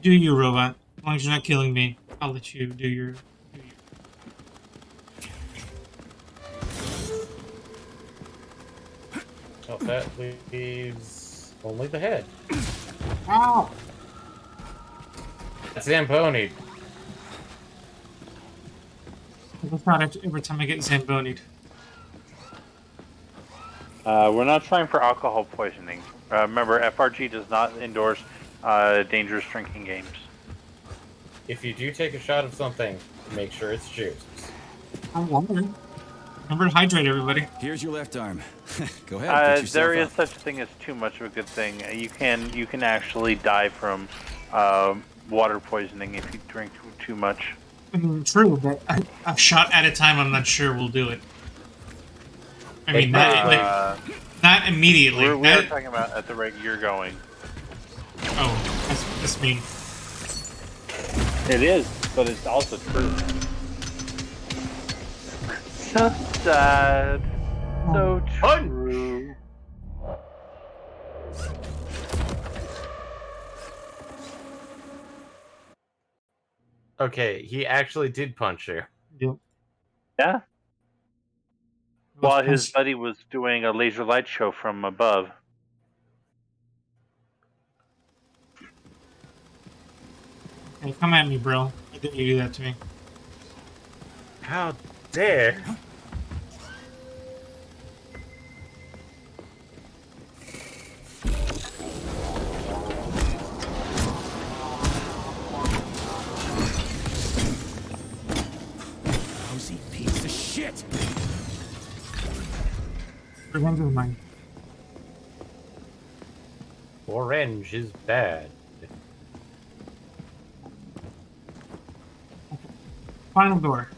Do you, robot? As long as you're not killing me, I'll let you do your. Oh, that leaves only the head. Ow! That's Zamboni. That's not every time I get Zamboni'd. We're not trying for alcohol poisoning. Remember, FRG does not endorse dangerous drinking games. If you do take a shot of something, make sure it's juice. I'm wondering. Remember to hydrate, everybody. Here's your left arm. Go ahead. Pick There is yourself such a thing as too much of a good thing. You can actually die from water poisoning if you drink too much. I mean, true, but a shot at a time, I'm not sure will do it. I mean, not immediately. We're talking about at the rate you're going. Oh, that's mean. It is, but it's also true. So sad. So true. Okay, he actually did punch you. Yep. Yeah. While his buddy was doing a laser light show from above. Hey, come at me, bro. I didn't you do that to me. How dare? Lousy piece of shit! Revenge is mine. Orange is bad. Final door.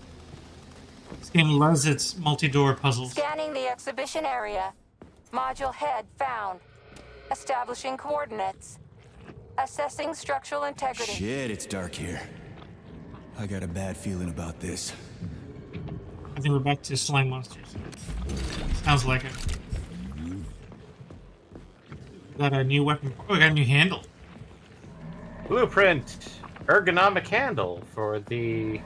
This game loves its multi-door puzzles. Scanning the exhibition area. Module head found. Establishing coordinates. Assessing structural integrity. Shit, it's dark here. I got a bad feeling about this. I think we're back to slime monsters. Sounds like it. We got a new weapon. Oh, we got a new handle. Blueprint. Ergonomic handle for the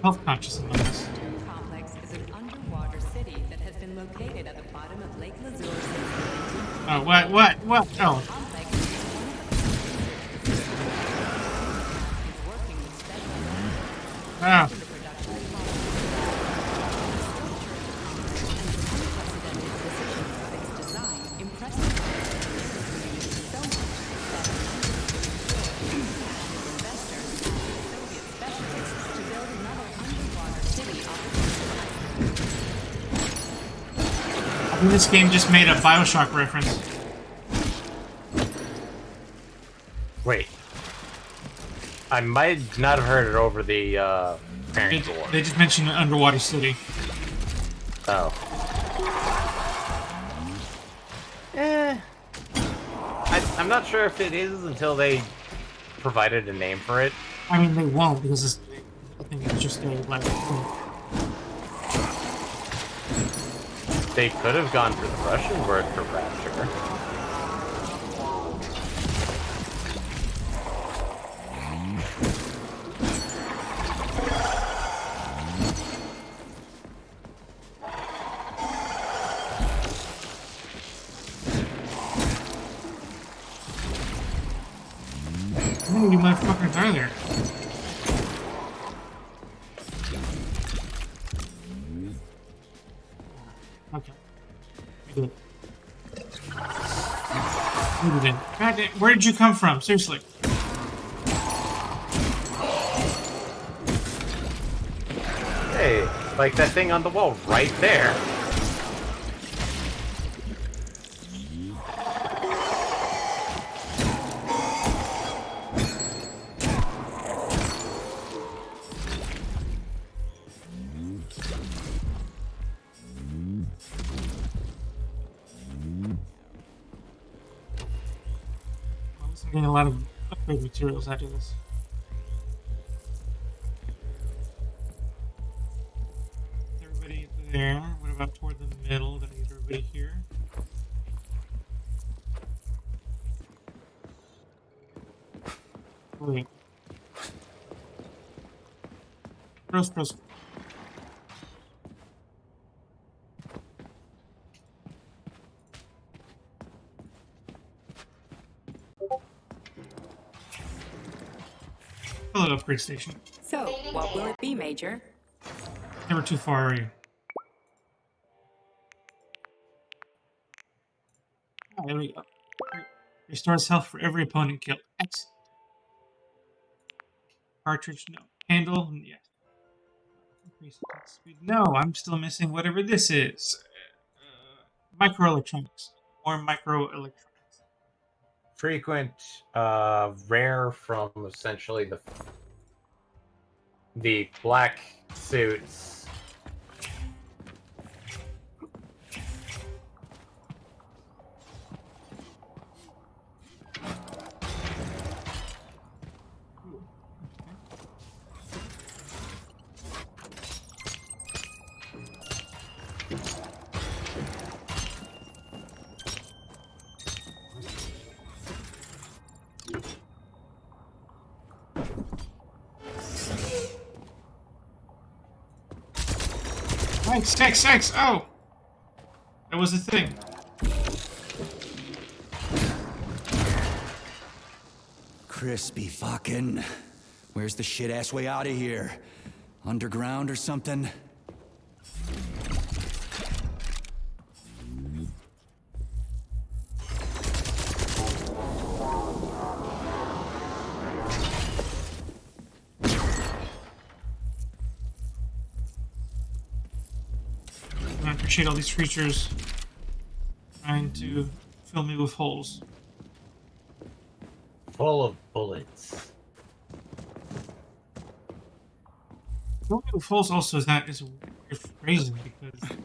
health conscious among us. The complex is an underwater city that has been located at the bottom of Lake Lazure since the 1940s. Oh, what? Oh. Ah. I think this game just made a Bioshock reference. Wait. I might not have heard it over the parent door. They just mentioned an underwater city. Oh. I'm not sure if it is until they provided a name for it. I mean, they won't because it's, I think it's just a like. They could have gone for the Russian word for rapture. How many of you motherfuckers are there? Okay. We did. We did. God damn, where did you come from? Seriously. Hey, like that thing on the wall right there. I'm getting a lot of upgrade materials out of this. Everybody there. What about toward the middle? Gotta get everybody here. Wait. Gross. Hello, upgrade station. So, what will it be, Major? Never too far, are you? Oh, there we go. Restores health for every opponent killed. Excellent. Cartridge, no. Handle, yes. Increase attack speed. No, I'm still missing whatever this is. Microelectronics. More microelectronics. Frequent, rare from essentially the black suits. Sex! Oh! That was the thing. Crispy fucking. Where's the shit-ass way out of here? Underground or something? I appreciate all these creatures trying to fill me with holes. Full of bullets. Fill me with holes also is a weird phrasing because it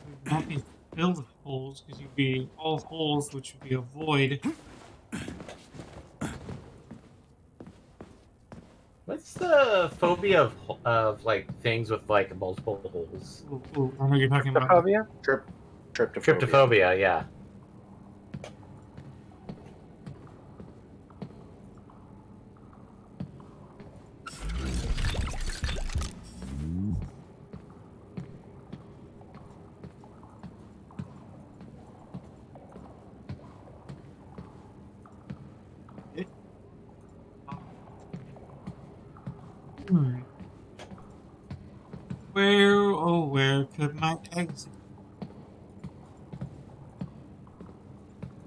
would not be filled with holes because you'd be all holes, which would be a void. What's the phobia of like things with like multiple holes? Ooh, I know you're talking about. Tryptophobia? Tryptophobia, yeah. where could my exit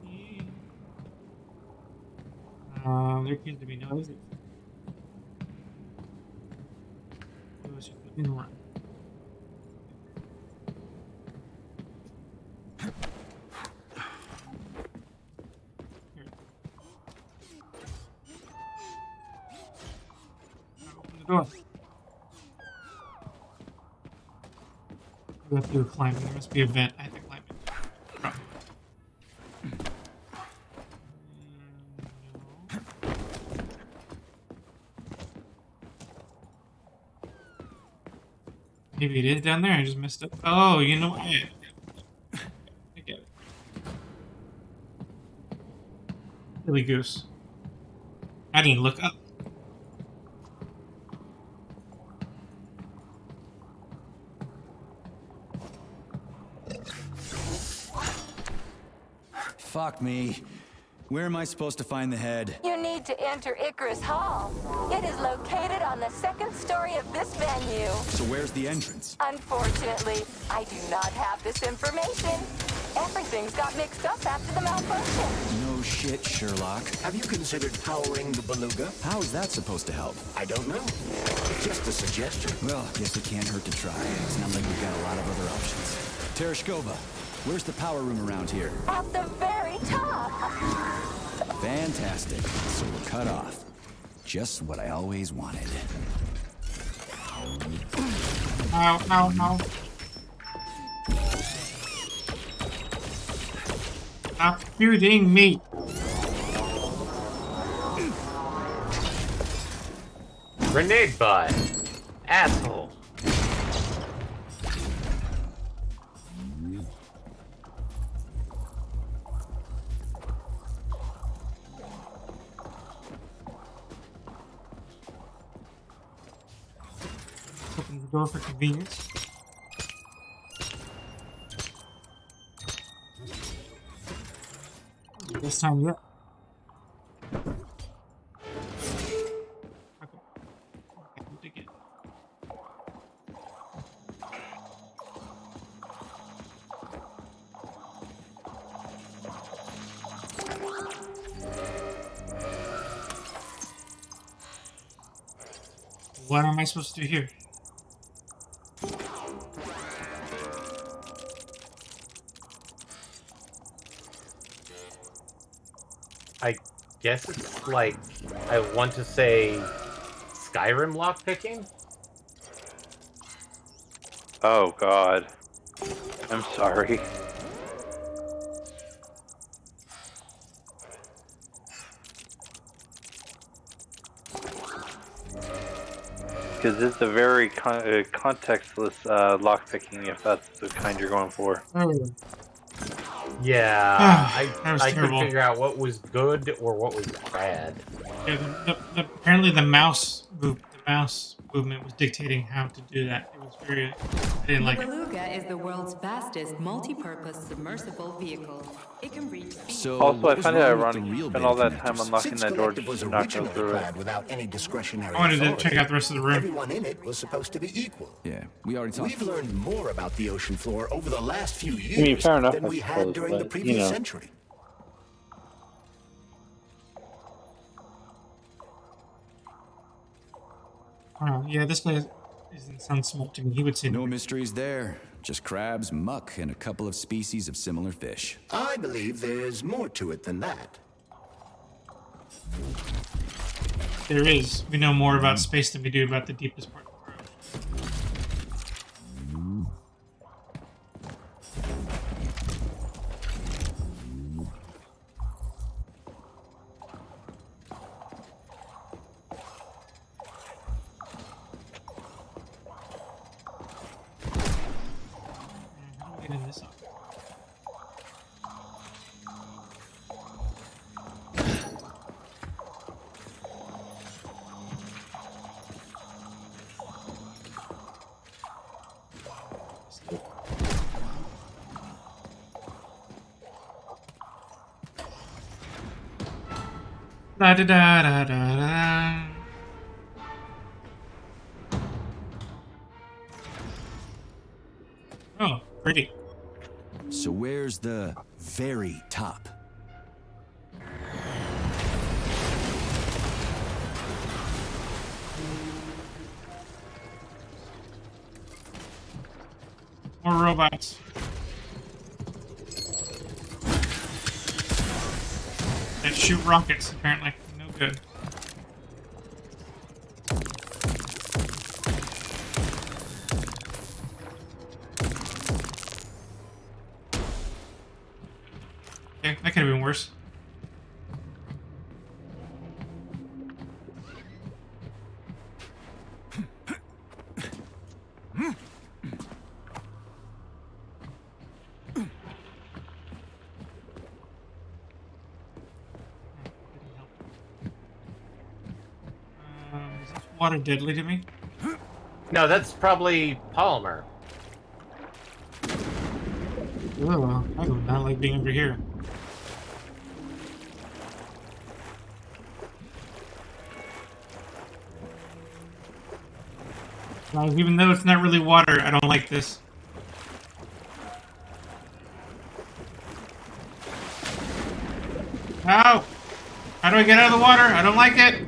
be? There appears to be no exit. It was just looking around. Here. Open the door. We have to do a climbing. There must be a vent. I have to climb it. Oh. Maybe it is down there. I just messed up. Oh, you know what? I get it. Silly goose. I didn't look up. Fuck me. Where am I supposed to find the head? You need to enter Icarus Hall. It is located on the second story of this venue. So where's the entrance? Unfortunately, I do not have this information. Everything's got mixed up after the malfunction. No shit, Sherlock. Have you considered powering the beluga? How is that supposed to help? I don't know. Just a suggestion. Well, guess it can't hurt to try. It's not like we've got a lot of other options. Tereshkova, where's the power room around here? At the very top. Fantastic. So we're cut off. Just what I always wanted. Ow, ow, ow. Stop shooting me. Grenade butt. Asshole. Open the door for convenience. This time yet. Okay. Dig it. What am I supposed to do here? I guess it's like, I want to say Skyrim lockpicking? Oh god. I'm sorry. Because it's a very contextless lockpicking, if that's the kind you're going for. Oh. Yeah, That was I couldn't terrible. figure out what was good or what was bad. Yeah, apparently the mouse movement was dictating how to do that. It was very. I didn't like The it. Beluga is the world's fastest multi-purpose submersible vehicle. It can reach speeds. So Also, I what was find it wrong with ironic the you real spent big all that time connectors? unlocking Since that door Collective just was to not go originally through it. planned without any discretionary I wanted to authority, check out the rest of the room. everyone in it was supposed to be equal. Yeah, we already talked. We've learned more about the ocean floor over the last few years mean, fair enough, than I we had suppose, during the but, previous you know. century. Oh, yeah, this place doesn't sound smart to me. He would say No mysteries there. Just crabs, muck, and a couple of species of similar fish. I believe there's more to it than that. there is. We know more about space than we do about the deepest part of the world. How do we get in this up? Da da da da da da. pretty. So where's the very top? More robots. That shoot rockets, apparently. No good. Okay, that could have been worse. Is this water deadly to me? No, that's probably polymer. Ugh, I do not like being over here. Even though it's not really water, I don't like this. How? How do I get out of the water? I don't like it.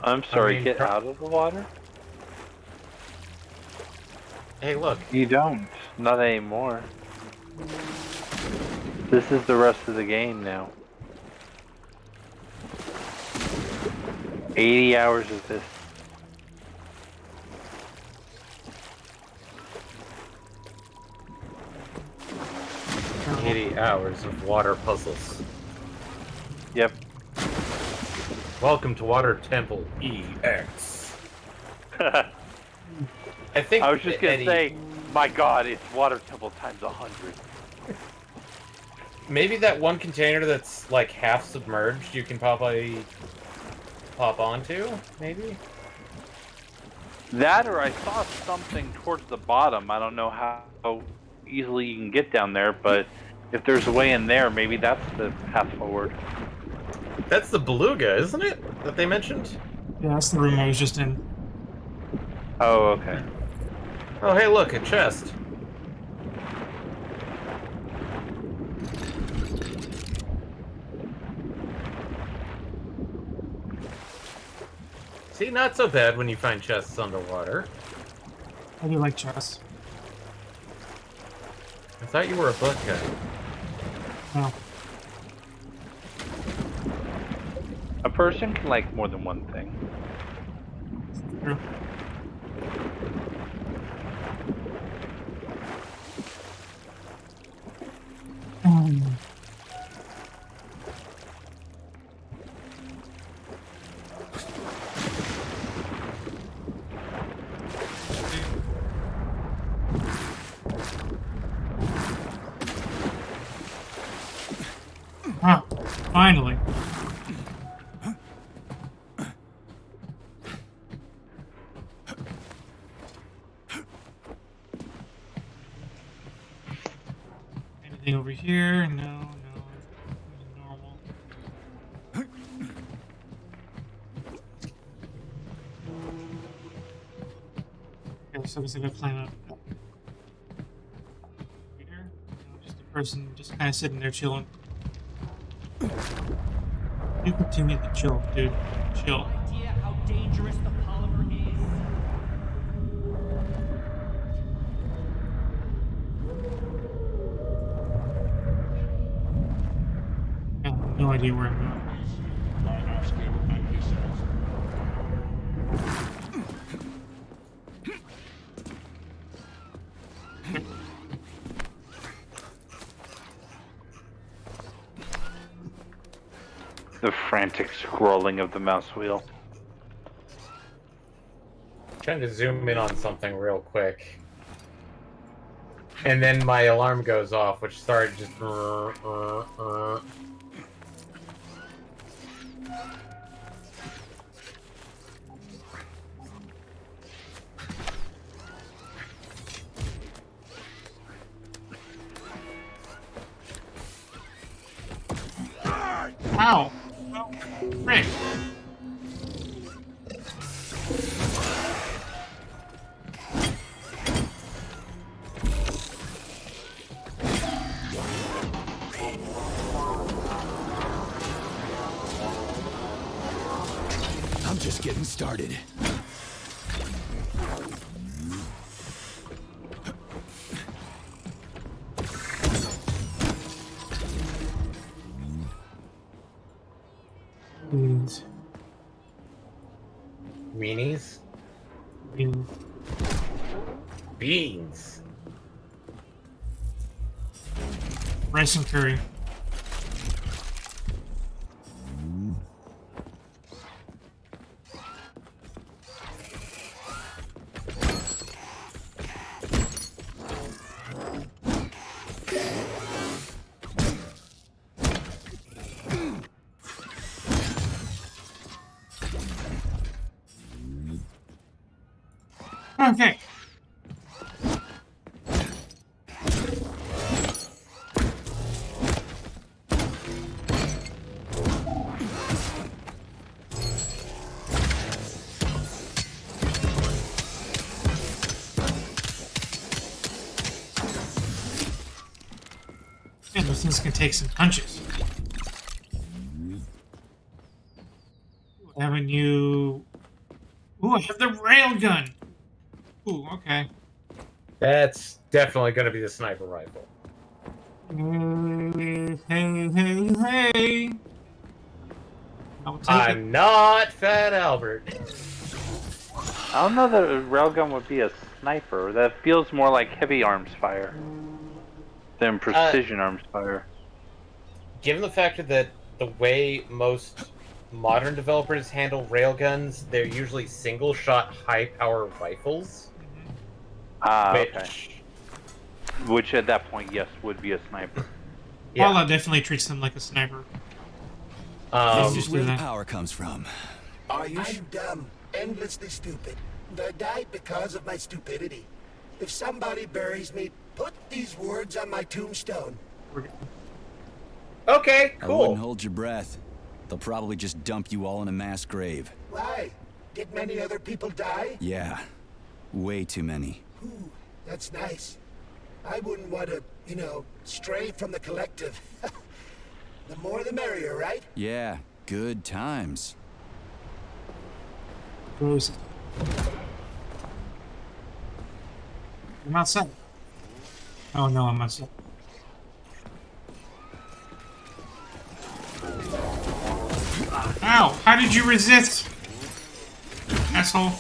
I'm sorry, get out of the water? Hey, look. You don't. Not anymore. This is the rest of the game now. 80 hours of this. Oh. 80 hours of water puzzles. Yep. Welcome to Water Temple EX. I think I was just gonna Eddie, say, my god, it's Water Temple times 100. maybe that one container that's like half submerged you can probably pop onto, maybe? That, or I saw something towards the bottom. I don't know how easily you can get down there, but if there's a way in there, maybe that's the path forward. That's the beluga, isn't it? That they mentioned? Yeah, that's the room I was just in. Oh, okay. Oh, hey, look, a chest. See, not so bad when you find chests underwater. I do like chess. I thought you were a book guy. No. A person can like more than one thing. True. Ah, finally. Anything over here? No, normal. Okay, so I guess I gotta climb up. Here? No, just a person just kind of sitting there chilling. You continue to chill, dude. Chill. Idea how dangerous the polymer is. I have no idea where I'm going. The frantic scrolling of the mouse wheel. Trying to zoom in on something real quick. And then my alarm goes off, which started just... Ow! Frick! I'm just getting started. Beans. Weenies? Beans. Beans. Rice and curry. Okay. Yeah, those things can take some punches. Haven't you? Ooh, I have the railgun. Ooh, okay. That's definitely going to be the sniper rifle. Hey. I'm not Fat Albert. I don't know that a railgun would be a sniper. That feels more like heavy arms fire than precision arms fire. Given the fact that the way most modern developers handle railguns, they're usually single-shot, high-power rifles. Okay. Which at that point, yes, would be a sniper. Yeah. Paula definitely treats them like a sniper. This is where the power comes from. Are you? I'm dumb, endlessly stupid. I died because of my stupidity. If somebody buries me, put these words on my tombstone. Okay, I wouldn't hold your breath. They'll probably just dump you all in a mass grave. Why? Did many other people die? Yeah. Way too many. Ooh, that's nice. I wouldn't want to, stray from the collective. The more the merrier, right? Yeah, good times. Gross. I'm outside. Oh no, I'm outside. Ow! How did you resist? Asshole.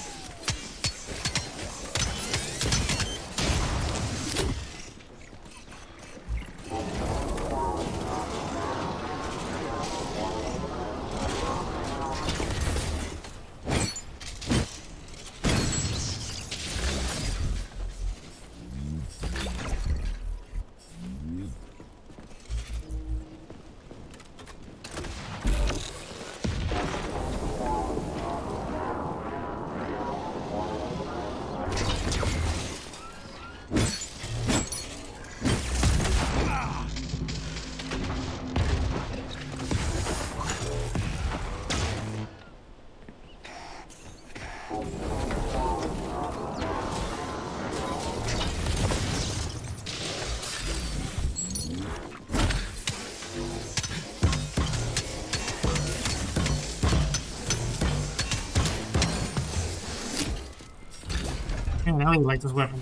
Man, I really like this weapon.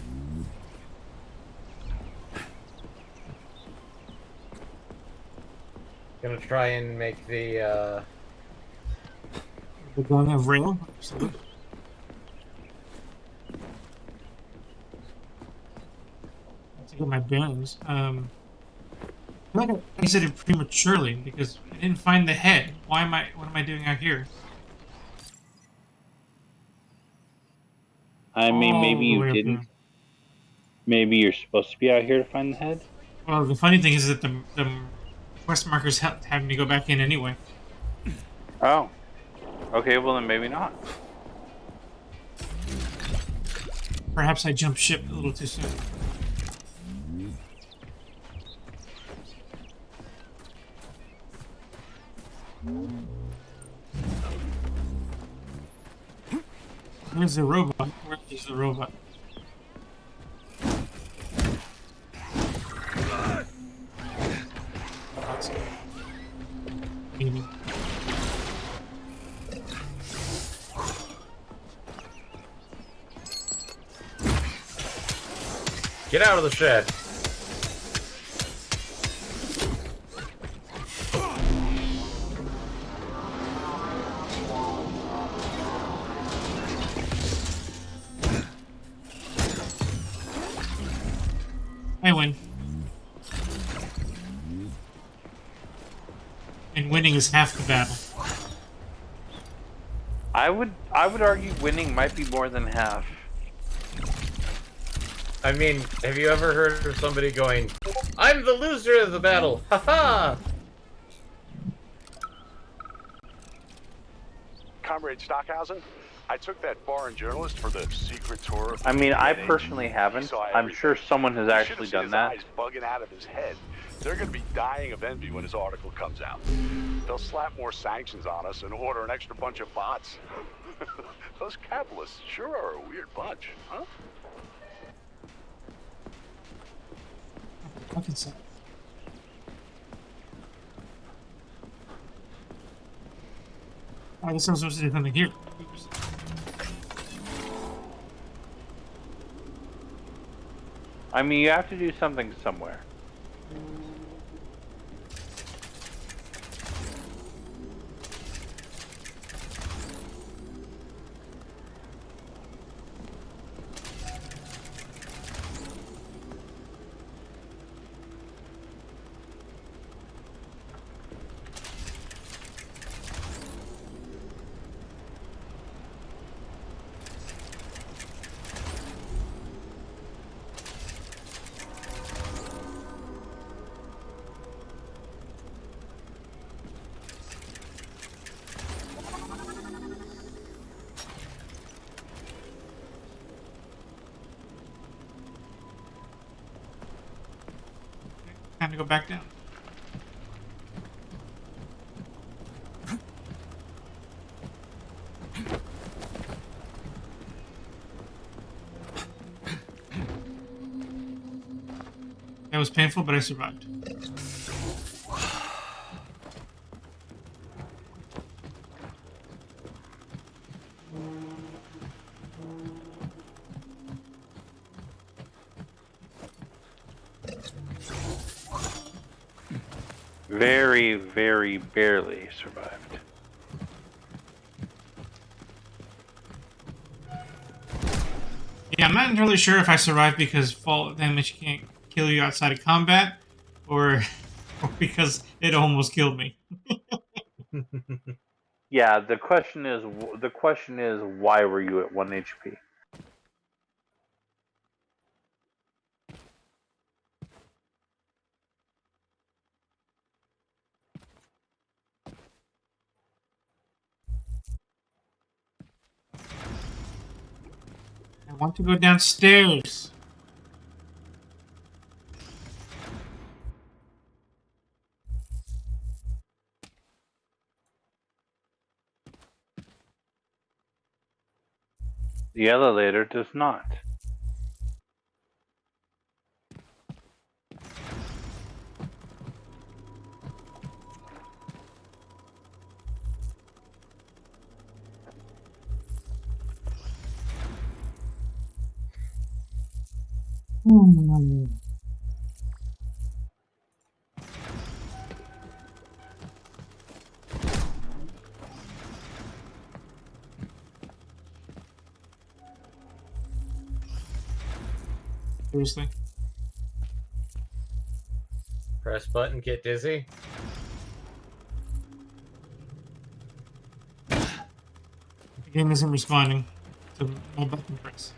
Gonna try and make the The gun have rail? Absolutely. To get my bearings. I feel like I exited prematurely because I didn't find the head. What am I doing out here? I mean, maybe All the you way up didn't. here. Maybe you're supposed to be out here to find the head. Well, the funny thing is that the quest markers have me go back in anyway. Oh. Okay, well then maybe not. Perhaps I jumped ship a little too soon. Where's the robot? Where is the robot? Maybe. Get out of the shed. I win. And winning is half the battle. I would argue winning might be more than half. I mean, have you ever heard of somebody going, "I'm the loser of the battle, haha"? Comrade Stockhausen, I took that foreign journalist for the secret tour. I mean, I personally haven't. I'm sure someone has actually done that. Eyes bugging out of his head. They're going to be dying of envy when his article comes out. They'll slap more sanctions on us and order an extra bunch of bots. Those capitalists sure are a weird bunch, huh? Fucking suck. I guess I'm supposed to do something here. Oops. I mean, you have to do something somewhere. Time to go back down. That was painful, but I survived. Very, very barely survived. Yeah, I'm not entirely sure if I survived because fall damage can't kill you outside of combat, or because it almost killed me. Yeah, the question is why were you at 1 HP? I want to go downstairs. The elevator does not. Seriously. Press button, get dizzy. The game isn't responding to my button press.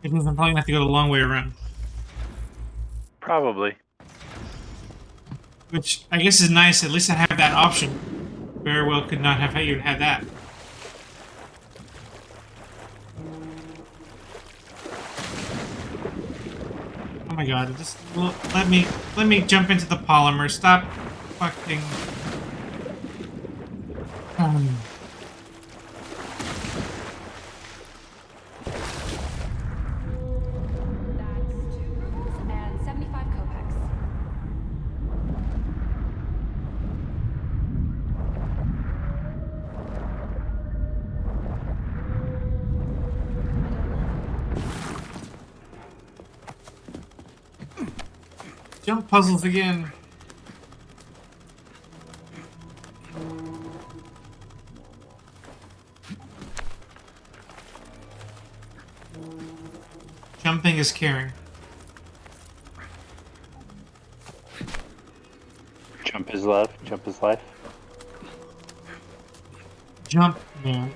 It means I'm probably gonna have to go the long way around. Probably. Which I guess is nice, at least I have that option. Very well could not have even had that. Oh my god, just let me jump into the polymer. Stop fucking That's 2 rubles and 75 kopecks. Jump puzzles again. Jumping is caring. Jump is love. Jump is life. Jump, man.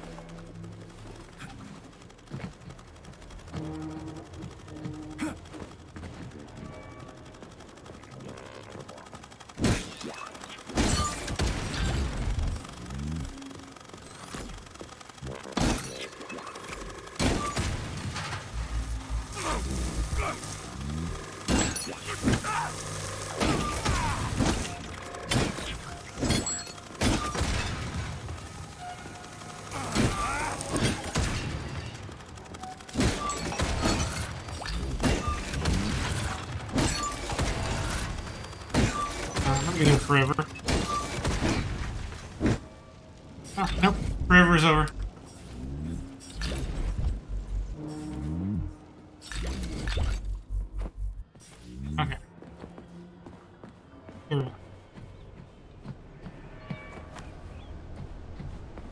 I'm getting forever. Oh, nope. Forever is over. Okay. Here we go.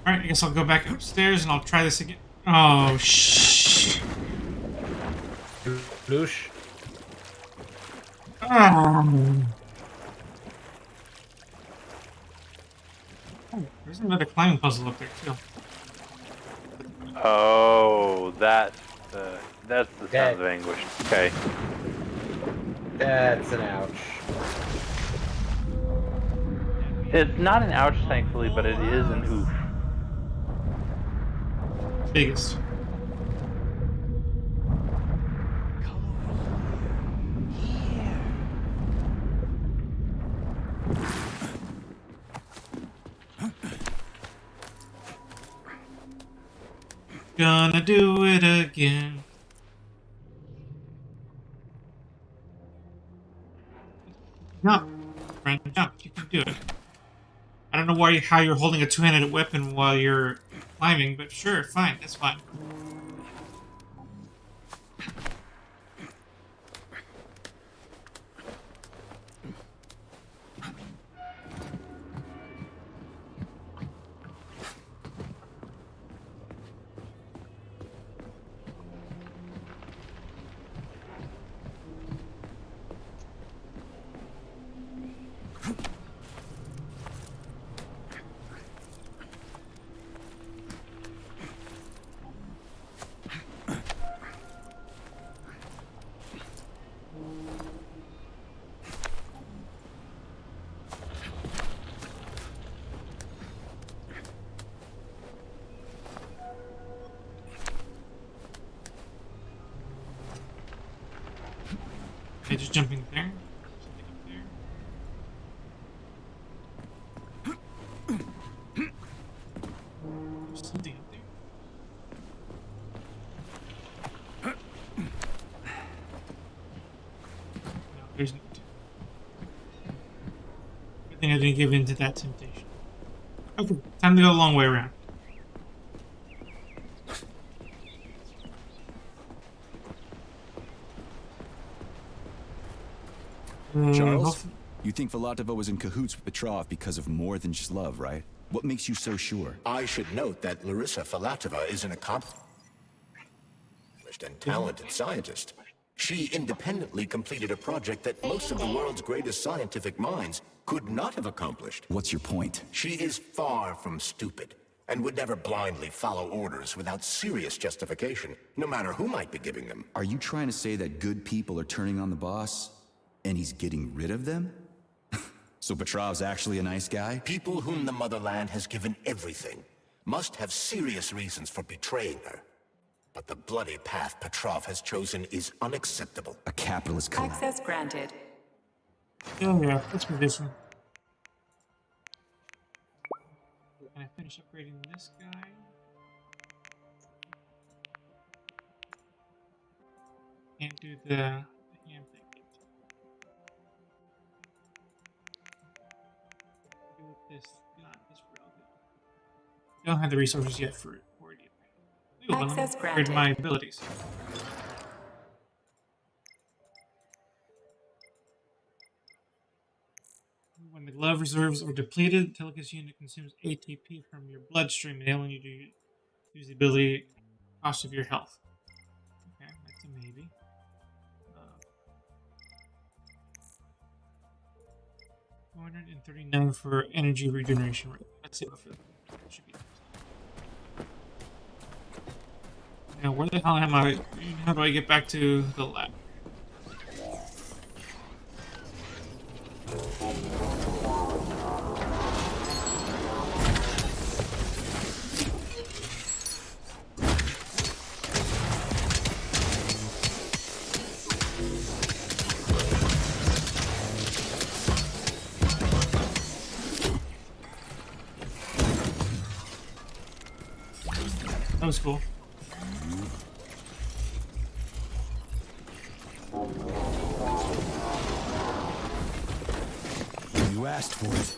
Alright, I guess I'll go back upstairs and I'll try this again. Oh, shh. Loosh. Oh, there's another climbing puzzle up there, too. Oh, that's the sounds of anguish. Okay. That's an ouch. It's not an ouch, thankfully, but it is an oof. Biggest. Gonna do it again. Jump, friend, jump. You can do it. I don't know how you're holding a two-handed weapon while you're climbing, but sure, fine, that's fine. Okay, just jumping there. Something up there. There's something up there. No, there's not. Good thing I didn't give in to that temptation. Okay, time to go a long way around. Charles, you think Filatova was in cahoots with Petrov because of more than just love, right? What makes you so sure? I should note that Larissa Filatova is an accomplished and talented scientist. She independently completed a project that most of the world's greatest scientific minds could not have accomplished. What's your point? She is far from stupid and would never blindly follow orders without serious justification, no matter who might be giving them. Are you trying to say that good people are turning on the boss, and he's getting rid of them? So Petrov's actually a nice guy? People whom the motherland has given everything must have serious reasons for betraying her. But the bloody path Petrov has chosen is unacceptable. A capitalist collapse. Access granted. Oh yeah, let's do this one. Can I finish upgrading this guy? Can't do the hand thing. Do this gun, this railgun. Don't have the resources yet for it yet. Ooh, let me upgrade my abilities. When the glove reserves are depleted, the Telecus unit consumes ATP from your bloodstream, enabling you to use the ability cost of your health. Okay, that's a maybe. 439 for energy regeneration rate. Let's see what that should be. Now, where the hell am I? How do I get back to the lab? That was cool. You asked for it.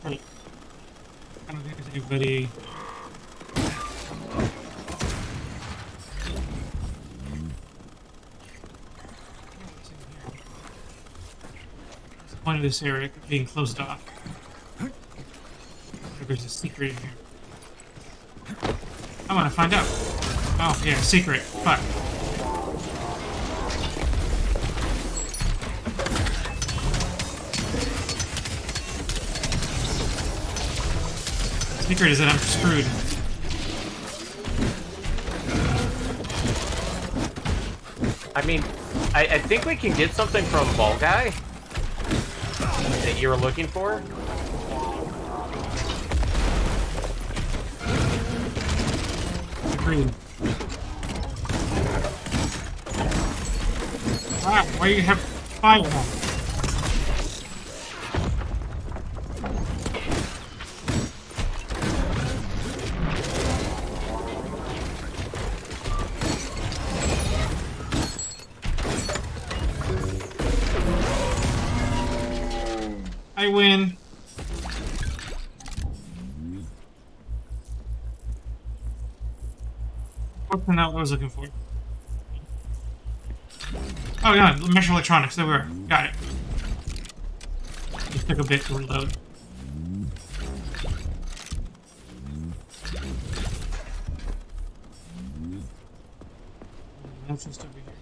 Right. I don't think there's anybody. What's the point of this area being closed off? There's a secret in here. I want to find out. Oh, yeah, secret. Fuck. Secret is that I'm screwed. I mean, I think we can get something from Ball Guy that you were looking for. Agreed. Wow, why do you have fire on? I win. What's not what I was looking for? Oh yeah, mesh electronics. There we are. Got it. Just took a bit to reload. That's just over here.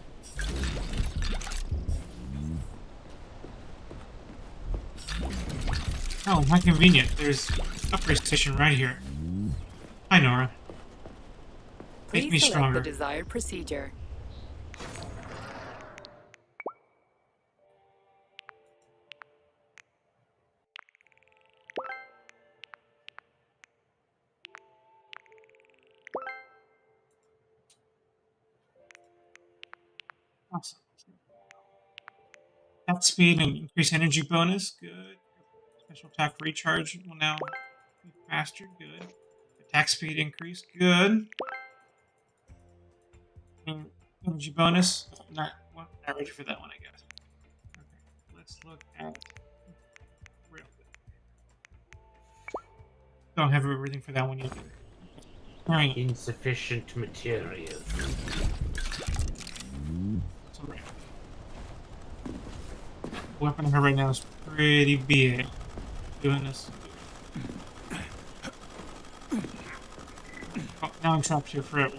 Oh, how convenient. There's an upgrade station right here. Hi, Nora. Make me Please select stronger. the desired procedure. Awesome. Attack speed and increase energy bonus. Good. Special attack recharge will now be faster. Good. Attack speed increase. Good. And energy bonus. Not ready for that one, I guess. Okay. Let's look at. Don't have everything for that one yet. Alright. Insufficient materials. So, weapon I have right now is pretty big. Doing this. Oh, now I'm trapped here forever.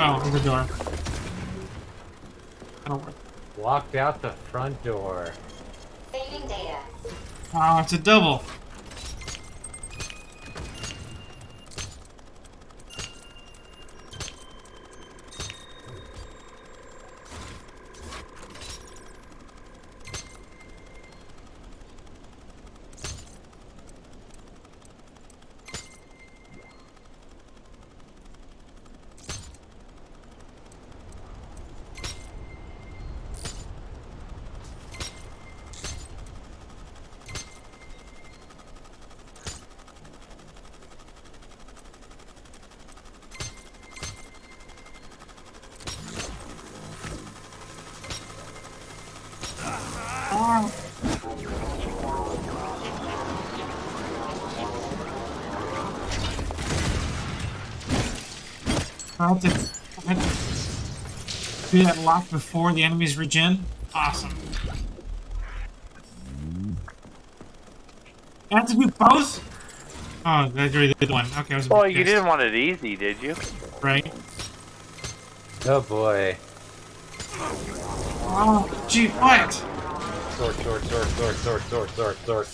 Oh, there's a door. That'll work. Locked out the front door. Saving data. Oh, it's a double. I have to do that lock before the enemies regen. Awesome. I have to do both? Oh, I already did one. Okay, I was a Well, bit you pissed. didn't want it easy, did you? Right? Oh boy. Oh, gee, what? Sword, sword, sword, sword, sword, sword, sword, sword.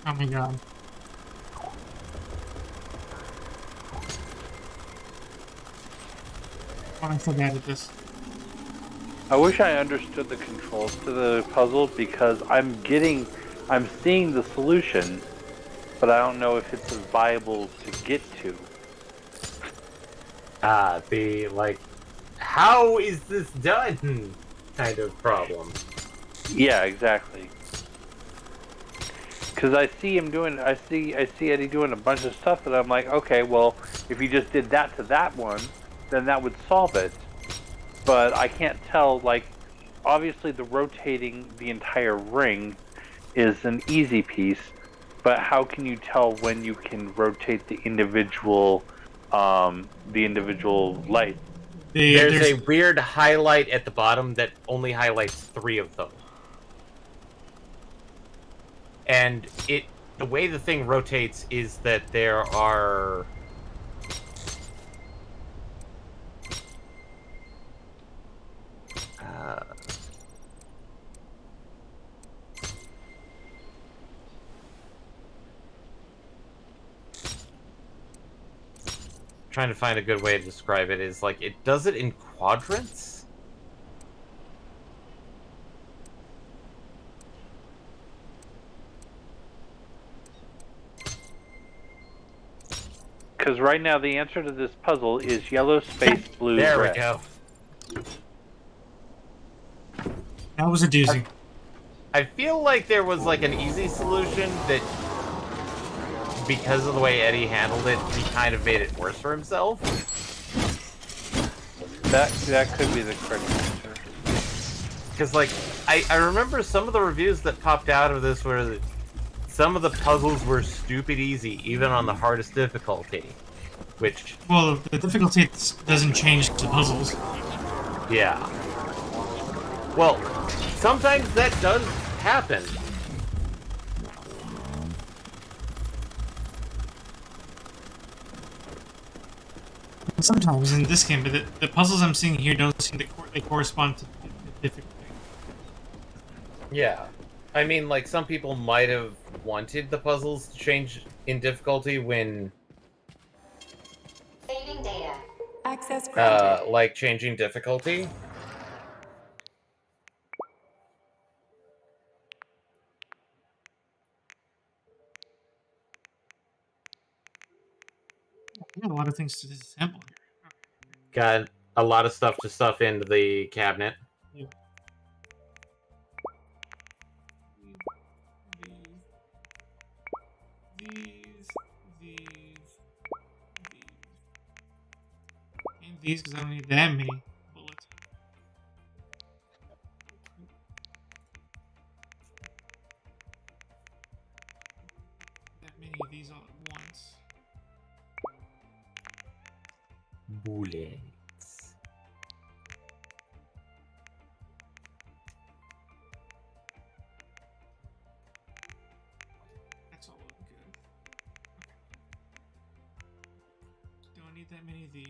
Oh my god. Oh, I'm so bad at this. I wish I understood the controls to the puzzle because I'm seeing the solution, but I don't know if it's viable to get to. The, like, how is this done kind of problem. Yeah, exactly. Because I see him doing, I see Eddie doing a bunch of stuff that I'm like, okay, well, if you just did that to that one, then that would solve it. But I can't tell, like, obviously the rotating the entire ring is an easy piece, but how can you tell when you can rotate the individual lights? There's a weird highlight at the bottom that only highlights 3 of them. And the way the thing rotates is that there are... trying to find a good way to describe it is like it does it in quadrants. Because right now the answer to this puzzle is yellow space blue There red. we go. That was a doozy. I feel like there was like an easy solution that, because of the way Eddie handled it, he kind of made it worse for himself. That could be the correct answer. Because, like, I remember some of the reviews that popped out of this were that some of the puzzles were stupid easy, even on the hardest difficulty. Which... Well, the difficulty doesn't change the puzzles. yeah. Well, sometimes that does happen. Sometimes in this game, but the puzzles I'm seeing here don't seem to they correspond to the difficulty. Yeah. I mean, like, some people might have wanted the puzzles to change in difficulty when... Saving data. Access granted. like, changing difficulty. I got a lot of things to disassemble here. Got a lot of stuff to stuff into the cabinet. Yeah. And these, because I don't need that many bullets. That many of these all at once. Bullets. need that many of these.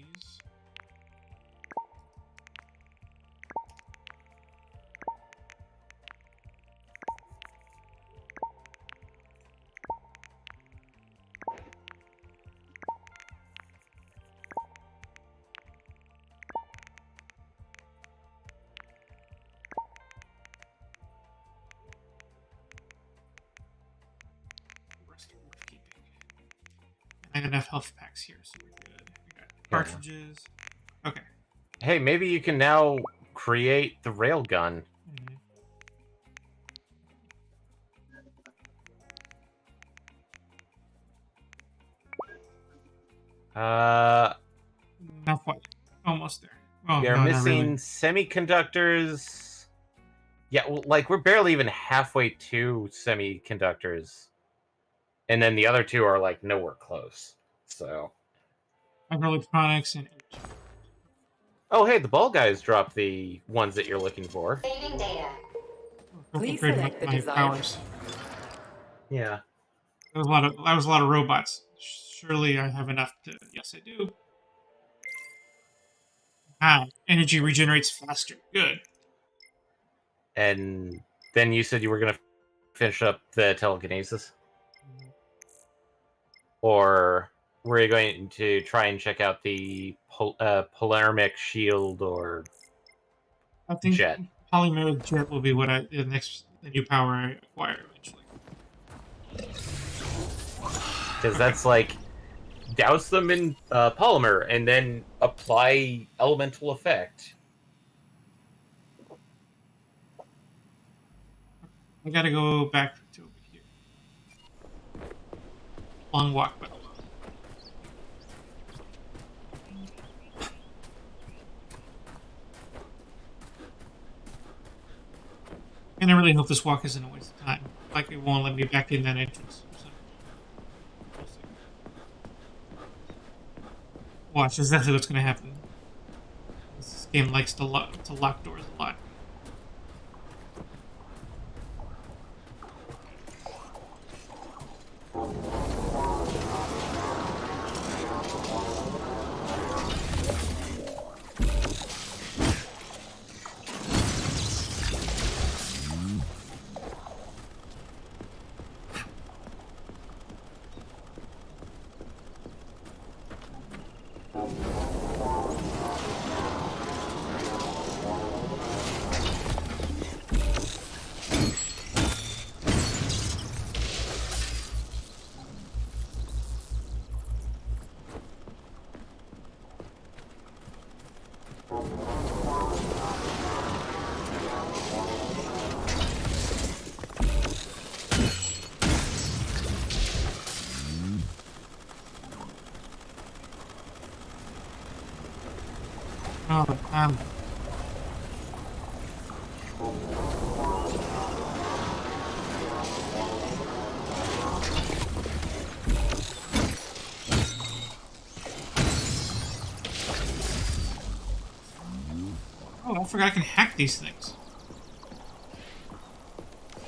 I got enough health packs here, so we're good. We got cartridges. Okay. Hey, maybe you can now create the railgun. Not quite. Almost there. Oh, we are no, missing not semiconductors. Yeah, well, like we're barely even halfway to semiconductors, and then the other two are like nowhere close. So. Microelectronics and. Oh, hey, the ball guys dropped the ones that you're looking for. Saving data. Please select the desired powers. Yeah. That was a lot of robots. Surely I have enough to. Yes, I do. Energy regenerates faster. Good. And then you said you were going to finish up the telekinesis? Or were you going to try and check out the polymeric shield or I think jet? Polymeric jet will be what the new power I acquire eventually. Because that's like douse them in polymer and then apply elemental effect. I gotta go back to over here. Long walk, but and I really hope this walk isn't a waste of time. Like it won't let me back in that entrance. So. Watch, that's exactly what's gonna happen. This game likes to lock doors a lot. Oh, I forgot I can hack these things.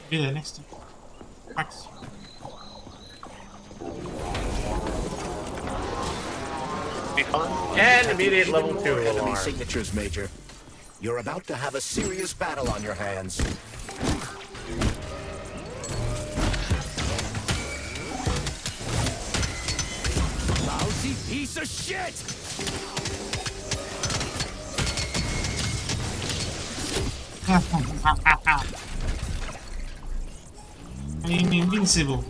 Do that next time. Practice. And immediate level 2 enemy alarm. signatures, Major. You're about to have a serious battle on your hands. Lousy piece of shit! I'm invincible.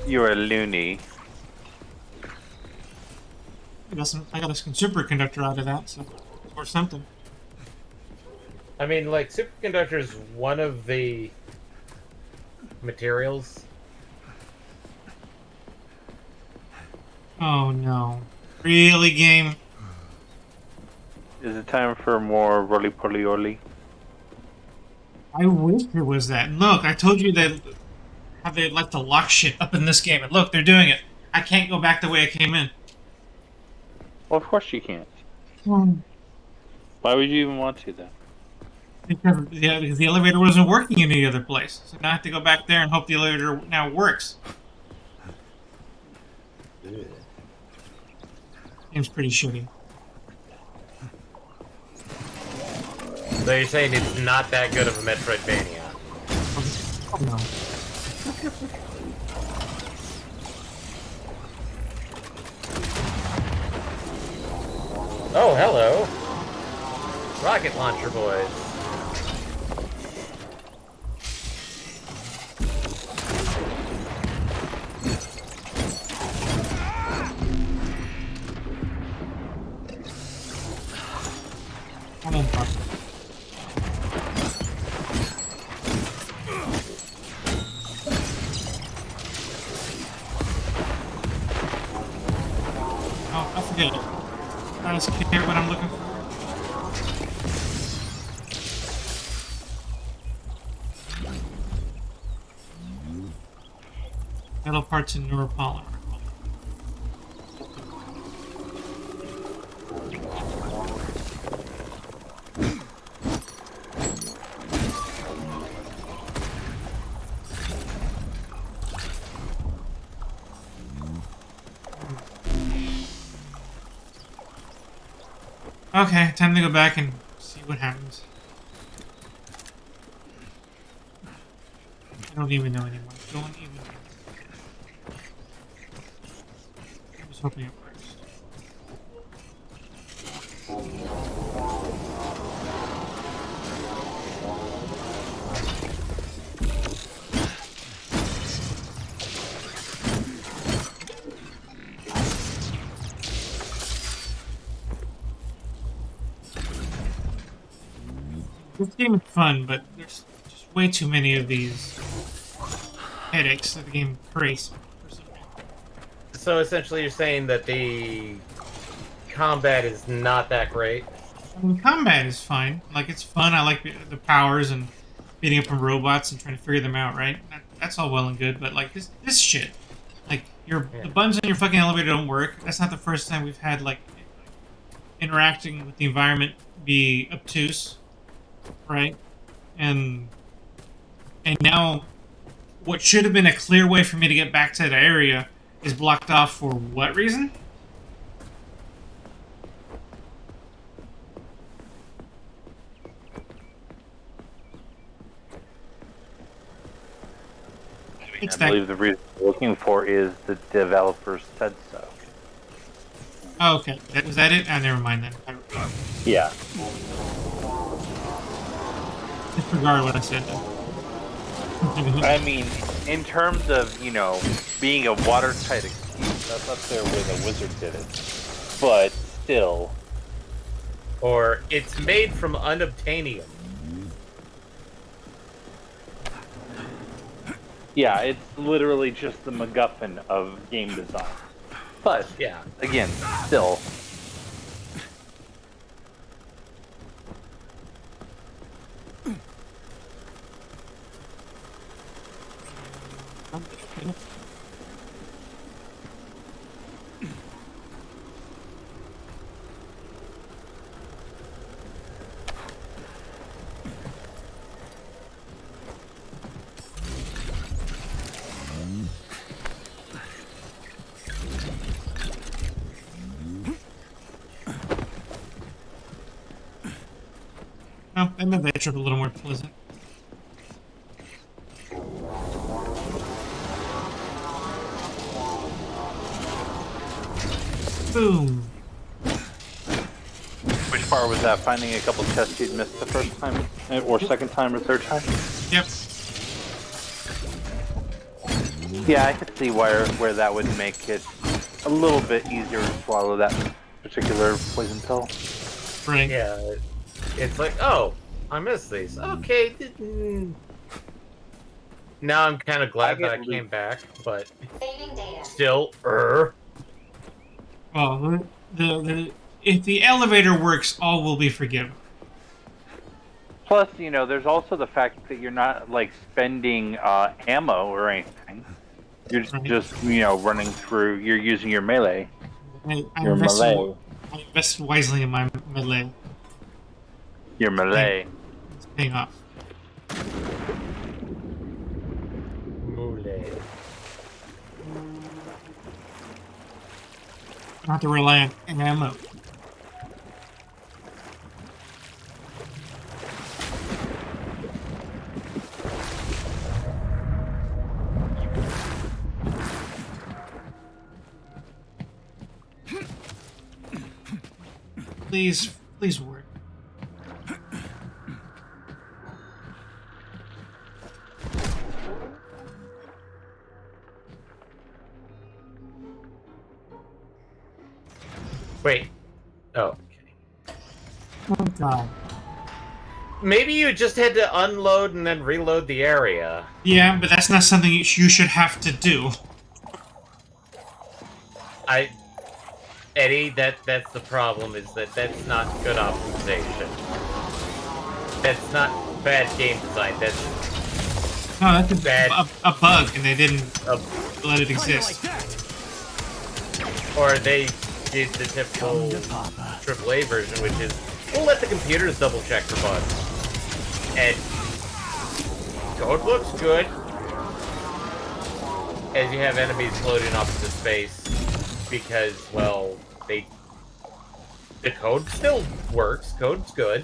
You're a loony. I got a superconductor out of that, so or something. I mean, like, superconductor is one of the materials. Oh no. Really, game? Is it time for more roly-poly-oly? I wish there was that. And look, I told you that how they like to lock shit up in this game. And look, they're doing it. I can't go back the way I came in. Well, of course you can't. Hmm. Why would you even want to, then? Because the elevator wasn't working in any other place. So now I have to go back there and hope the elevator now works. Game's pretty shitty. So you're saying it's not that good of a Metroidvania? Oh, no. Oh, hello. Rocket launcher boys. Come on, fuck. Oh, I forget it. I just care what I'm looking for. Metal parts and neuropolymer. Okay, time to go back and see what happens. I don't even know anymore. Don't even know. I was hoping it works. This game is fun, but there's just way too many of these headaches that the game creates. So essentially you're saying that the combat is not that great? I mean, combat is fine. Like, it's fun. I like the powers and beating up on robots and trying to figure them out, right? That's all well and good, but, like, this shit. Like, the buttons on your fucking elevator don't work. That's not the first time we've had, like, interacting with the environment be obtuse. Right? And now what should have been a clear way for me to get back to that area is blocked off for what reason? I believe the reason we're looking for is the developers said so. Oh, okay. Was that it? Oh, never mind then. Yeah. Disregard what I said then. I mean, in terms of, you know, being a watertight excuse, that's up there where the wizard did it. But still. Or it's made from unobtainium. Yeah, it's literally just the MacGuffin of game design. But, yeah, again, still. Oh, that made that trip a little more pleasant. Boom. Which part was that? Finding a couple chests you'd missed the first time? Or second time or third time? Yep. Yeah, I could see where that would make it a little bit easier to swallow that particular poison pill. Right. Yeah. It's like, oh, I missed these. Okay. Now I'm kind of glad that I came back, but still, Well, if the elevator works, all will be forgiven. Plus, you know, there's also the fact that you're not, like, spending ammo or anything. You're just, you know, running through, you're using your melee. I invest wisely in my melee. Your melee. It's paying off. Melee. don't have to rely on ammo. Please work. Wait. Oh, okay. Oh god. Maybe you just had to unload and then reload the area. Yeah, but that's not something you should have to do. Eddie, that's the problem, is that's not good optimization. That's not bad game design, that's No, that's bad... a bug, and they didn't let it exist. Or they did the typical AAA version, which is, we'll let the computers double check for bugs. And code looks good, as you have enemies floating off into space, because, well, the code still works, code's good.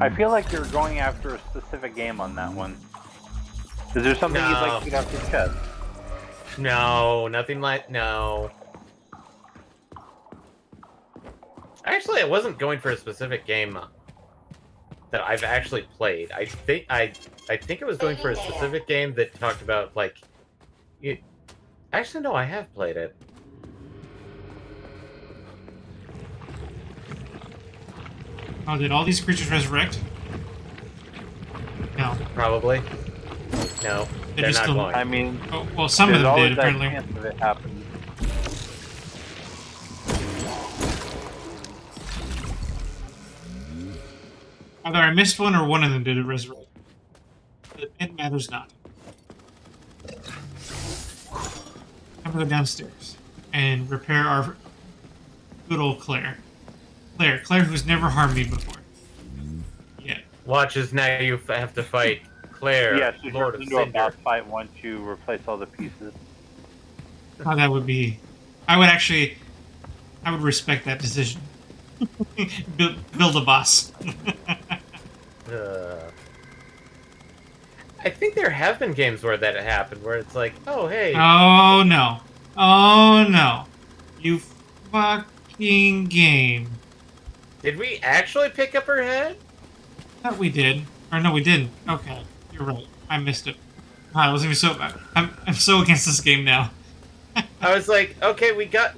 I feel like you're going after a specific game on that one. Is there something you'd like to get off your chest? No, nothing like... no. Actually, I wasn't going for a specific game that I've actually played. I think it was going for a specific game that talked about, like... Actually, no, I have played it. Oh, did all these creatures resurrect? No. Probably. No, they're not going. I mean, oh, well, some of them did, apparently. There's always that chance of it happening. Either I missed one or one of them did it resurrect. It matters not. I'm gonna go downstairs and repair our good old Claire. Claire, who's never harmed me before. Yeah. Watch as now you have to fight Claire, Yeah, she Lord turns of into a Cinder. boss fight once you replace all the pieces. How that would be... I would respect that decision. Build a boss. I think there have been games where that happened, where it's like, oh, hey. Oh, no. Oh, no. You fucking game. Did we actually pick up her head? I thought we did. Or no, we didn't. Okay. You're right. I missed it. God, I was even so... I'm so against this game now. I was like, okay, we got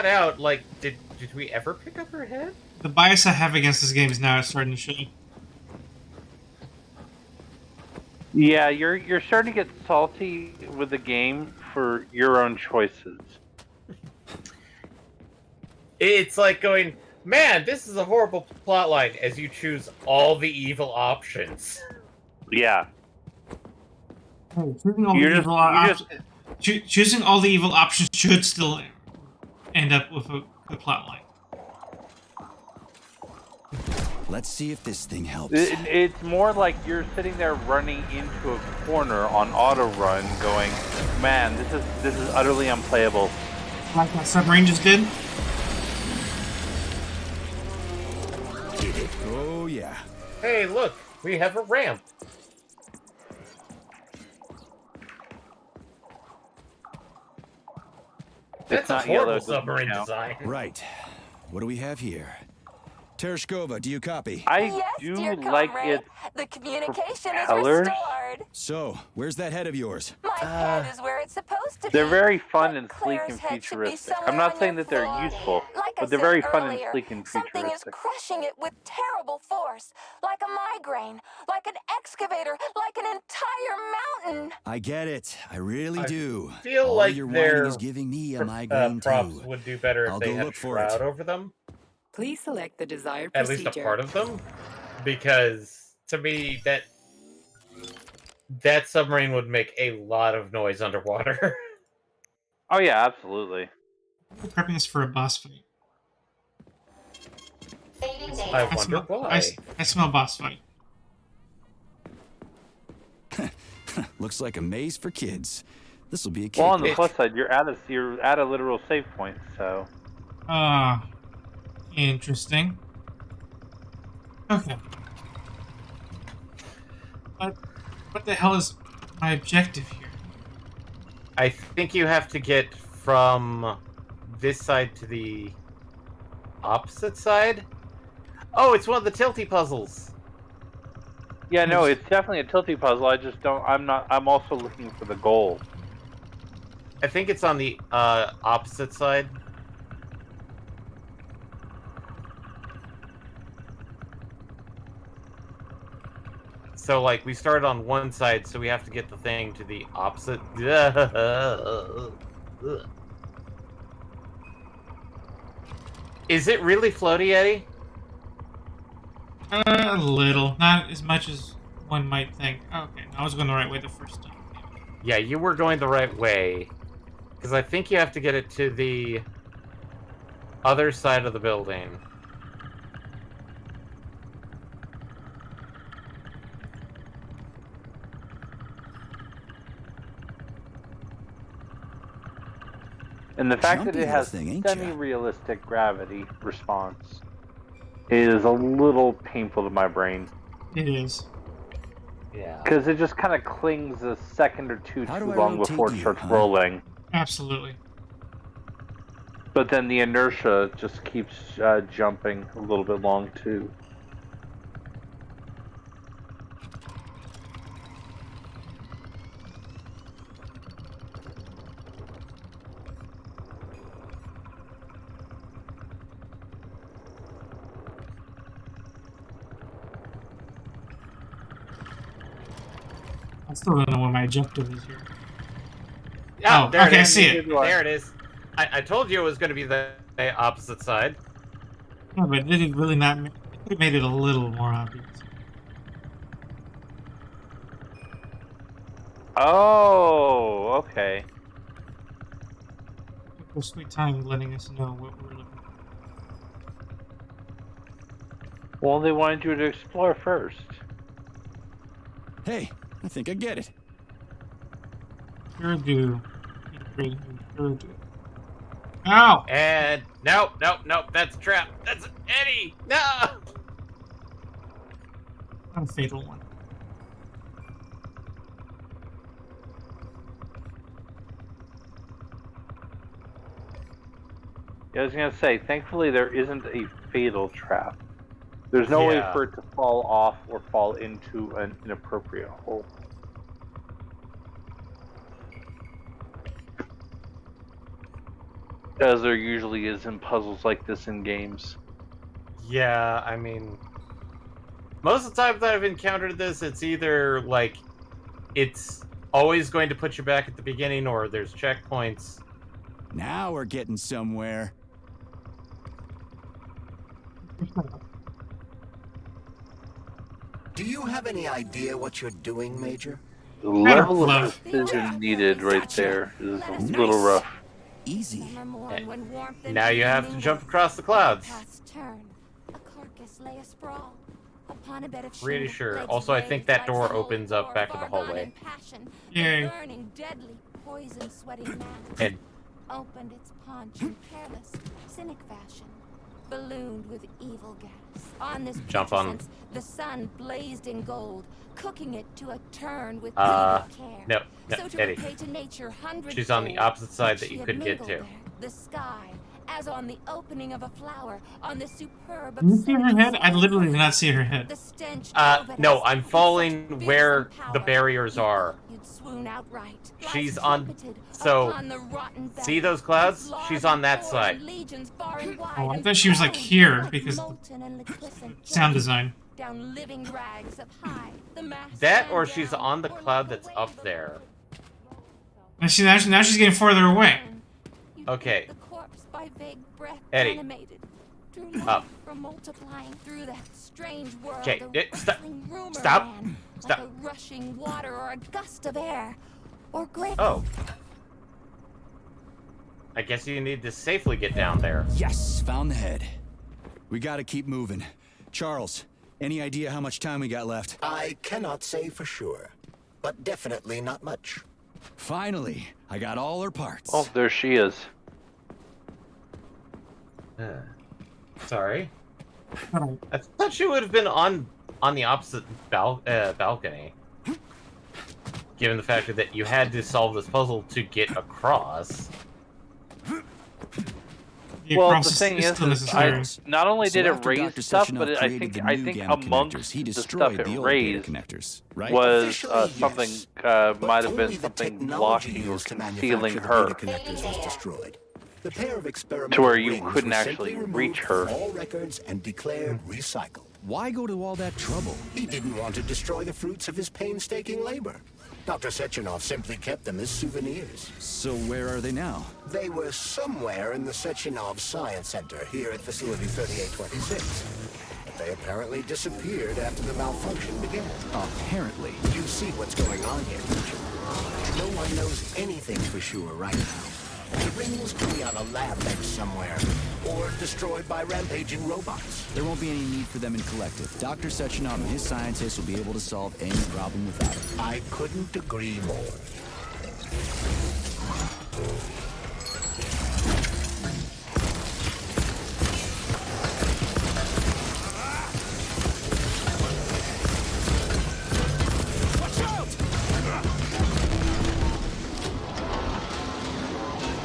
out. Like, did we ever pick up her head? The bias I have against this game is now starting to show. Yeah, you're starting to get salty with the game for your own choices. It's like going, man, this is a horrible plotline as you choose all the evil options. Yeah. Hey, choosing all the evil options should still end up with a good plotline. Let's see if this thing helps. It's more like you're sitting there running into a corner on auto run, going, "Man, this is utterly unplayable." Like that submarine just did. Oh yeah. Hey, look, we have a ramp. That's a horrible submarine design. Right. What do we have here? Tereshkova, do you copy? I do like it. The communication is propellers. restored. So, where's that head of yours? My head is where it's supposed to be. They're very fun and sleek Claire's and head should be futuristic. somewhere I'm not on saying your that they're floor. useful, Like I but they're said very fun earlier, and sleek and something is futuristic. crushing it with terrible force. Like a migraine, like an excavator, like an entire mountain. I get it. I really do. Feel All like your their whining is giving me a migraine props too. would do better I'll if they go had a look for it. shroud over them. Please select the desired At procedure. least a part of them. Because, to me, that submarine would make a lot of noise underwater. Oh yeah, absolutely. We're prepping us for a boss fight. I wonder why. I smell boss fight. Looks like a maze for kids. This'll be a Well, on the cake. plus side, you're at a literal save point, so. Ah, interesting. Okay. What the hell is my objective here? I think you have to get from this side to the opposite side. Oh, it's one of the tilty puzzles. Yeah, no, it's definitely a tilty puzzle. I just don't. I'm also looking for the goal. I think it's on the opposite side. So, like, we started on one side, so we have to get the thing to the opposite. Is it really floaty, Eddie? A little. Not as much as one might think. Okay, I was going the right way the first time. Yeah, you were going the right way. Because I think you have to get it to the other side of the building. And the fact that Jumpy it has little thing, ain't ya? semi-realistic gravity response is a little painful to my brain. It is. Yeah. Because it just kind of clings a second or two How too do I long rotate before it you, starts huh? rolling. Absolutely. But then the inertia just keeps jumping a little bit long too. I still don't know what my objective is here. Yeah, Oh, there okay, it I is. see it. There it is. I told you it was going to be the opposite side. Yeah, but did it really not? It could have made it a little more obvious. Oh, okay. For sweet time letting us know what we're looking for. Well, they wanted you to explore first. Hey, I think I get it. Sure do. Sure do. Ow! And nope, that's a trap. That's Eddie. No. A fatal one. Yeah, I was gonna say, thankfully there isn't a fatal trap. There's no way Yeah. for it to fall off or fall into an inappropriate hole. As there usually is in puzzles like this in games. Yeah, I mean, most of the time that I've encountered this, it's either like it's always going to put you back at the beginning, or there's checkpoints. Now we're getting somewhere. Do you have any idea what you're doing, Major? The level of precision needed right there is a little rough. Easy. Now you have to jump across the clouds. Pretty sure. Also, I think that door opens up back to the hallway. Yay. And opened its paunch in careless, cynic fashion, ballooned with evil gas. On this Jump on. putrescence, the sun blazed in gold, cooking it to a turn with Uh, pleaded care. no, So to Eddie. repay to nature hundredfold, She's on the opposite side that she you had could get mingled to. there, the sky, as on the opening of a flower, on the superb Can you see her absurdity head? I literally did not see her the head. stench No, I'm falling where the barriers are. you'd swoon outright. She's on. So, see those clouds? She's on that side. Oh, I thought she was like here because of the sound design. Down living rags of high, the mass That, or she's on the cloud that's up there. Now she's getting farther away. Okay. the corpse by vague breath Eddie. animated. Drew Up. life from multiplying through that strange world. Okay, a stop. rustling rumor Stop. ran, Stop. Like a rushing water or a gust of air. Or great. Oh. I guess you need to safely get down there. Yes, found the head. We gotta keep moving. Charles, any idea how much time we got left? I cannot say for sure, but definitely not much. Finally, I got all her parts. Oh, there she is. Sorry. I thought she would have been on the opposite balcony. Given the fact that you had to solve this puzzle to get across. Well, the thing is not only did it raise stuff, but I think amongst he the stuff destroyed it the old raised data connectors, right? was Officially, something yes. might But have been only the something technology blocking or used to concealing manufacture the her. data connectors was destroyed. The pair of experimental To where you rings couldn't were actually simply reach removed her. from all records and declared recycled. Why go to all that trouble? He didn't want to destroy the fruits of his painstaking labor. Dr. Sechenov simply kept them as souvenirs. So where are they now? They were somewhere in the Sechenov Science Center here at Facility 3826. But they apparently disappeared after the malfunction began. Apparently. You see what's going on here, Richard. No one knows anything for sure right now. The rings could be on a lab bench somewhere, or destroyed by rampaging robots. There won't be any need for them in collective. Dr. Sechenov and his scientists will be able to solve any problem without them. I couldn't agree more.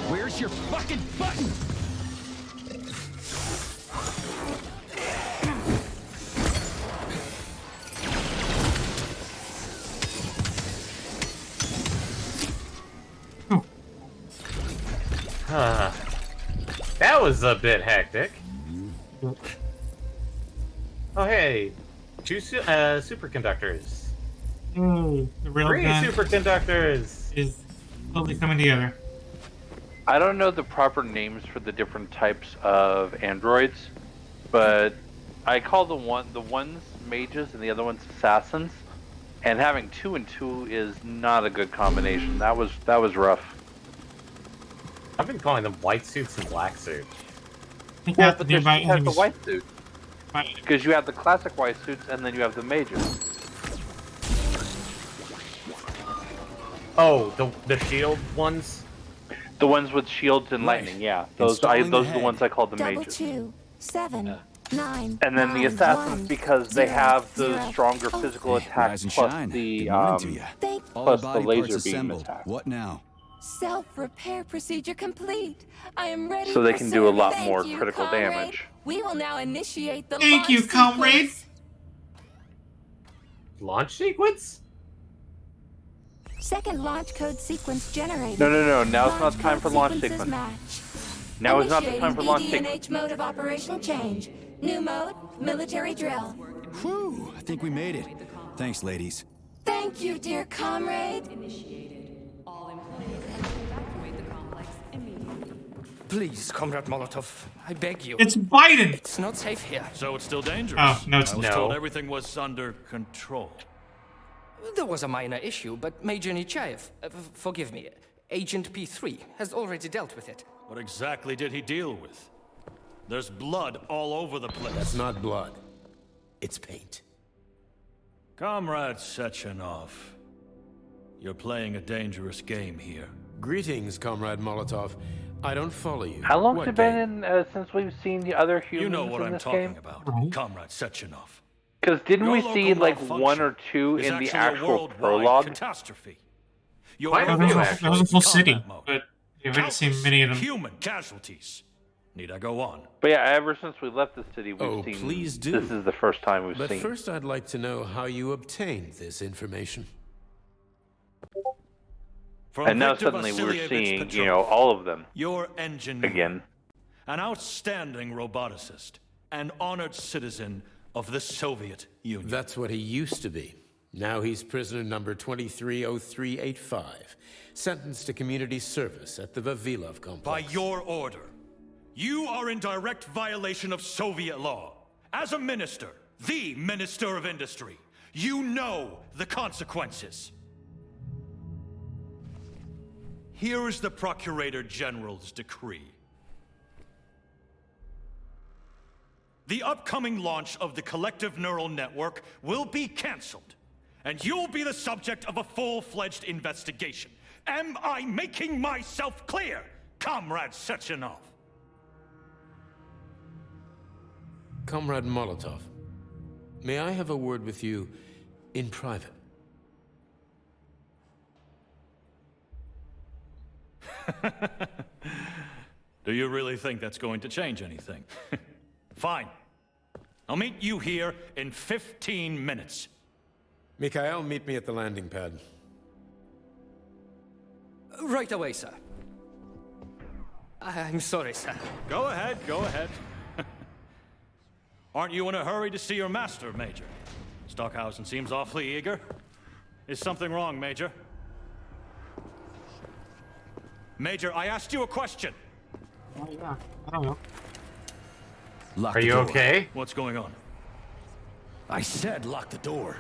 Where's your fucking button? That was a bit hectic. Oh hey, two superconductors. The real Three gun superconductors is slowly coming together. I don't know the proper names for the different types of androids, but I call the ones mages and the other ones assassins. And having 2 and 2 is not a good combination. That was rough. I've been calling them white suits and black suits. Yeah, but there's the white suit. Because you have the classic white suits and then you have the mages. Oh, the shield ones? The ones with shields and lightning, yeah. Those are the ones I call the mages. 2, 7, 9. And then the assassins, because they have the stronger physical attack plus the laser beam attack. What now? Self-repair procedure complete. I am ready. So they for can do a lot service. more Thank you, critical comrade. damage. We will now initiate the Thank you, comrade. Launch sequence? Second launch code sequence generated. No. Now's not time for launch sequences sequence. match. Now is not the time for launch Initiating sequence. BDNH mode of operation change. New mode, military drill. Whew, I think we made it. Thanks, ladies. Thank you, dear comrade. All employees evacuate the complex immediately. Please, Comrade Molotov, I beg you. It's Biden! It's not safe here. So it's still dangerous. Oh, no, it's I was no. told everything was under control. There was a minor issue, but Major Nechayev, forgive me, Agent P3, has already dealt with it. What exactly did he deal with? There's blood all over the place. That's not blood. It's paint. Comrade Sechenov, you're playing a dangerous game here. Greetings, Comrade Molotov. I don't follow you. How long's What it been since we've seen the other humans You know what in I'm this talking game? about, Comrade Sechenov. Because didn't Your we see local like malfunction 1 or 2 is in the actually a actual worldwide prologue? catastrophe. That was a full city, but you haven't seen many of them. Human casualties. Need I go on? But yeah, ever since we left the city, we've seen. Please do. This is the first time we've But seen. first, I'd like to know how you obtained this information. And now suddenly we're seeing, all of them. Your engineer. Again. An outstanding roboticist. An honored citizen of the Soviet Union. That's what he used to be. Now he's prisoner number 230385, sentenced to community service at the Vavilov complex. By your order, you are in direct violation of Soviet law. As a minister, the Minister of Industry, you know the consequences. Here is the Procurator General's decree. The upcoming launch of the collective neural network will be canceled, and you'll be the subject of a full-fledged investigation. Am I making myself clear, Comrade Sechenov? Comrade Molotov, may I have a word with you in private? Do you really think that's going to change anything? Fine. I'll meet you here in 15 minutes. Mikhail, meet me at the landing pad. Right away, sir. I'm sorry, sir. Go ahead, go ahead. Aren't you in a hurry to see your master, Major? Stockhausen seems awfully eager. Is something wrong, Major? Major, I asked you a question. Oh, yeah. I don't know. Are you okay? What's going on? I said lock the door.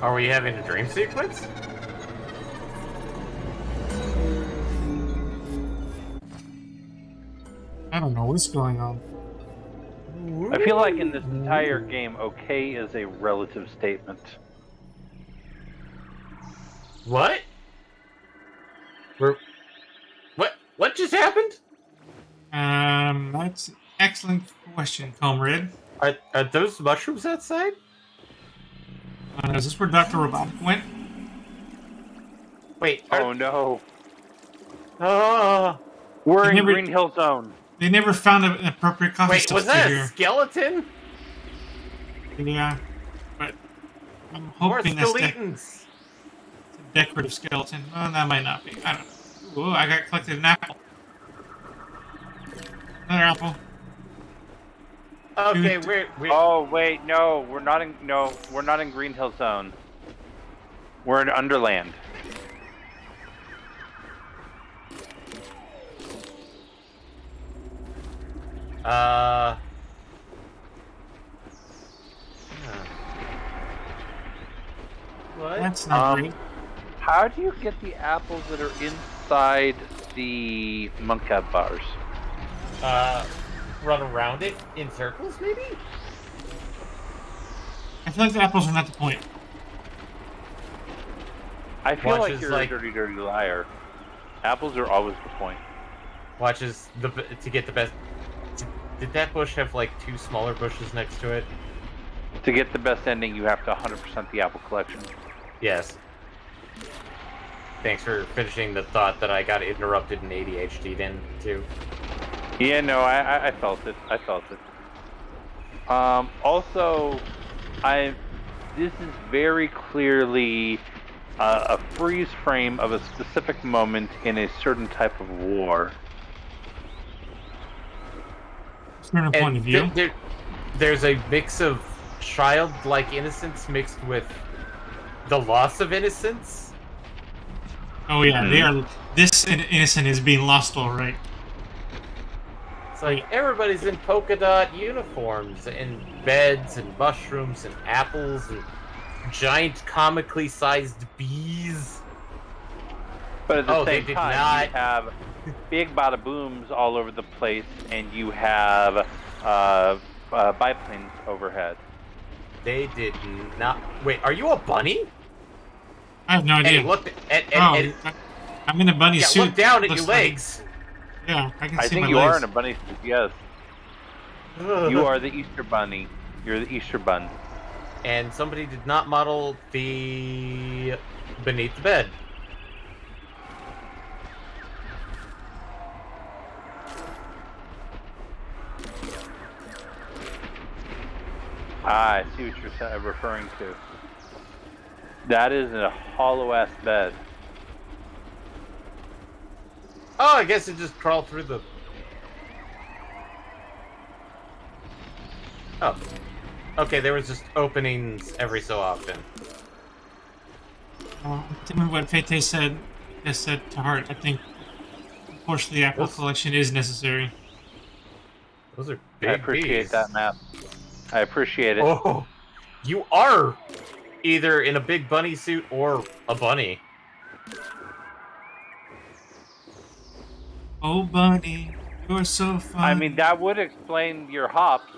Are we having a dream sequence? I don't know what's going on. I feel like in this entire game, okay is a relative statement. What? What just happened? That's an excellent question, comrade. Are those mushrooms outside? Is this where Dr. Robotic went? Wait. Oh no. Oh. We're in Green Hill Zone. They never found an appropriate coffee Wait, was that a skeleton? Yeah. But I'm More hoping that's skeletons. a decorative skeleton. Well, that might not be. I don't know. Ooh, I got collected an apple. Another apple. Okay, Dude. we're Oh wait, no, we're not in Green Hill Zone. We're in Underland. What? That's not great. How do you get the apples that are inside the monk cab bars? Run around it in circles, maybe? I feel like the apples are not the point. I feel Watch like as, you're like- a dirty, dirty liar. Apples are always the point. Watches to get the best. Did that bush have like two smaller bushes next to it? To get the best ending, you have to 100% the apple collection. Yes. Thanks for finishing the thought that I got interrupted and ADHD'd into. Yeah, no, I felt it. I felt it. Also, this is very clearly a freeze frame of a specific moment in a certain type of war. Certain point of view. There's a mix of childlike innocence mixed with the loss of innocence. Oh yeah, they are. This innocent is being lost, all right. It's like everybody's in polka dot uniforms and beds and mushrooms and apples and giant comically sized bees. But at the they same did time, not. you have big bada booms all over the place, and you have biplanes overhead. They did not. Wait, are you a bunny? I have no idea. Hey, look. I'm in a bunny suit. Look down at Looks your like- legs. Yeah, I can I see think my you legs. are in a bunny suit, yes. You are the Easter Bunny. You're the Easter Bun. And somebody did not model the beneath the bed. Ah, I see what you're referring to. That is a hollow-ass bed. Oh, I guess it just crawled through the... Oh. Okay, there was just openings every so often. Tell me what Fete said. Has said to heart. I think, unfortunately, the apple collection is necessary. Those are big I appreciate bees. that map. I appreciate it. Oh, you are either in a big bunny suit or a bunny. Oh, bunny, you're so fun. I mean, that would explain your hops.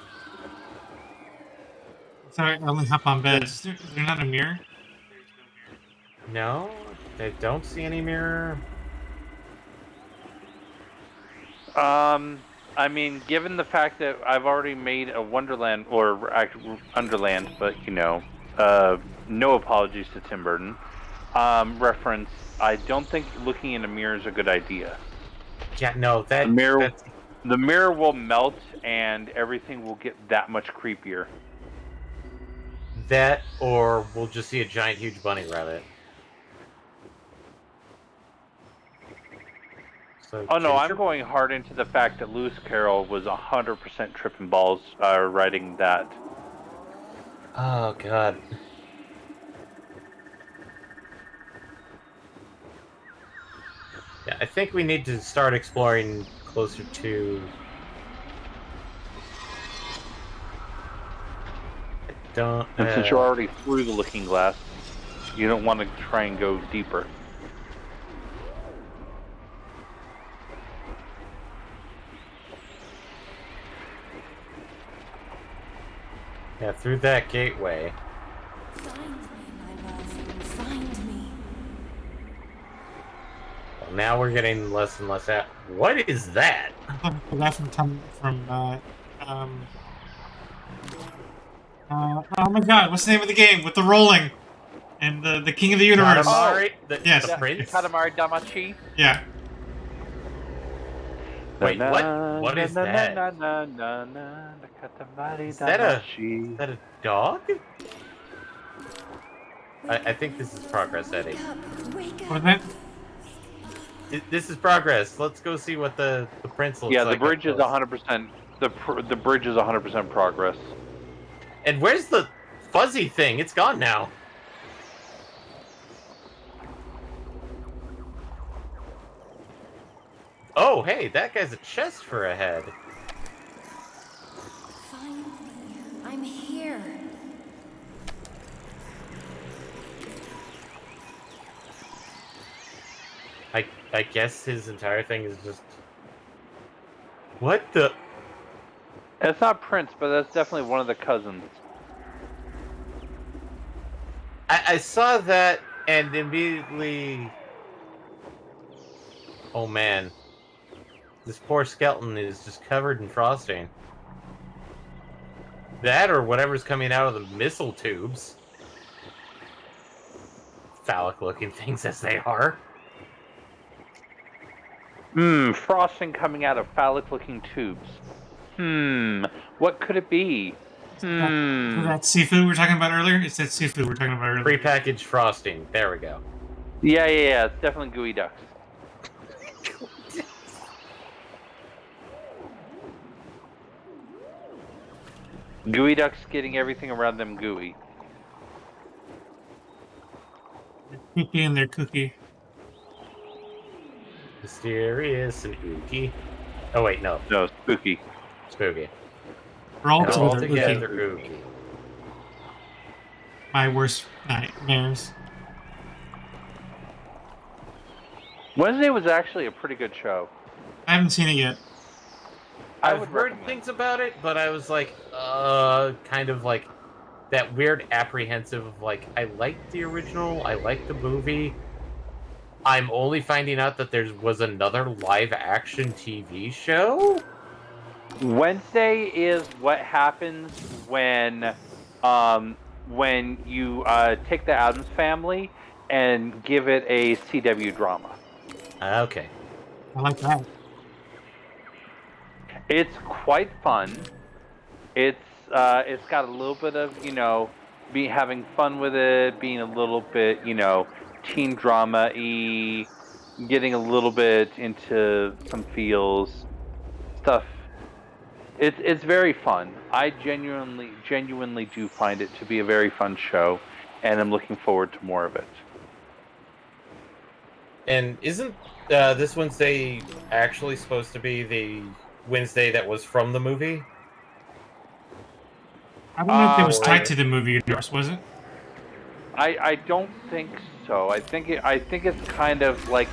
Sorry, I only hop on beds. Is there not a mirror? No, I don't see any mirror. I mean, given the fact that I've already made a Wonderland or Underland, but no apologies to Tim Burton. Reference. I don't think looking in a mirror is a good idea. Yeah, no, the mirror will melt and everything will get that much creepier. That, or we'll just see a giant, huge bunny rabbit. So Oh no, I'm going hard into the fact that Lewis Carroll was 100% tripping balls writing that. Oh god. Yeah, I think we need to start exploring closer to... And since you're already through the Looking Glass, you don't want to try and go deeper. Yeah, through that gateway. Find me, my love. Find me. Well, now we're getting less and less out. What is that? The guy oh my god, what's the name of the game with the rolling and the king of the universe? Katamari? Yes. The prince? Katamari Damacy? Yeah. Wait, what? What is that? Is that a dog? I think this is progress, Eddie. What is that? This is progress. Let's go see what the prince looks like. Yeah, the bridge is 100%. The bridge is 100% progress. And where's the fuzzy thing? It's gone now. Oh, hey, that guy's a chest for a head. Find me. I'm here. I guess his entire thing is just... What the... It's not Prince, but that's definitely one of the cousins. I saw that and immediately... Oh man. This poor skeleton is just covered in frosting. That or whatever's coming out of the missile tubes. Phallic looking things as they are. Frosting coming out of phallic-looking tubes. What could it be? That seafood we were talking about earlier? It's that seafood we were talking about earlier. Prepackaged frosting. There we go. Yeah. It's definitely gooey ducks. Gooey ducks getting everything around them gooey. Cookie and their cookie. Mysterious and ooky. Oh wait, no. No, spooky. Spooky. We're all together ooky. My worst nightmares. Wednesday was actually a pretty good show. I haven't seen it yet. I've heard things about it, but I was like, kind of like that weird apprehensive of like, I liked the original, I liked the movie. I'm only finding out that there was another live-action TV show? Wednesday is what happens when you take the Addams Family and give it a CW drama. Okay. I like that. It's quite fun. It's got a little bit of having fun with it, being a little bit teen drama-y, getting a little bit into some feels stuff. It's very fun. I genuinely do find it to be a very fun show, and I'm looking forward to more of it. And isn't this Wednesday actually supposed to be the Wednesday that was from the movie? I don't know if it was tied to the movie universe, was it? I don't think so. I think it's kind of like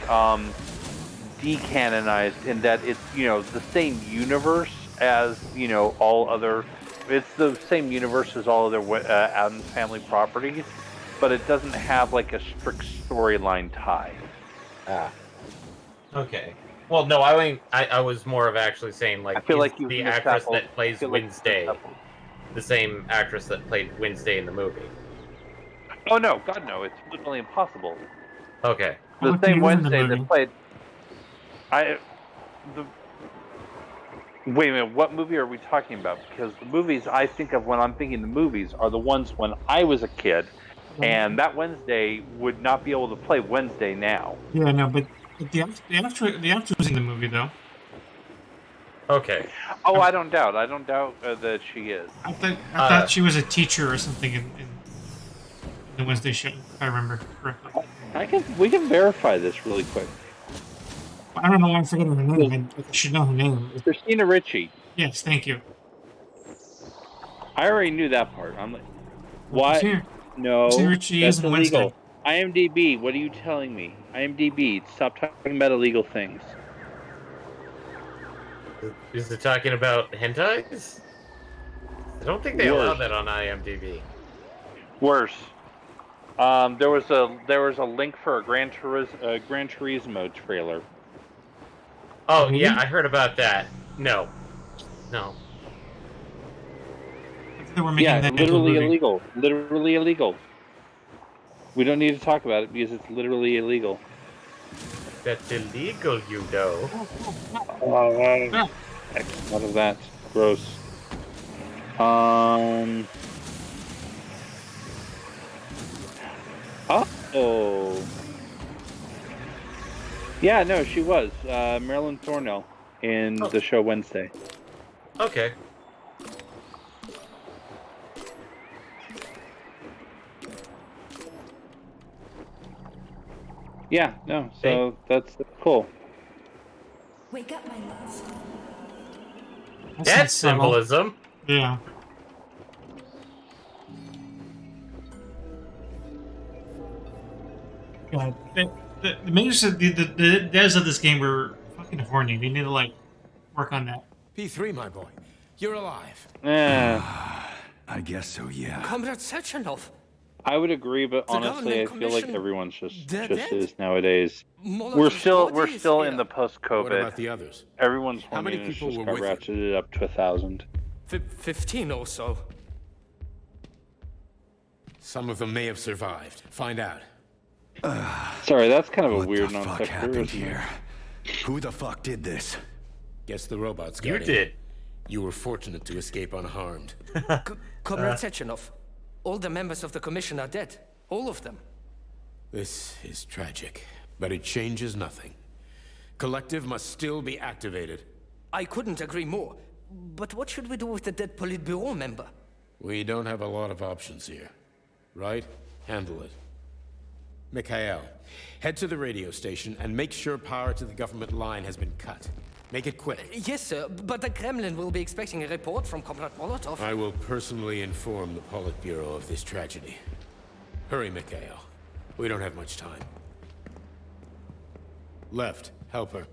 decanonized in that it's the same universe as all other It's the same universe as all other Addams Family properties, but it doesn't have like a strict storyline tie. Okay. Well, no, I was more of actually saying, like, I feel is like you've the missed actress apples. that plays I feel like you've missed Wednesday apples. the same actress that played Wednesday in the movie? Oh no, God no! It's literally impossible. Okay. The same Wednesday that played. Wait a minute, what movie are we talking about? Because the movies I think of when I'm thinking the movies are the ones when I was a kid, and that Wednesday would not be able to play Wednesday now. Yeah, no, but the actor was in the movie though. Okay. Oh, I don't doubt that she is. I thought she was a teacher or something in the Wednesday show, if I remember correctly. We can verify this really quick. I don't know why I'm forgetting her name. I should know her name. Christina Ricci. Yes, thank you. I already knew that part. I'm like, Well, what? Christina No, Ricci that's is in illegal. Wednesday. IMDb, what are you telling me? IMDb, stop talking about illegal things. Is it talking about hentais? I don't think they allow that on IMDb. Worse. There was a link for a Gran Turismo trailer. Oh yeah, I heard about that. No. They were making that literally illegal. Literally illegal. We don't need to talk about it because it's literally illegal. That's illegal, you know. What is that? Gross. Oh. Yeah, no, she was. Marilyn Thornell in the show Wednesday. Okay. Yeah, no, so that's cool. Wake up, my love. That's symbolism. Yeah. God, the makers of the devs of this game were fucking horny. They need to like work on that. P3, my boy, you're alive. I guess so, yeah. Comrade Sechenov. I would agree, but The honestly, I government feel like commission everyone's just dead? is nowadays. Molotov's We're still body is in here. the post-COVID. What about the others? Everyone's How many horniness people just were got with you? ratcheted up to 1,000. 15 or so. Some of them may have survived. Find out. Sorry, that's kind of a What weird the fuck non-sequitur, happened isn't it? here? Who the fuck did this? Guess the robots got You in. did. You were fortunate to escape unharmed. Comrade Sechenov, all the members of the commission are dead. All of them. This is tragic, but it changes nothing. Collective must still be activated. I couldn't agree more. But what should we do with the dead Politburo member? We don't have a lot of options here. Right? Handle it. Mikhail, head to the radio station and make sure power to the government line has been cut. Make it quick. Yes, sir, but the Kremlin will be expecting a report from Comrade Molotov. I will personally inform the Politburo of this tragedy. Hurry, Mikhail. We don't have much time. Left, help her.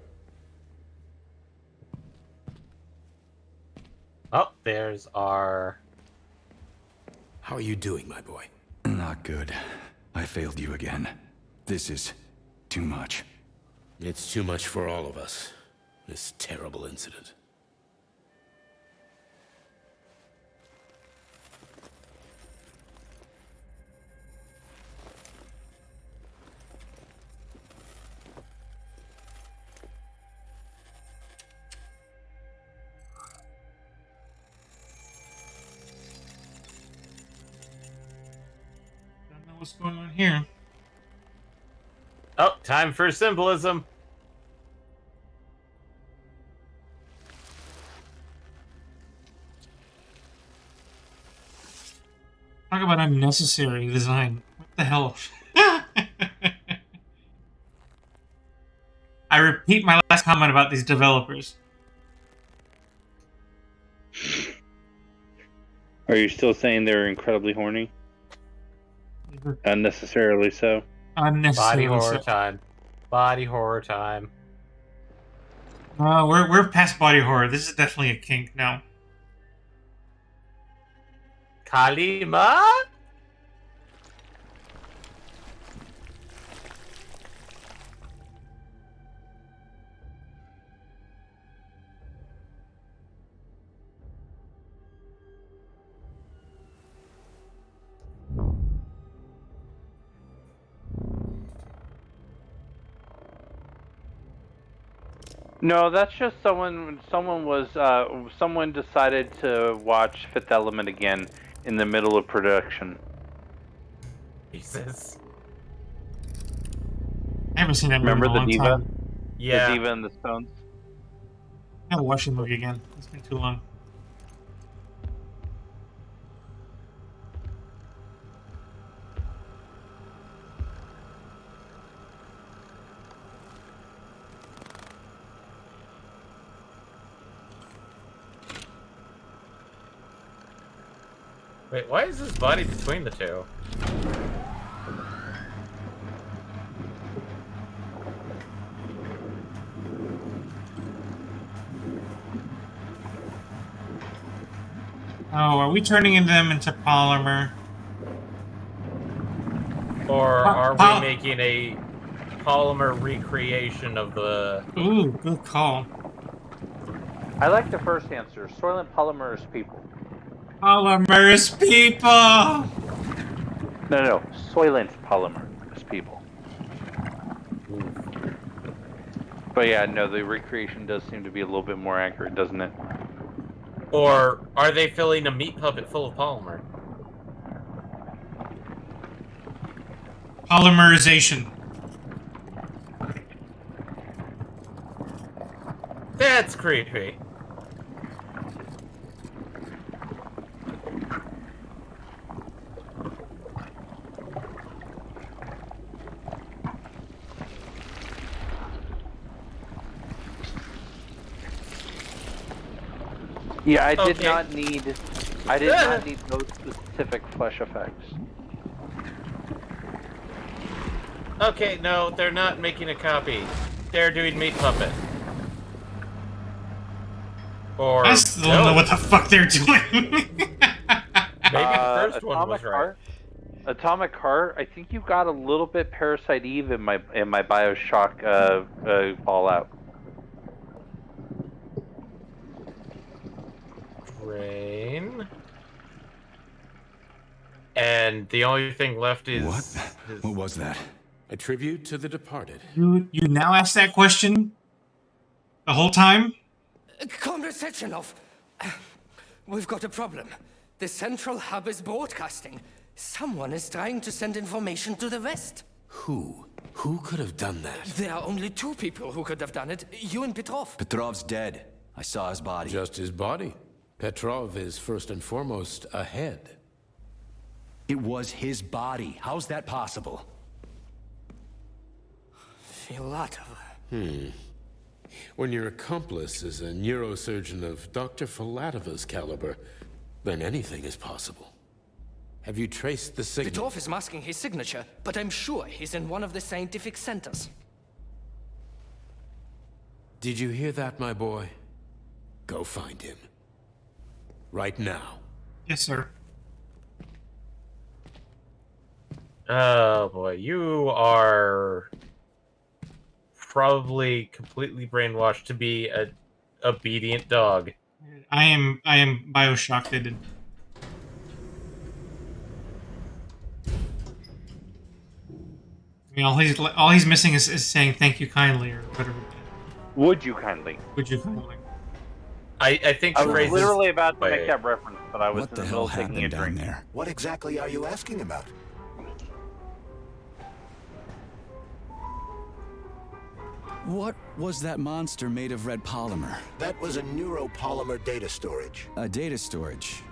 Oh, there's our... How are you doing, my boy? Not good. I failed you again. This is too much. It's too much for all of us. This terrible incident. Don't know what's going on here. Oh, time for symbolism. Talk about unnecessary design. What the hell? I repeat my last comment about these developers. Are you still saying they're incredibly horny? Unnecessarily so. Unnecessarily Body horror so. time. Body horror time. We're past body horror. This is definitely a kink now. Kalima? No, that's just someone. Someone decided to watch Fifth Element again in the middle of production. Jesus. I haven't seen that movie Remember in a the long diva? time. Yeah. The diva and the Stones. I gotta watch the movie again. It's been too long. Wait, why is this body between the two? Oh, are we turning them into polymer? Or are we making a polymer recreation of the... Ooh, good call. I like the first answer. Soylent Polymer is people. Polymers people! No. Soylent Polymer is people. But yeah, no, the recreation does seem to be a little bit more accurate, doesn't it? Or are they filling a meat puppet full of polymer? Polymerization. That's creepy. Yeah, I did not need those specific flesh effects. Okay, no, they're not making a copy. They're doing meat puppet. Or I still don't know what the fuck they're doing. Maybe the first one was right. Atomic Heart. I think you got a little bit Parasite Eve in my Bioshock Fallout. Rain. And the only thing left is... What was that? A tribute to the departed. You now ask that question? The whole time? Comrade Sechenov, we've got a problem. The central hub is broadcasting. Someone is trying to send information to the West. Who? Who could have done that? There are only two people who could have done it. You and Petrov. Petrov's dead. I saw his body. Just his body. Petrov is first and foremost a head. It was his body. How's that possible? Filatova. When your accomplice is a neurosurgeon of Dr. Filatova's caliber, then anything is possible. Have you traced the signal? Petrov is masking his signature, but I'm sure he's in one of the scientific centers. Did you hear that, my boy? Go find him. Right now. Yes, sir. Oh boy, you are probably completely brainwashed to be a obedient dog. I am Bioshocked. I mean, all he's missing is saying thank you kindly or whatever. Would you kindly? Would you kindly? I think I the was phrase literally is... about to Wait. make that reference, but I was What in the the hell middle of taking a happened down drink. there? What exactly are you asking about? What was that monster made of red polymer? That was a neuropolymer data storage. A data storage.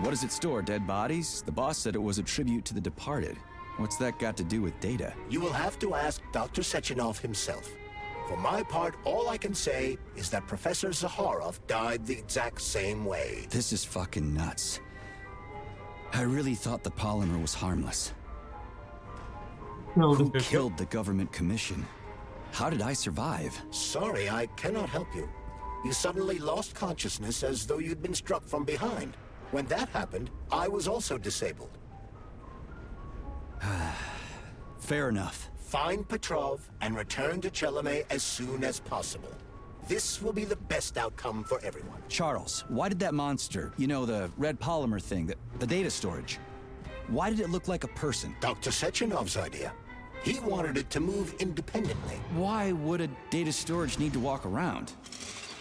What does it store? Dead bodies? The boss said it was a tribute to the departed. What's that got to do with data? You will have to ask Dr. Sechenov himself. For my part, all I can say is that Professor Zaharov died the exact same way. This is fucking nuts. I really thought the polymer was harmless. Who killed the government commission? How did I survive? Sorry, I cannot help you. You suddenly lost consciousness as though you'd been struck from behind. When that happened, I was also disabled. Fair enough. Find Petrov and return to Chelome as soon as possible. This will be the best outcome for everyone. Charles, why did that monster, you know, the red polymer thing, the data storage, why did it look like a person? Dr. Sechenov's idea. He wanted it to move independently. Why would a data storage need to walk around?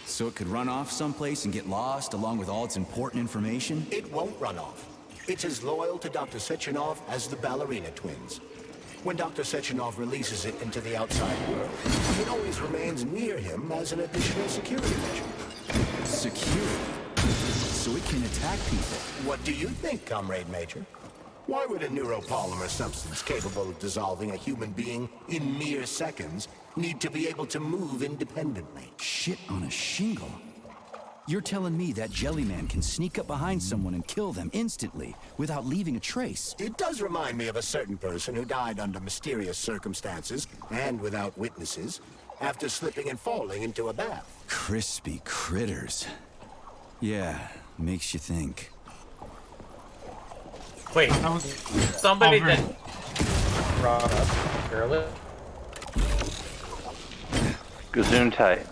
So it could run off someplace and get lost along with all its important information? It won't run off. It's as loyal to Dr. Sechenov as the ballerina twins. When Dr. Sechenov releases it into the outside world, it always remains near him as an additional security measure. Security? So it can attack people? What do you think, Comrade Major? Why would a neuropolymer substance capable of dissolving a human being in mere seconds need to be able to move independently? Shit on a shingle? You're telling me that Jellyman can sneak up behind someone and kill them instantly without leaving a trace? It does remind me of a certain person who died under mysterious circumstances and without witnesses after slipping and falling into a bath. Crispy critters. Yeah, makes you think. Wait, somebody that brought up earlier. Gesundheit.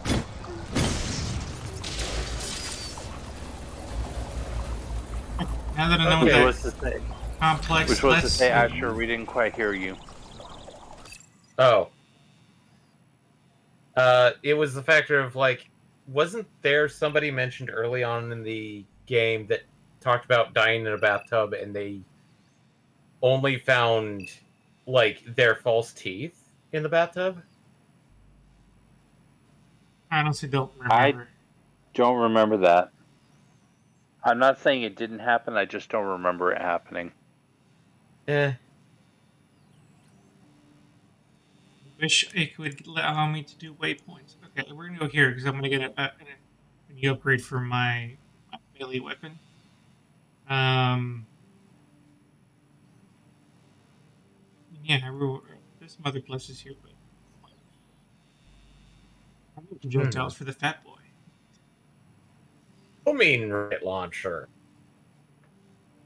Now that I know Okay. what that complex We're supposed to less- say, Asher, we didn't quite hear you. Oh. It was the factor of, like, wasn't there somebody mentioned early on in the game that talked about dying in a bathtub and they only found, like, their false teeth in the bathtub? I honestly don't remember. I don't remember that. I'm not saying it didn't happen, I just don't remember it happening. Wish it could allow me to do waypoints. Okay, we're gonna go here because I'm gonna get a new upgrade for my melee weapon. Yeah, this mother plus is here, but I'm going to projectiles for the fat boy. I mean, rocket launcher.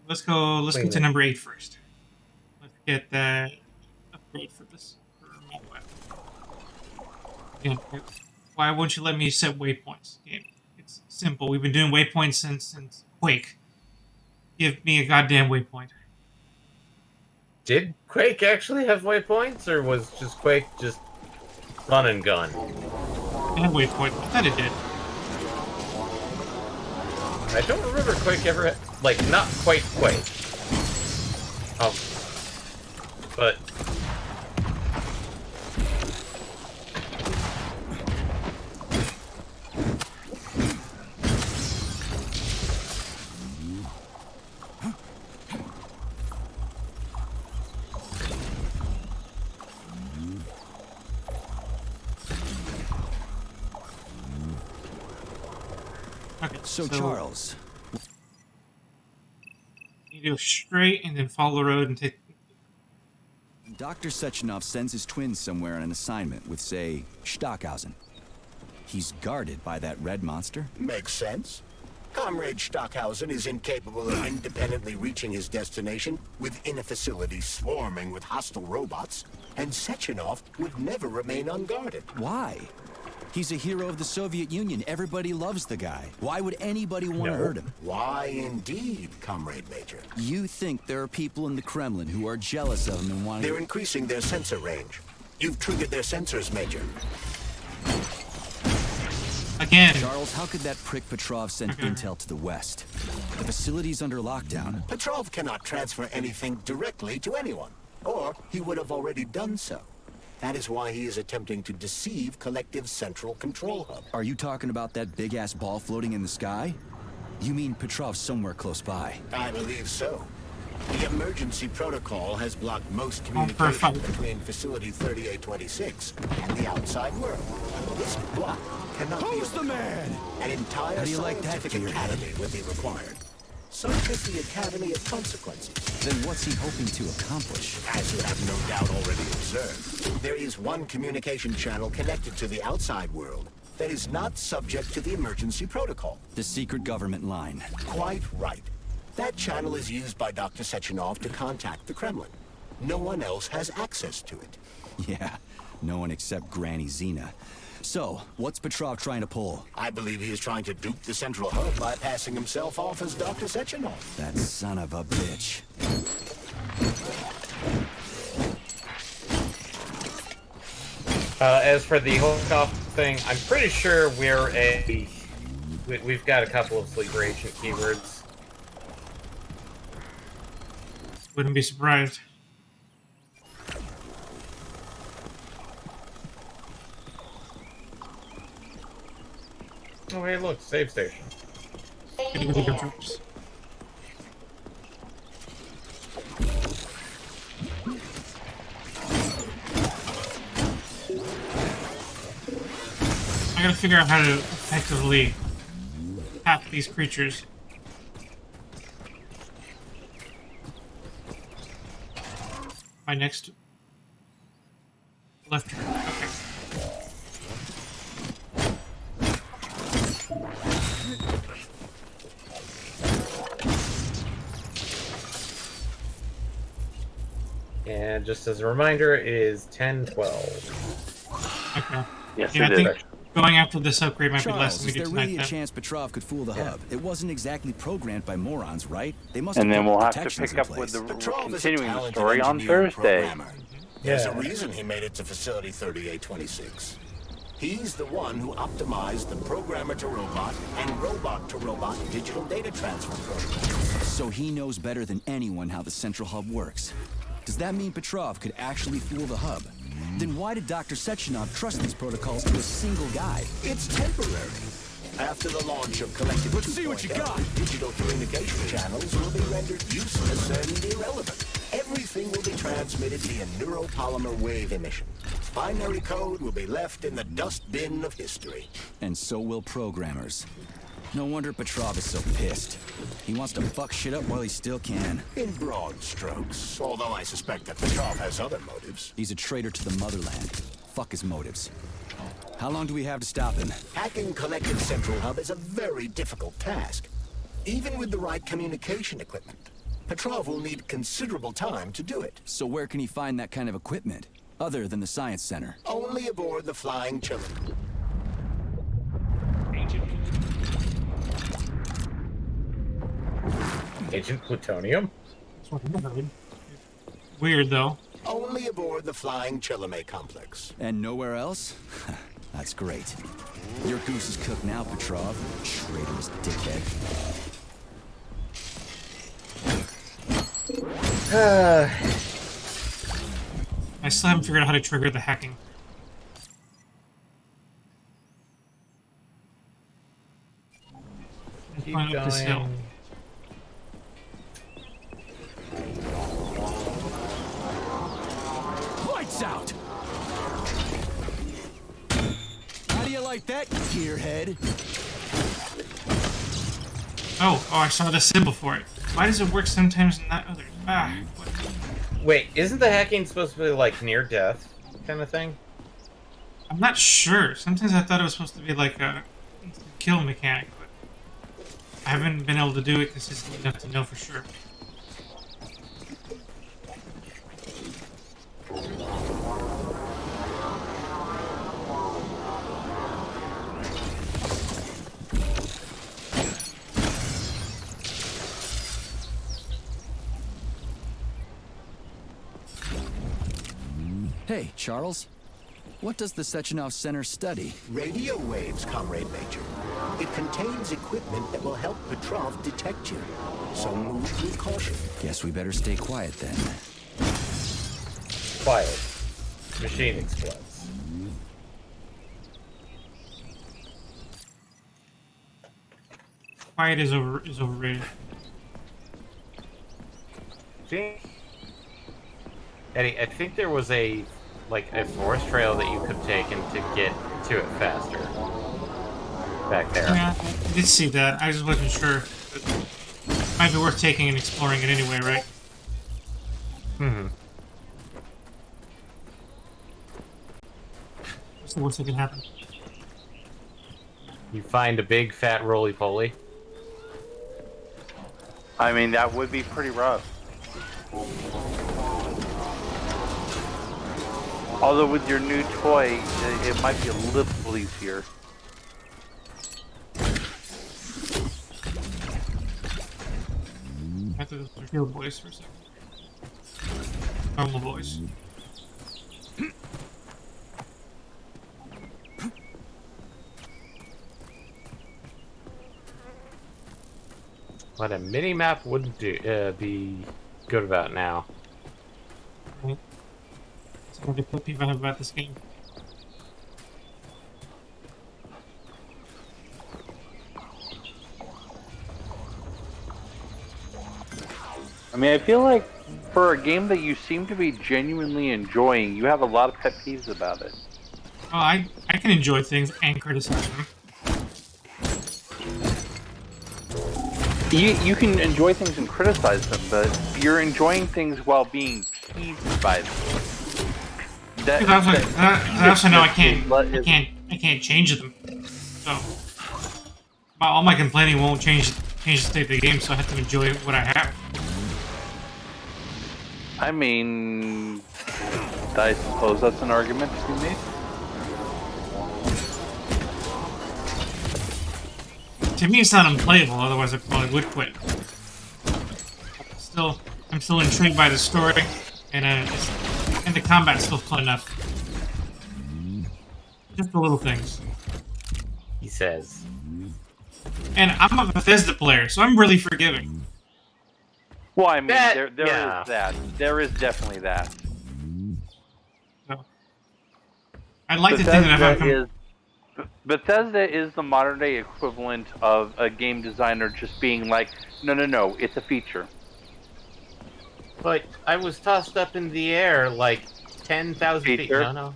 Let's go to number 8 first. Let's get that upgrade for this for my weapon. Yeah, why won't you let me set waypoints? Game. It's simple. We've been doing waypoints since Quake. Give me a goddamn waypoint. Did Quake actually have waypoints, or was just Quake just run and gun? And waypoint. I thought it did. I don't remember Quake ever, like, not quite Quake. But... Okay, So Charles, you go straight and then follow the road and take. Dr. Sechenov sends his twins somewhere on an assignment with, say, Stockhausen. He's guarded by that red monster? Makes sense. Comrade Stockhausen is incapable of independently reaching his destination within a facility swarming with hostile robots, and Sechenov would never remain unguarded. Why? He's a hero of the Soviet Union. Everybody loves the guy. Why would anybody want to hurt him? Why indeed, Comrade Major? You think there are people in the Kremlin who are jealous of him and want to... They're increasing their sensor range. You've triggered their sensors, Major. Again. Charles, how could that prick Petrov send intel to the west? The facility's under lockdown. Petrov cannot transfer anything directly to anyone, or he would have already done so. That is why he is attempting to deceive Collective's central control hub. Are you talking about that big-ass ball floating in the sky? You mean Petrov's somewhere close by? I believe so. The emergency protocol has blocked most communication between Facility 3826 and the outside world. This block cannot be overcome. the man? An entire How do you like that, scientific academy would be required. So is the Academy of Consequences. Then what's he hoping to accomplish? As you have no doubt already observed, there is one communication channel connected to the outside world that is not subject to the emergency protocol. The secret government line. Quite right. That channel is used by Dr. Sechenov to contact the Kremlin. No one else has access to it. Yeah, no one except Granny Xena. So, what's Petrov trying to pull? I believe he is trying to dupe the central hub by passing himself off as Dr. Sechenov. That son of a bitch. As for the Holocaust thing, I'm pretty sure we've got a couple of sleeper agent keywords. Wouldn't be surprised. Oh, hey, look, save station. I gotta figure out how to effectively tap these creatures. My next left turn. Okay. And just as a reminder, it is 10:12. Okay. Yes, Yeah, it I think is. going after this upgrade might be less Charles, than we is do there tonight. really a Then. chance Petrov could fool the hub? It wasn't exactly programmed by morons, right? They must And have then put we'll have to protections pick in up with place. the Petrov is a continuing the talented story on engineer and Thursday. programmer. There's a reason he made it to Facility 3826. He's the one who optimized the programmer-to-robot and robot-to-robot digital data transfer program. So he knows better than anyone how the central hub works. Does that mean Petrov could actually fool the hub? Then why did Dr. Sechenov trust these protocols to a single guy? It's temporary. After the launch of Collective Let's see what you got. digital communication channels will be rendered useless and irrelevant. Everything will be transmitted via neuropolymer wave emission. Binary code will be left in the dustbin of history. And so will programmers. No wonder Petrov is so pissed. He wants to fuck shit up while he still can. In broad strokes, although I suspect that Petrov has other motives. He's a traitor to the motherland. Fuck his motives. How long do we have to stop him? Hacking Collective Central Hub is a very difficult task. Even with the right communication equipment, Petrov will need considerable time to do it. So where can he find that kind of equipment, other than the Science Center? Only aboard the Flying Chiller. Agent Plutonium? Weird though. Only aboard the Flying Chilame complex. And nowhere else? That's great. Your goose is cooked now, Petrov. Traitorous dickhead. I still haven't figured out how to trigger the hacking. Let's Keep climb up this hill. going. Lights out! How do you like that, gearhead? Oh, I saw the symbol for it. Why does it work sometimes and not others? Ah, what? Wait, isn't the hacking supposed to be like near death kind of thing? I'm not sure. Sometimes I thought it was supposed to be like a kill mechanic, but I haven't been able to do it consistently enough to know for sure. Hey, Charles. What does the Sechenov Center study? Radio waves, Comrade Major. It contains equipment that will help Petrov detect you. So move with caution. Guess we better stay quiet then. Quiet. Machine explodes. Quiet is overrated. See? Eddie, I think there was a forest trail that you could have taken to get to it faster. Back there. Yeah, I did see that. I just wasn't sure. It might be worth taking and exploring it anyway, right? Mm-hmm. What's the worst that can happen? You find a big fat roly-poly. I mean, that would be pretty rough. Although with your new toy, it might be a little easier. I thought those were field boys for a second. Normal boys. What a mini map wouldn't do be good about now. Right. That's what I put people have about this game. I mean, I feel like for a game that you seem to be genuinely enjoying, you have a lot of pet peeves about it. Oh, I can enjoy things and criticize them. You can enjoy things and criticize them, but you're enjoying things while being peeved by them. I also know I can't change them. So all my complaining won't change the state of the game. So I have to enjoy what I have. I mean, I suppose that's an argument to be made. To me, it's not unplayable. Otherwise, I probably would quit. I'm still intrigued by the story, and the combat's still fun enough. Just the little things. He says. And I'm a Bethesda player, so I'm really forgiving. Well, I mean, there is that. There is definitely that. So, I'd like to think that Bethesda is the modern day equivalent of a game designer just being like, no, it's a feature. But I was tossed up in the air like 10,000 feet. No.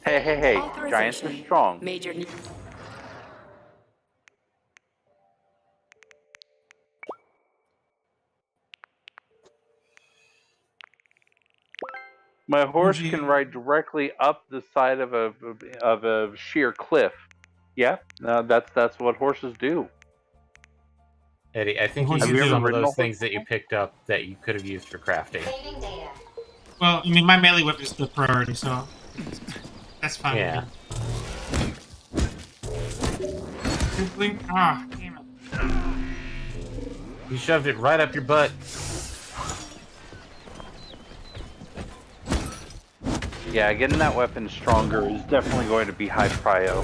Hey, giants are strong. Major. My horse can ride directly up the side of a sheer cliff. Yeah, that's what horses do. Eddie, I think you used some of those things that you picked up that you could have used for crafting. Well, I mean, my melee whip is the priority, so that's fine. Yeah. Damn it. You shoved it right up your butt. Yeah, getting that weapon stronger is definitely going to be high prio.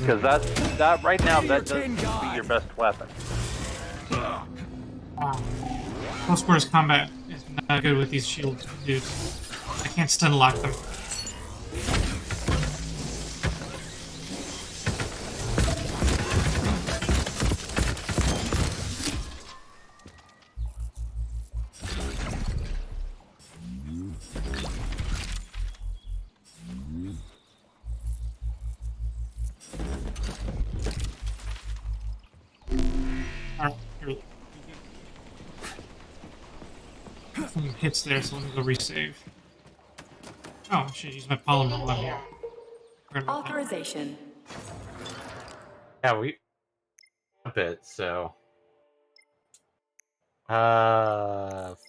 Because that right now, that does seem to be your best weapon. Close quarters combat is not good with these shield dudes. I can't stun lock them. Some hits there, so let me go resave. Oh, I should use my polymer one here. Authorization. Yeah, we a bit, so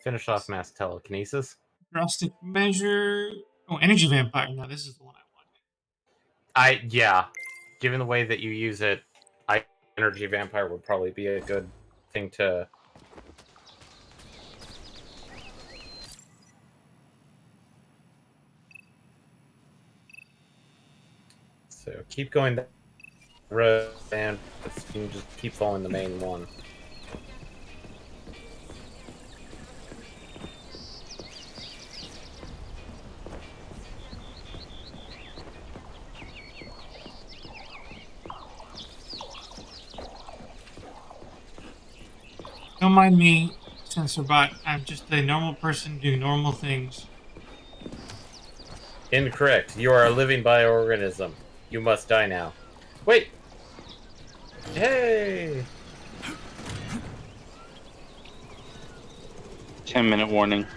finish off mass telekinesis. Drastic measure. Oh, energy vampire. No, this is the one I want. Yeah. Given the way that you use it, energy vampire would probably be a good thing to. So keep going that road, and you can just keep following the main one. Don't mind me, SensorBot. I'm just a normal person doing normal things. Incorrect. You are a living bioorganism. You must die now. Wait! Hey! 10-minute warning.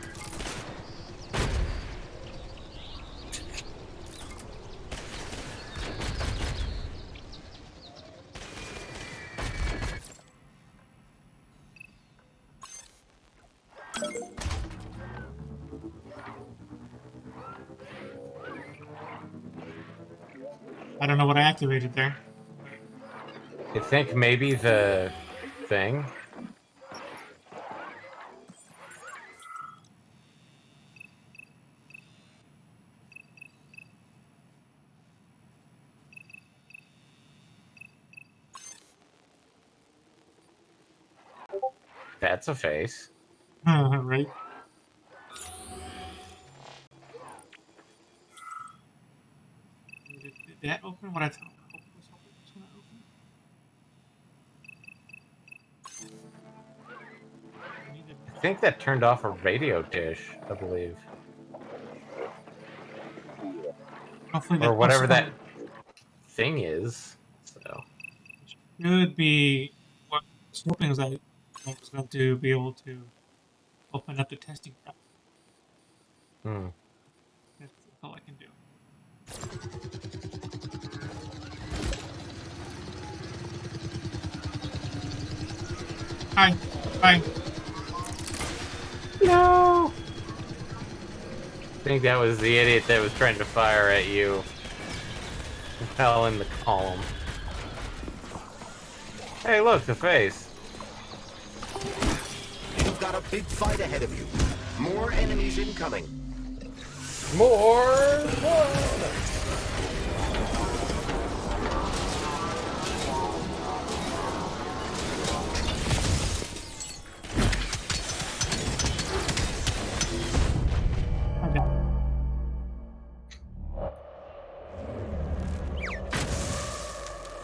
I don't know what I activated there. I think maybe the thing. That's a face. Right. Did that open what I thought was going to open? I think that turned off a radio dish, I believe. Hopefully Or that whatever that thing is. So could be what I was hoping was I was going to be able to open up the testing process. That's all I can do. Hi. Hi. No! I think that was the idiot that was trying to fire at you. Fell in the column. Hey, look, the face. You've got a big fight ahead of you. More enemies incoming. More!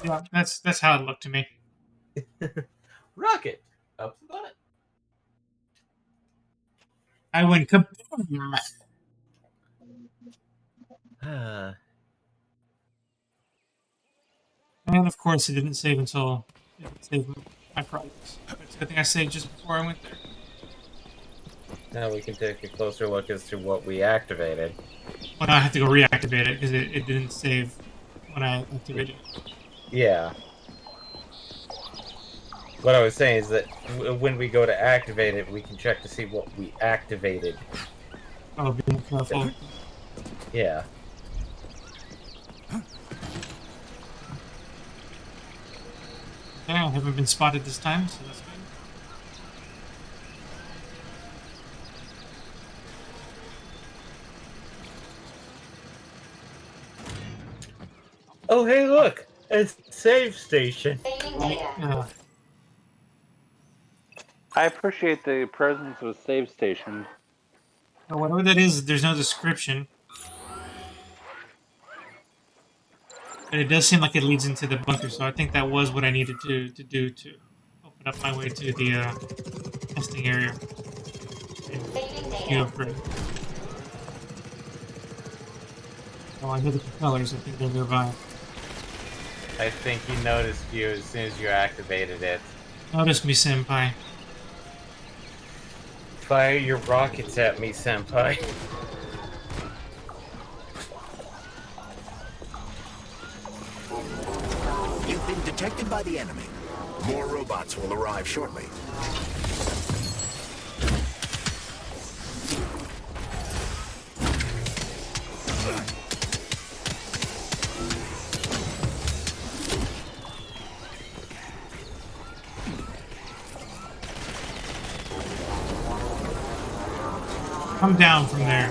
Yeah, that's how it looked to me. Rocket! Up the butt. I went kaboom! And of course, it didn't save until it didn't save my progress. But it's a good thing I saved just before I went there. Now we can take a closer look as to what we activated. Well, now I have to go reactivate it because it didn't save when I activated it. Yeah. What I was saying is that when we go to activate it, we can check to see what we activated. Oh, be more careful. Yeah. Yeah, I haven't been spotted this time, so that's good. Oh, hey, look! A save station. I appreciate the presence of a save station. Now, whatever that is, there's no description. But it does seem like it leads into the bunker, so I think that was what I needed to do to open up my way to the testing area. Oh, I hear the propellers. I think they're nearby. I think he noticed you as soon as you activated it. Notice me, senpai. Fire your rockets at me, senpai. You've been detected by the enemy. More robots will arrive shortly. Come down from there.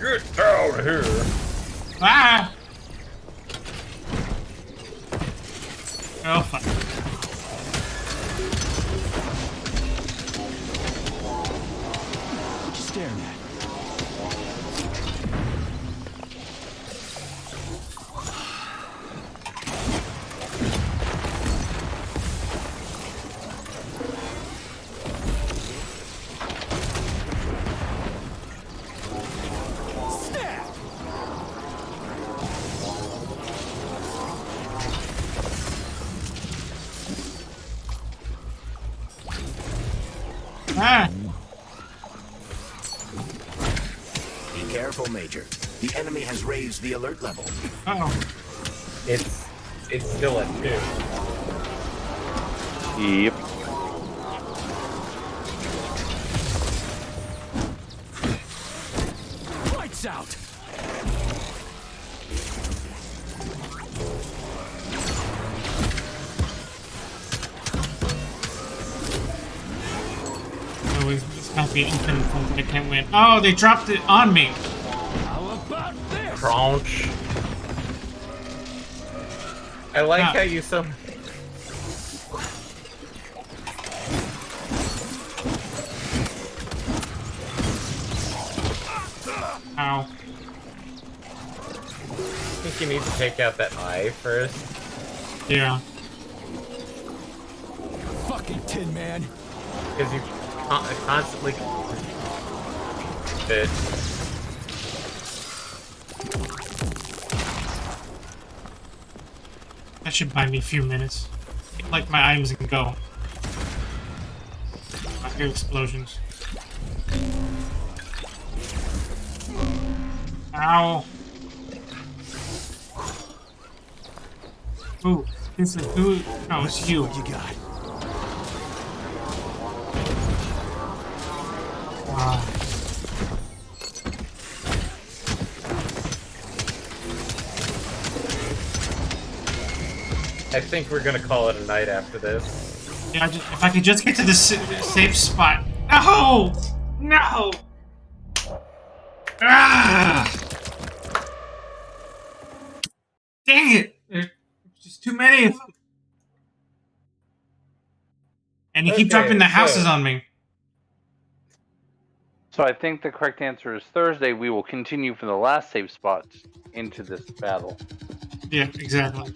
Get down here. Ah! Oh, fuck. What you staring at? Ah! Be careful, Major. The enemy has raised the alert level. Uh-oh. It's still at 2. Yep. Lights out! might be an infinite point that I can't win. Oh, they dropped it on me. How about this? Crunch. I like how you so. Ow. I think you need to take out that eye first. Yeah. Fucking Tin Man. Because you constantly fit. That should buy me a few minutes. Like my items can go. I hear explosions. Ow. Ooh, this is who? No, it's you. What you got? I think we're gonna call it a night after this. Yeah, if I could just get to the safe spot. No! No! Ah! Dang it! There's just too many of them. And you keep dropping the houses on me. So I think the correct answer is Thursday. We will continue from the last save spot into this battle. Yeah, exactly.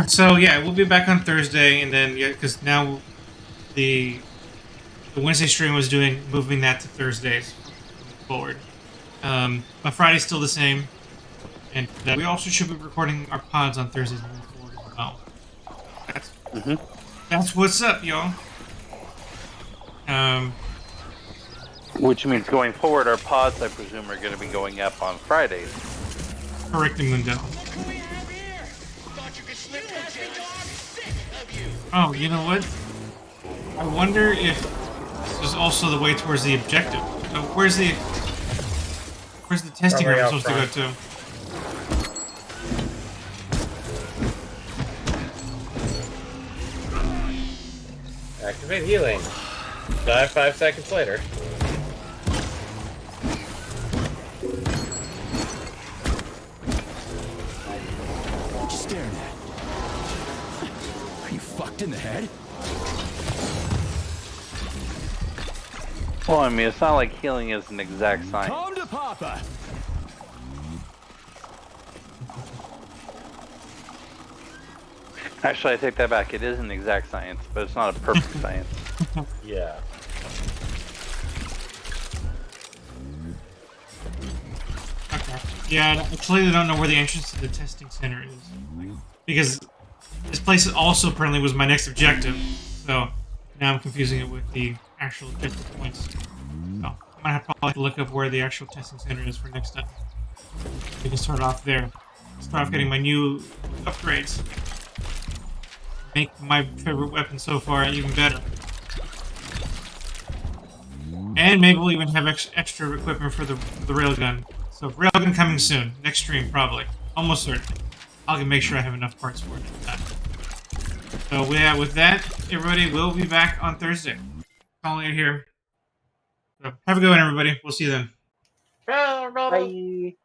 So yeah, we'll be back on Thursday, and then yeah, because now the Wednesday stream was moving that to Thursdays forward. But Friday's still the same, and we also should be recording our pods on Thursdays moving forward as well. That's what's up, y'all. Which means going forward, our pods, I presume, are going to be going up on Fridays. Correct, Mundo. Oh, you know what? I wonder if this is also the way towards the objective. Where's the testing room I'm supposed to go to? Activate healing. Die 5 seconds later. What you staring at? Are you fucked in the head? Well, I mean, it's not like healing is an exact science. Come to Papa. Actually, I take that back. It is an exact science, but it's not a perfect science. Yeah. Okay. Yeah, I clearly don't know where the entrance to the testing center is. Because this place also apparently was my next objective. So now I'm confusing it with the actual objective points. So I might have to look up where the actual testing center is for next time. We can start off there. Start off getting my new upgrades. Make my favorite weapon so far even better. And maybe we'll even have extra equipment for the railgun. So railgun coming soon. Next stream, probably. Almost certain. I'll make sure I have enough parts for it at that. So yeah, with that, everybody, we'll be back on Thursday. Calling it here. So have a good one, everybody. We'll see you then. Bye.